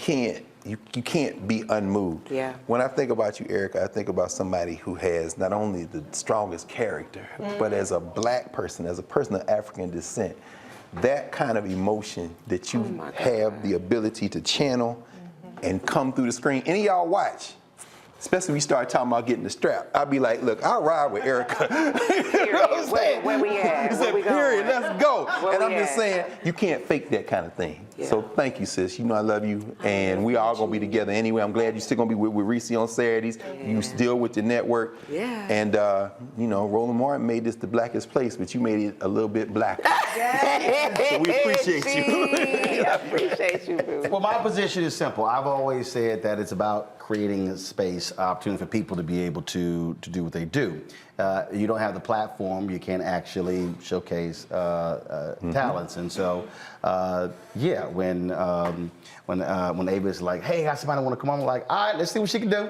can't be unmoved. Yeah. When I think about you, Erica, I think about somebody who has not only the strongest character, but as a black person, as a person of African descent, that kind of emotion that you have the ability to channel and come through the screen. Any of y'all watch, especially when we start talking about getting the strap, I'll be like, look, I'll ride with Erica. You know what I'm saying? Where we at? He said, period, let's go. Where and I'm we just at? saying, you can't fake that kind of thing. Yeah. So thank you, sis. You know I love you, and we all gonna be together anyway. I'm glad you're still gonna be with Reese on Saturdays. Yeah. You still with the network. Yeah. And Roland Martin made this the blackest place, but you made it a little bit blacker. So we appreciate you. I appreciate you, boo. Well, my position is simple. I've always said that it's about creating a space, opportunity for people to be able to do what they do. You don't have the platform, you can't actually showcase talents, and so when Ava's like, "Hey, I got somebody want to come on," I'm like, "All right, let's see what she can do."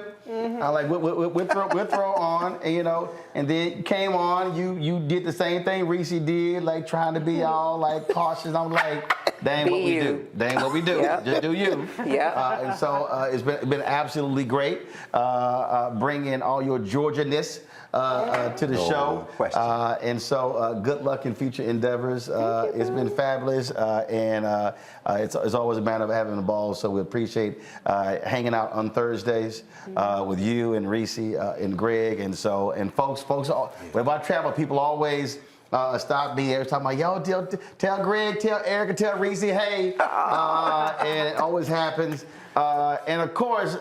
I like we'll throw on, and then you came on, you did the same thing Reese did, like trying to be all like cautious. I'm like, They ain't what we do. They ain't what we do. Yep. Just do you. Yeah. And so it's been absolutely great bringing all your Georgia-ness to the show. And so good luck in future endeavors. It's been fabulous. And it's always a matter of having a ball. So we appreciate hanging out on Thursdays with you and Reese and Greg. And so, and folks, whenever I travel, people always stop me every time. Like, yo, tell Greg, tell Erica, tell Reese, hey. And it always happens. And of course,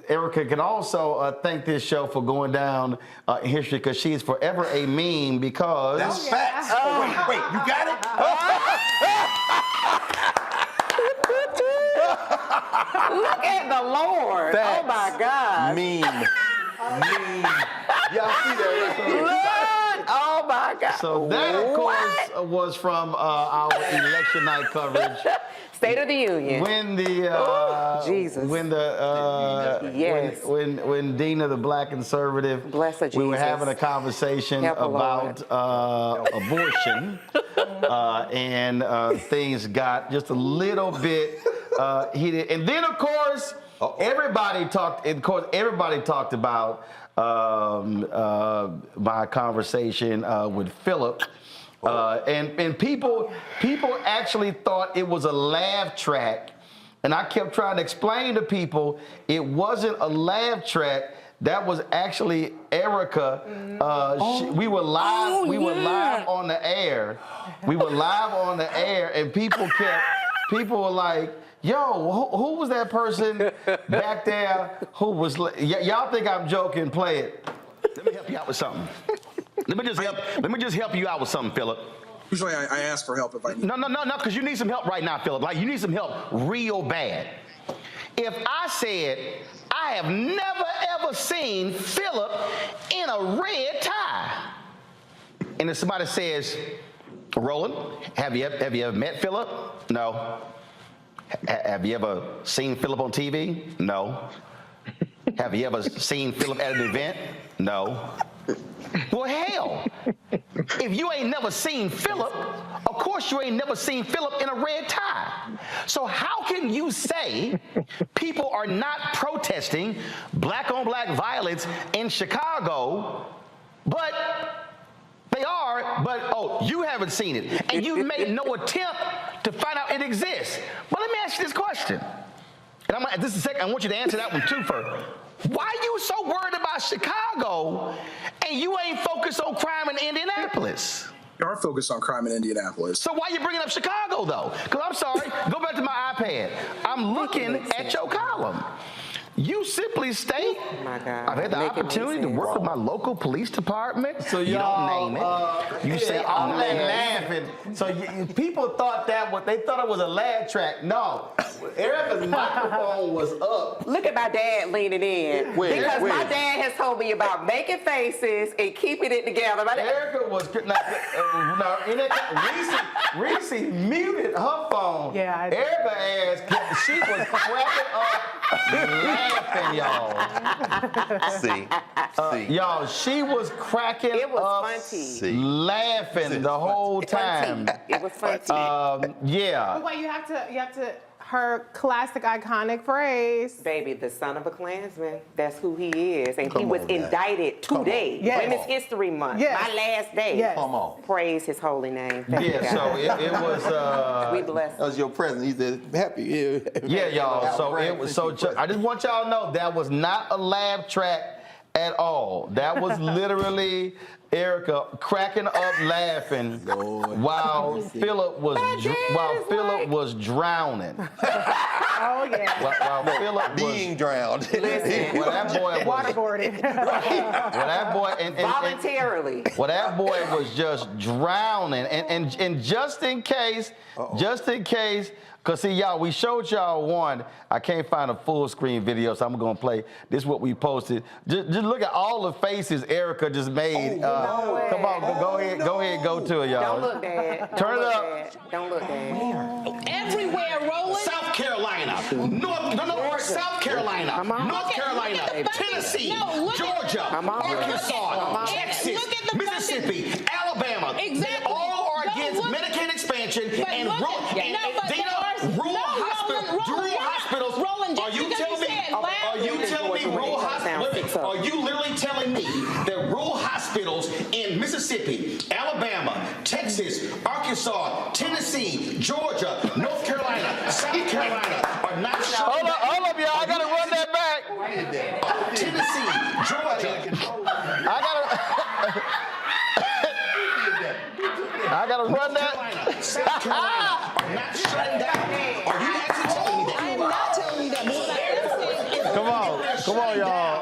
Erica can also thank this show for going down in history because she is forever a meme because... That's facts. Wait, you got it? Look at the Lord. Facts. Oh, my God. Meme. Y'all see that? Look. Oh, my God. So that, of course, was from our election night coverage. State of the Union. When the Jesus. When the Yes. when Dina, the black conservative, Bless her, we were Jesus. having a conversation Help her, about abortion, and things got just a little bit heated. And then, of course, everybody talked. Of course, everybody talked about my conversation with Philip. And people actually thought it was a laugh track, and I kept trying to explain to people it wasn't a laugh track. That was actually Erica. We were live. We were live on the air. We were live on the air, and people were like, "Yo, who was that person back there? Who was? Y'all think I'm joking? Play it. Let me help you out with something." Let me just help you out with something, Philip. Usually I ask for help if I need. No, because you need some help right now, Philip. Like, you need some help real bad. If I said, I have never ever seen Philip in a red tie, and if somebody says, Roland, have you ever met Philip? No. Have you ever seen Philip on TV? No. Have you ever seen Philip at an event? No. Well, hell, if you ain't never seen Philip, of course you ain't never seen Philip in a red tie. So how can you say people are not protesting black-on-black violence in Chicago, but they are, but you haven't seen it, and you've made no attempt to find out it exists. But let me ask you this question, and this is a second. I want you to answer that one too first. Why are you so worried about Chicago and you ain't focused on crime in Indianapolis? We are focused on crime in Indianapolis. So why are you bringing up Chicago, though? Because I'm sorry, go back to my iPad. I'm looking at your column. You simply state, I've had the opportunity to work with my local police department. So you don't name it. You say all that laughing. So people thought they thought it was a laugh track. No, Erica's microphone was up. Look at my dad leaning in. Because my dad has told me about making faces and keeping it together. Erica was Reese muted her phone. Yeah, Erica ass, she was cracking up. Laughing, y'all. See. Y'all, she was cracking up. It was funny. Laughing the whole time. It was funny. Yeah. But wait, you have to her classic iconic phrase. Baby, the son of a Klansman. That's who he is. And he was indicted today. Women's History Month. My last day. Yes. Come on. Praise his holy name. Thank you, So it was we bless. That was your president. He said, happy. Yeah, y'all. So it was I just want y'all to know that was not a laugh track at all. That was literally Erica cracking up laughing while Philip was drowning. Oh yeah. While Philip being drowned. Listen, well, that boy was waterboarded. well, that boy voluntarily. Well, that boy was just drowning, and just in case, because see, y'all, we showed y'all one. I can't find a full screen video, so I'm gonna play. This is what we posted. Just look at all the faces Erica just made. Come on, go ahead, go to it, y'all. Don't look, Dad. Turn it up. Don't look, Dad. Everywhere, rolling. South Carolina, South Carolina, North Carolina, Tennessee, Georgia, Arkansas, Texas, Mississippi, Alabama. Exactly. They all are against Medicaid expansion and rural hospitals. Are you telling me? Are you telling me rural hospitals? Are you literally telling me that rural hospitals in Mississippi, Alabama, Texas, Arkansas, Tennessee, Georgia, North Carolina, South Carolina are not shutting down? Hold up, y'all. I gotta run that back. Tennessee, Georgia. I gotta run that. South Carolina are not shutting down. Are you actually telling me that? I am not telling you that. Come on, y'all.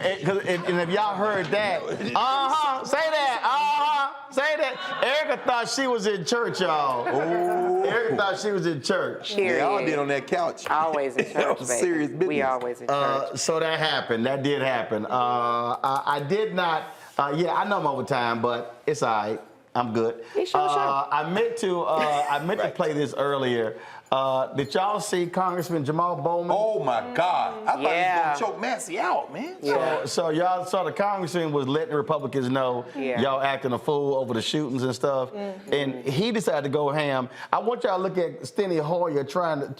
And if y'all heard that, say that, say that. Erica thought she was in church, y'all. Erica thought she was in church. Yeah, y'all did on that couch. Always in church, baby. Serious business. We always in church. So that happened. That did happen. I did not. I know I'm over time, but it's all right. I'm good. I meant to play this earlier. Did y'all see Congressman Jamaal Bowman? Oh my God! I thought he was gonna choke Massie out, man. So y'all saw the congressman was letting Republicans know y'all acting a fool over the shootings and stuff, and he decided to go ham. I want y'all to look at Steny Hoyer trying to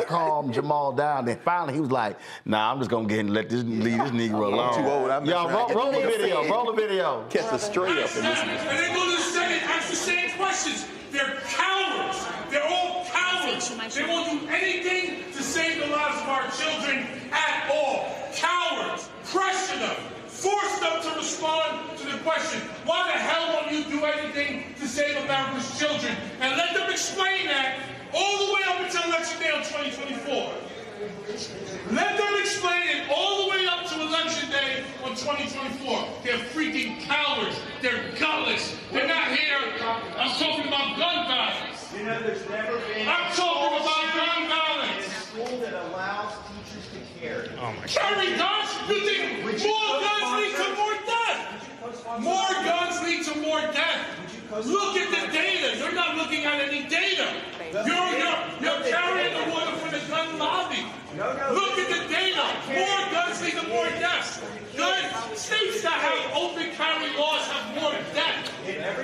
calm Jamaal down. Then finally he was like, "Nah, I'm just gonna leave this Negro alone." I'm too old. Y'all roll the video. Roll the video. Catch the straight up in this. And they go to the Senate, ask the same questions. They're cowards. They're all cowards. They won't do anything to save the lives of our children at all. Cowards. Pressure them. Force them to respond to the question, why the hell won't you do anything to save America's children? And let them explain that all the way up until election day on 2024. Let them explain it all the way up to election day on 2024. They're freaking cowards. They're gutless. They're not here. I'm talking about gun violence. You know, there's never been. I'm talking about gun violence. A school that allows teachers to carry. Oh my God. Carry guns? You think more guns lead to more death? More guns lead to more death. Look at the data. You're not looking at any data. You're carrying the water for the gun lobby. Look at the data. More guns lead to more deaths. States that have open carry laws have more deaths.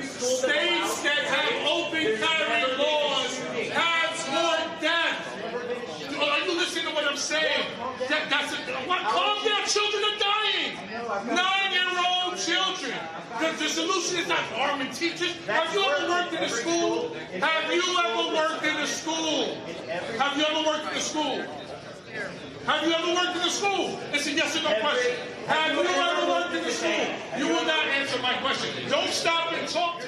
States that have open carry laws have more deaths. Are you listening to what I'm saying? Calm down. Children are dying. 9-year-old children. The solution is not arming teachers. Have you ever worked in a school? Have you ever worked in a school? Have you ever worked in a school? Have you ever worked in a school? It's a yes or no question. Have you ever worked in a school? You will not answer my question. Don't stop and talk.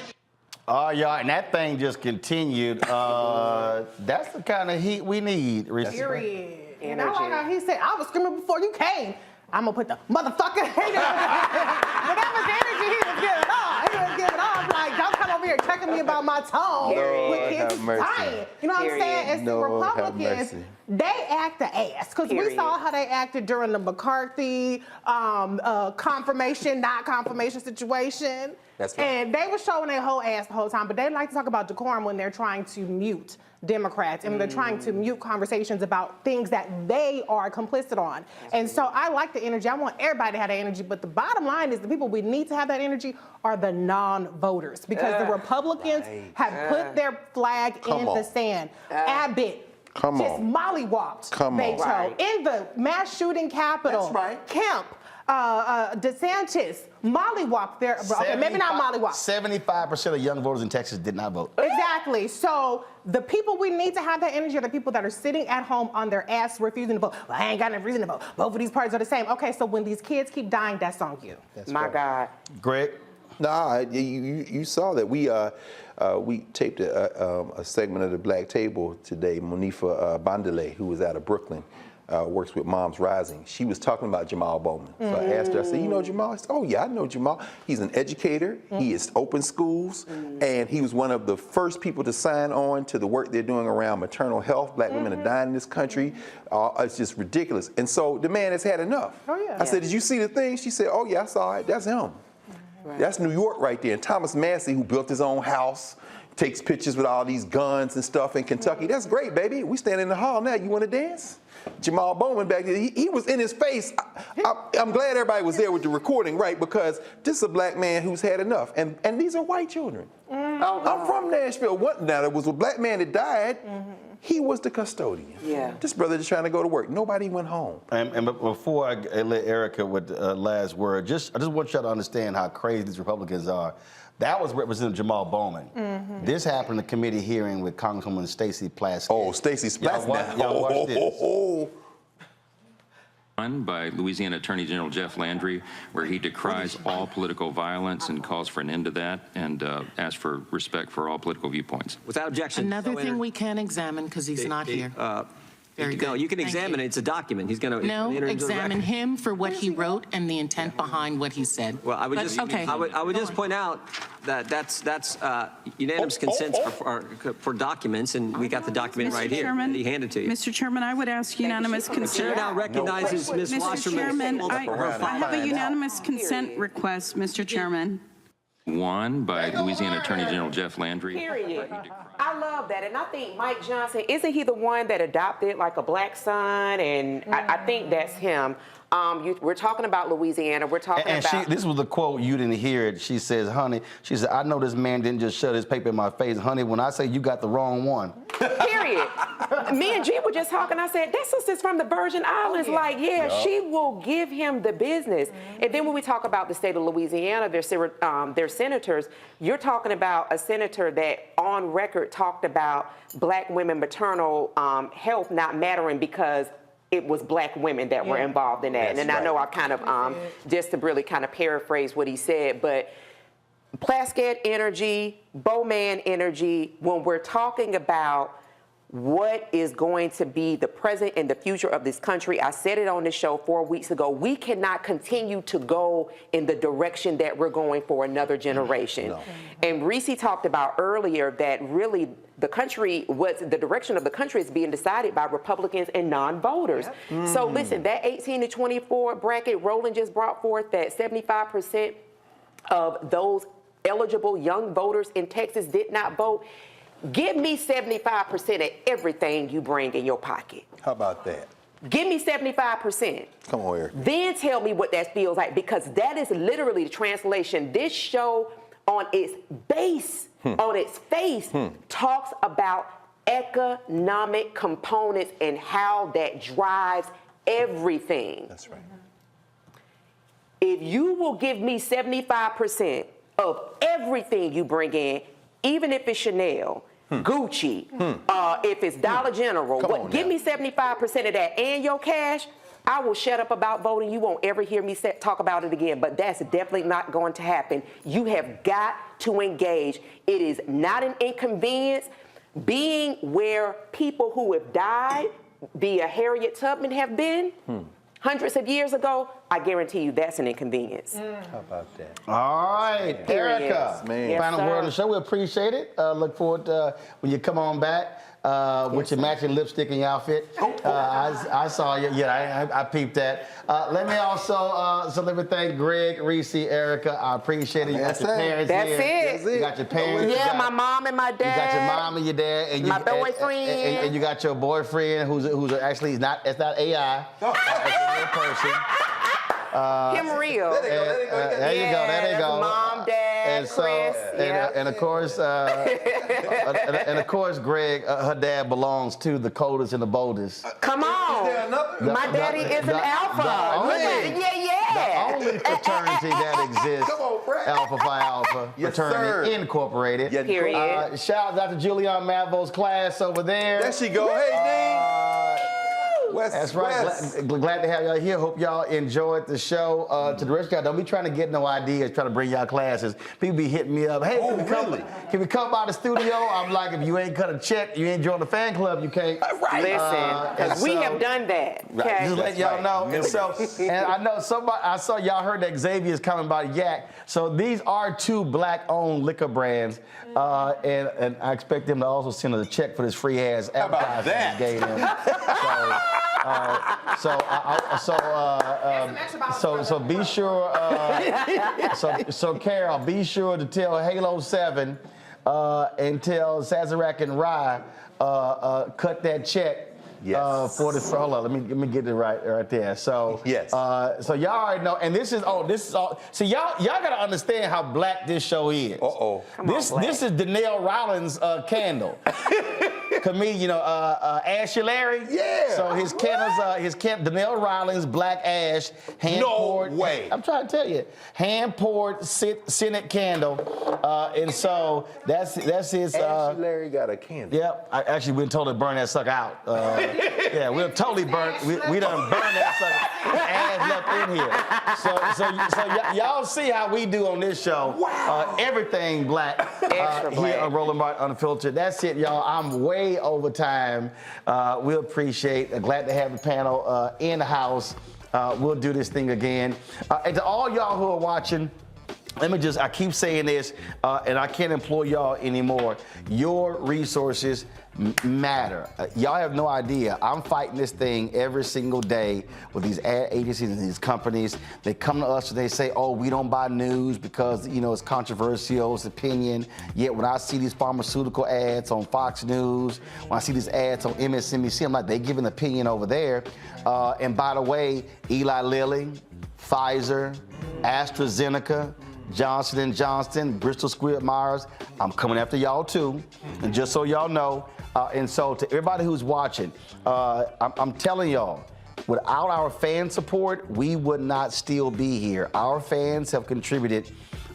Y'all, and that thing just continued. That's the kind of heat we need. Period. And I like how he said, I was screaming before you came. I'm going to put the motherfucker hater. But that was the energy he was giving off. He was giving off like, don't come over here checking me about my tone. With kids dying. You know what I'm saying? It's the Republicans. They act the ass. Because we saw how they acted during the McCarthy confirmation, not confirmation situation. That's right. And they were showing their whole ass the whole time. But they like to talk about decorum when they're trying to mute Democrats and they're trying to mute conversations about things that they are complicit on. And so I like the energy. I want everybody to have that energy. But the bottom line is the people we need to have that energy are the non-voters. Because the Republicans have put their flag in the sand. Abbott. Just mollywopped Beto in the mass shooting capital. That's right. Kemp, DeSantis, mollywopped there. Okay, maybe not mollywopped. 75% of young voters in Texas did not vote. Exactly. So the people we need to have that energy are the people that are sitting at home on their ass refusing to vote. Well, I ain't got no reason to vote. Both of these parties are the same. Okay, so when these kids keep dying, that's on you. That's My God. Greg? Nah, you saw that. We taped a segment of the Black Table today. Monifa Bandele, who was out of Brooklyn, works with Moms Rising. She was talking about Jamaal Bowman. So I asked her, I said, you know Jamaal? I said, oh yeah, I know Jamaal. He's an educator. He has opened schools. And he was one of the first people to sign on to the work they're doing around maternal health. Black women are dying in this country. It's just ridiculous. And so the man has had enough. I said, did you see the thing? She said, oh yeah, I saw it. That's him. That's New York right there. And Thomas Massie, who built his own house, takes pictures with all these guns and stuff in Kentucky. That's great, baby. We stand in the hall now. You want to dance? Jamaal Bowman back there, he was in his face. I'm glad everybody was there with the recording, right? Because this is a black man who's had enough. And these are white children. I'm from Nashville. Now, there was a black man that died. He was the custodian. Yeah. This brother just trying to go to work. Nobody went home. And before I let Erica with the last word, I just want y'all to understand how crazy these Republicans are. That was Representative Jamaal Bowman. This happened in a committee hearing with Congresswoman Stacey Plaskett. Oh, Stacey Plaskett. Y'all watch this. By Louisiana Attorney General Jeff Landry, where he decries all political violence and calls for an end to that and asks for respect for all political viewpoints. Without objection. Another thing we can examine because he's not here. Very good. No, you can examine it. It's a document. He's going to examine him for what he wrote and the intent behind what he said. Well, I would just point out that that's unanimous consent for documents, and we got the document right here. Chairman, he handed to you. Mr. Chairman, I would ask unanimous consent. The chair now recognizes Ms. Mr. Wasserman. Chairman, I have a unanimous consent request, Mr. Chairman. One by Louisiana Attorney General Jeff Landry. Period. I love that. And I think Mike Johnson, isn't he the one that adopted like a black son? And I think that's him. We're talking about Louisiana. We're talking about... this was the quote, you didn't hear it. She says, honey, she said, I know this man didn't just shove his paper in my face. Honey, when I say you got the wrong one. Period. Me and G were just talking. I said, that sister's from the Virgin Islands. She will give him the business. And then when we talk about the state of Louisiana, their senators, you're talking about a senator that on record talked about black women maternal health not mattering because it was black women that were involved in that. And I know I kind of, just to really kind of paraphrase what he said, but Plaskett energy, Bowman energy, when we're talking about what is going to be the present and the future of this country, I said it on the show 4 weeks ago, we cannot continue to go in the direction that we're going for another generation. No. And Reese talked about earlier that really the direction of the country is being decided by Republicans and non-voters. So listen, that 18 to 24 bracket, Roland just brought forth that 75% of those eligible young voters in Texas did not vote. Give me 75% of everything you bring in your pocket. How about that? Give me 75%. Come on here. Then tell me what that feels like, because that is literally the translation. This show on its base, on its face, talks about economic components and how that drives everything. That's right. If you will give me 75% of everything you bring in, even if it's Chanel, Gucci, if it's Dollar General, give me 75% of that and your cash, I will shut up about voting. You won't ever hear me talk about it again, but that's definitely not going to happen. You have got to engage. It is not an inconvenience. Being where people who have died via Harriet Tubman have been hundreds of years ago, I guarantee you that's an inconvenience. How about that? All right, Erica. Yes, final word on the show. We appreciate it. Look forward to when you come on back with your matching lipstick and your outfit. I saw you. Yeah, I peeped that. Let me also let me thank Greg, Reese, Erica. I appreciate it. You got your parents here. That's it. You got your parents. Yeah, my mom and my dad. You got your mom and your dad, and my boyfriend. And you got your boyfriend, who's actually not AI. It's a real person. Him real. There you go. Mom, dad, Chris. And of course, and of course, Greg, her dad belongs to the coldest and the boldest. Come on. My daddy is an alpha. The only fraternity that exists, Alpha Phi Alpha Fraternity Incorporated. Period. Shout out to Julian Mavo's class over there. There she go. Hey, Dean. That's right. Glad to have y'all here. Hope y'all enjoyed the show. To the rest of y'all, don't be trying to get no ideas, trying to bring y'all classes. People be hitting me up. Hey, can we come by the studio? I'm like, if you ain't cut a check, you ain't joined the fan club, you can't. Listen, because we have done that. Okay? Just let y'all know. And I know I saw y'all heard that Xavier's coming by Yak. So these are two black-owned liquor brands. And I expect them to also send us a check for this free-ass advertising we gave them. So be sure. So Carol, be sure to tell Halo 7 and tell Sazerac and Rye cut that check. Yes. For the hold on, let me get it right there. So yes. So y'all already know, and this is all. See, y'all gotta understand how black this show is. This is Donnell Rollins' candle. Comedian, Ashy Larry. Yeah. So his candles, Donnell Rollins black ash hand poured. No way. I'm trying to tell you, hand poured Senate candle, and so that's his. Ashy Larry got a candle. Yep. I actually went and told her to burn that sucker out. Yeah, we'll totally burn. We done burned that sucker. Ass left in here. So y'all see how we do on this show. Wow. Everything black. Extra black. Here on Roland Martin Unfiltered. That's it, y'all. I'm way over time. We appreciate. Glad to have the panel in the house. We'll do this thing again. And to all y'all who are watching. I keep saying this, and I can't employ y'all anymore. Your resources matter. Y'all have no idea. I'm fighting this thing every single day with these ad agencies and these companies. They come to us and they say, oh, we don't buy news because, it's controversial, it's opinion. Yet when I see these pharmaceutical ads on Fox News, when I see these ads on MSNBC, I'm like, they give an opinion over there. And by the way, Eli Lilly, Pfizer, AstraZeneca, Johnson & Johnson, Bristol Squibb Myers, I'm coming after y'all too. And just so y'all know, and so to everybody who's watching, I'm telling y'all, without our fan support, we would not still be here. Our fans have contributed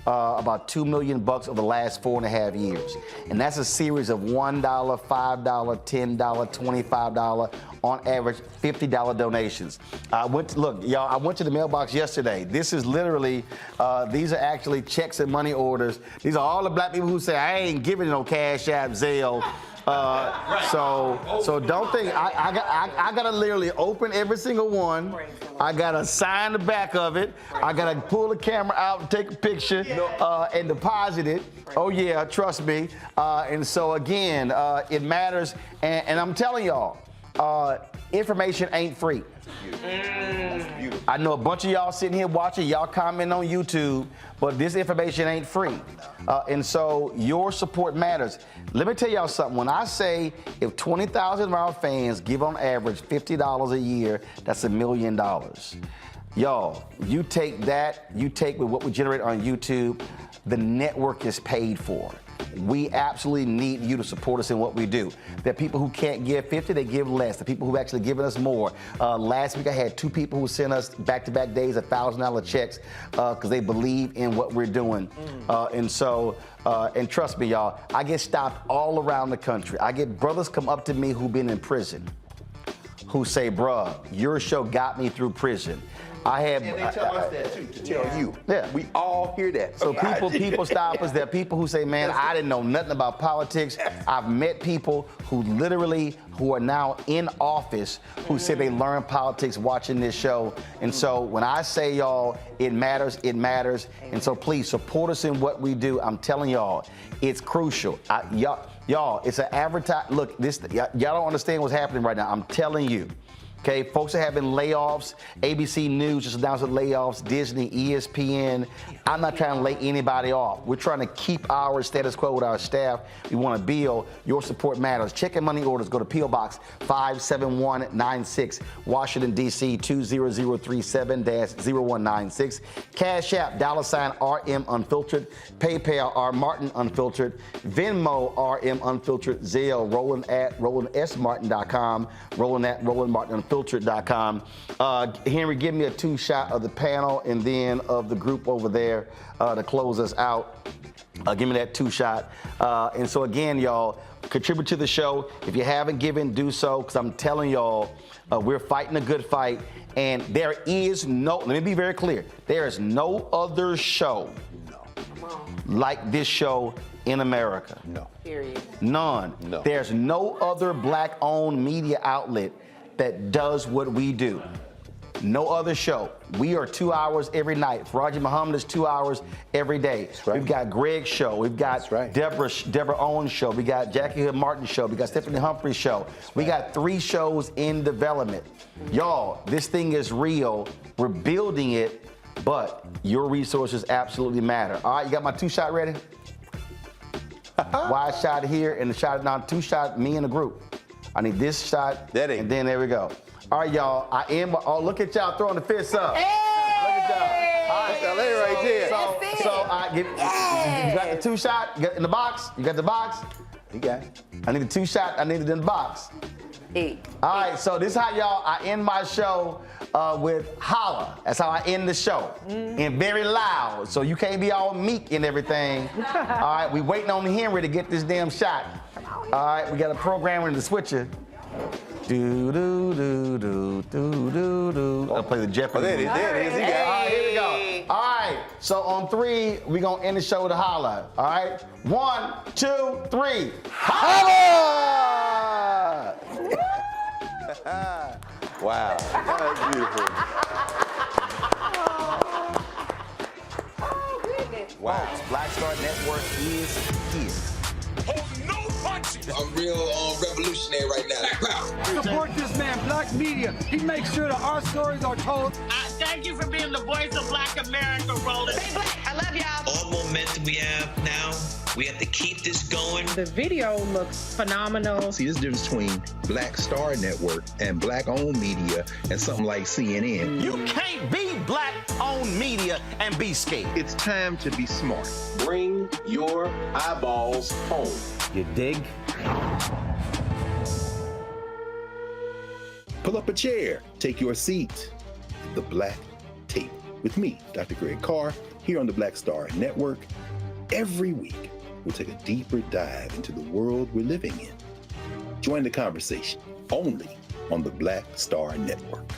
about $2 million over the last 4.5 years. And that's a series of $1, $5, $10, $25, on average $50 donations. I went to the mailbox yesterday. This is literally, these are actually checks and money orders. These are all the black people who say, I ain't giving no Cash App, Zelle. So don't think I gotta literally open every single one. I gotta sign the back of it. I gotta pull the camera out and take a picture and deposit it. Oh yeah, trust me. And so again, it matters. And I'm telling y'all, information ain't free. I know a bunch of y'all sitting here watching, y'all comment on YouTube, but this information ain't free. And so your support matters. Let me tell y'all something. When I say if 20,000 of our fans give on average $50 a year, that's $1 million. Y'all, you take that, you take with what we generate on YouTube, the network is paid for. We absolutely need you to support us in what we do. There are people who can't give 50, they give less. The people who actually given us more. Last week I had 2 people who sent us back-to-back days $1,000 checks because they believe in what we're doing. And trust me, y'all, I get stopped all around the country. I get brothers come up to me who've been in prison who say, bruh, your show got me through prison. And they tell us that too, to tell you. Yeah. We all hear that. So people stop us. There are people who say, man, I didn't know nothing about politics. I've met people who are now in office who say they learned politics watching this show. And so when I say, y'all, it matters, it matters. And so please support us in what we do. I'm telling y'all, it's crucial. Y'all, it's an advertise. Look, y'all don't understand what's happening right now. I'm telling you. Okay, folks are having layoffs. ABC News just announced layoffs. Disney, ESPN. I'm not trying to lay anybody off. We're trying to keep our status quo with our staff. We want to build. Your support matters. Check and money orders. Go to P.O. Box 57196, Washington, D.C. 20037-0196. Cash App, $RM Unfiltered. PayPal, R Martin Unfiltered. Venmo, RM Unfiltered. Zelle, Roland at RolandSMartin.com. Roland at RolandMartinUnfiltered.com. Henry, give me a 2-shot of the panel and then of the group over there to close us out. Give me that 2-shot. And so again, y'all, contribute to the show. If you haven't given, do so, because I'm telling y'all, we're fighting a good fight. And there is no, let me be very clear, there is no other show like this show in America. No. Period. None. No. There's no other black-owned media outlet that does what we do. No other show. We are 2 hours every night. Roger Muhammad is 2 hours every day. Right. We've got Greg's show. We've got Deborah Owens' show. We got Jackie Hood Martin's show. We got Stephanie Humphrey's show. We got 3 shows in development. Y'all, this thing is real. We're building it, but your resources absolutely matter. All right, you got my 2-shot ready? Wide shot here and the shot now 2 shot me in the group. I need this shot. And then there we go. All right, y'all. I am. Oh, look at y'all throwing the fists up. Hey! Look at y'all. All right. LA right there. So I get. You got the 2 shot. You got in the box. You got the box. You got it. I need the 2 shot. I need it in the box. All right. So this is how y'all. I end my show with holla. That's how I end the show. And very loud. So you can't be all meek and everything. All right. We waiting on Henry to get this damn shot. All right. We got a programmer in the switcher. Do do do do do do do. I'll play the Jeopardy. There it is. He got it. All right, here we go. All right. So on 3, we're gonna end the show with a holla. All right. 1, 2, 3. Holla! Wow. That was beautiful. Wow. Black Star Network is here. I'm real revolutionary right now. Support this man, Black Media. He makes sure that our stories are told. Thank you for being the voice of Black America, Roland. Stay black. I love y'all. All momentum we have now, we have to keep this going. The video looks phenomenal. See, there's a difference between Black Star Network and Black-owned media and something like CNN. You can't be Black-owned media and be scared. It's time to be smart. Bring your eyeballs home. You dig? Pull up a chair. Take your seat. The Black Tape with me, Dr. Greg Carr, here on the Black Star Network. Every week, we'll take a deeper dive into the world we're living in. Join the conversation only on the Black Star Network.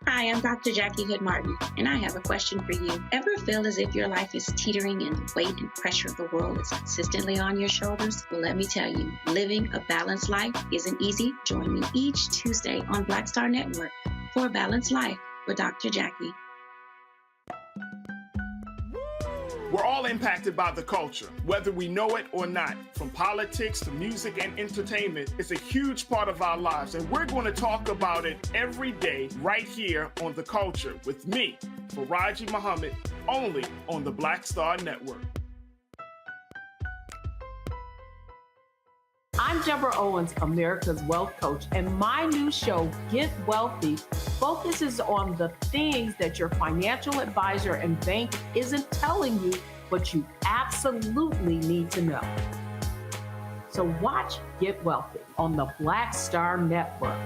Hi, I'm Dr. Jackie Hood Martin, and I have a question for you. Ever feel as if your life is teetering and the weight and pressure of the world is consistently on your shoulders? Well, let me tell you, living a balanced life isn't easy. Join me each Tuesday on Black Star Network for a Balanced Life with Dr. Jackie. We're all impacted by the culture, whether we know it or not. From politics to music and entertainment, it's a huge part of our lives, and we're going to talk about it every day right here on The Culture with me, Faraji Muhammad, only on the Black Star Network. I'm Deborah Owens, America's Wealth Coach, and my new show, Get Wealthy, focuses on the things that your financial advisor and bank isn't telling you, but you absolutely need to know. So watch Get Wealthy on the Black Star Network.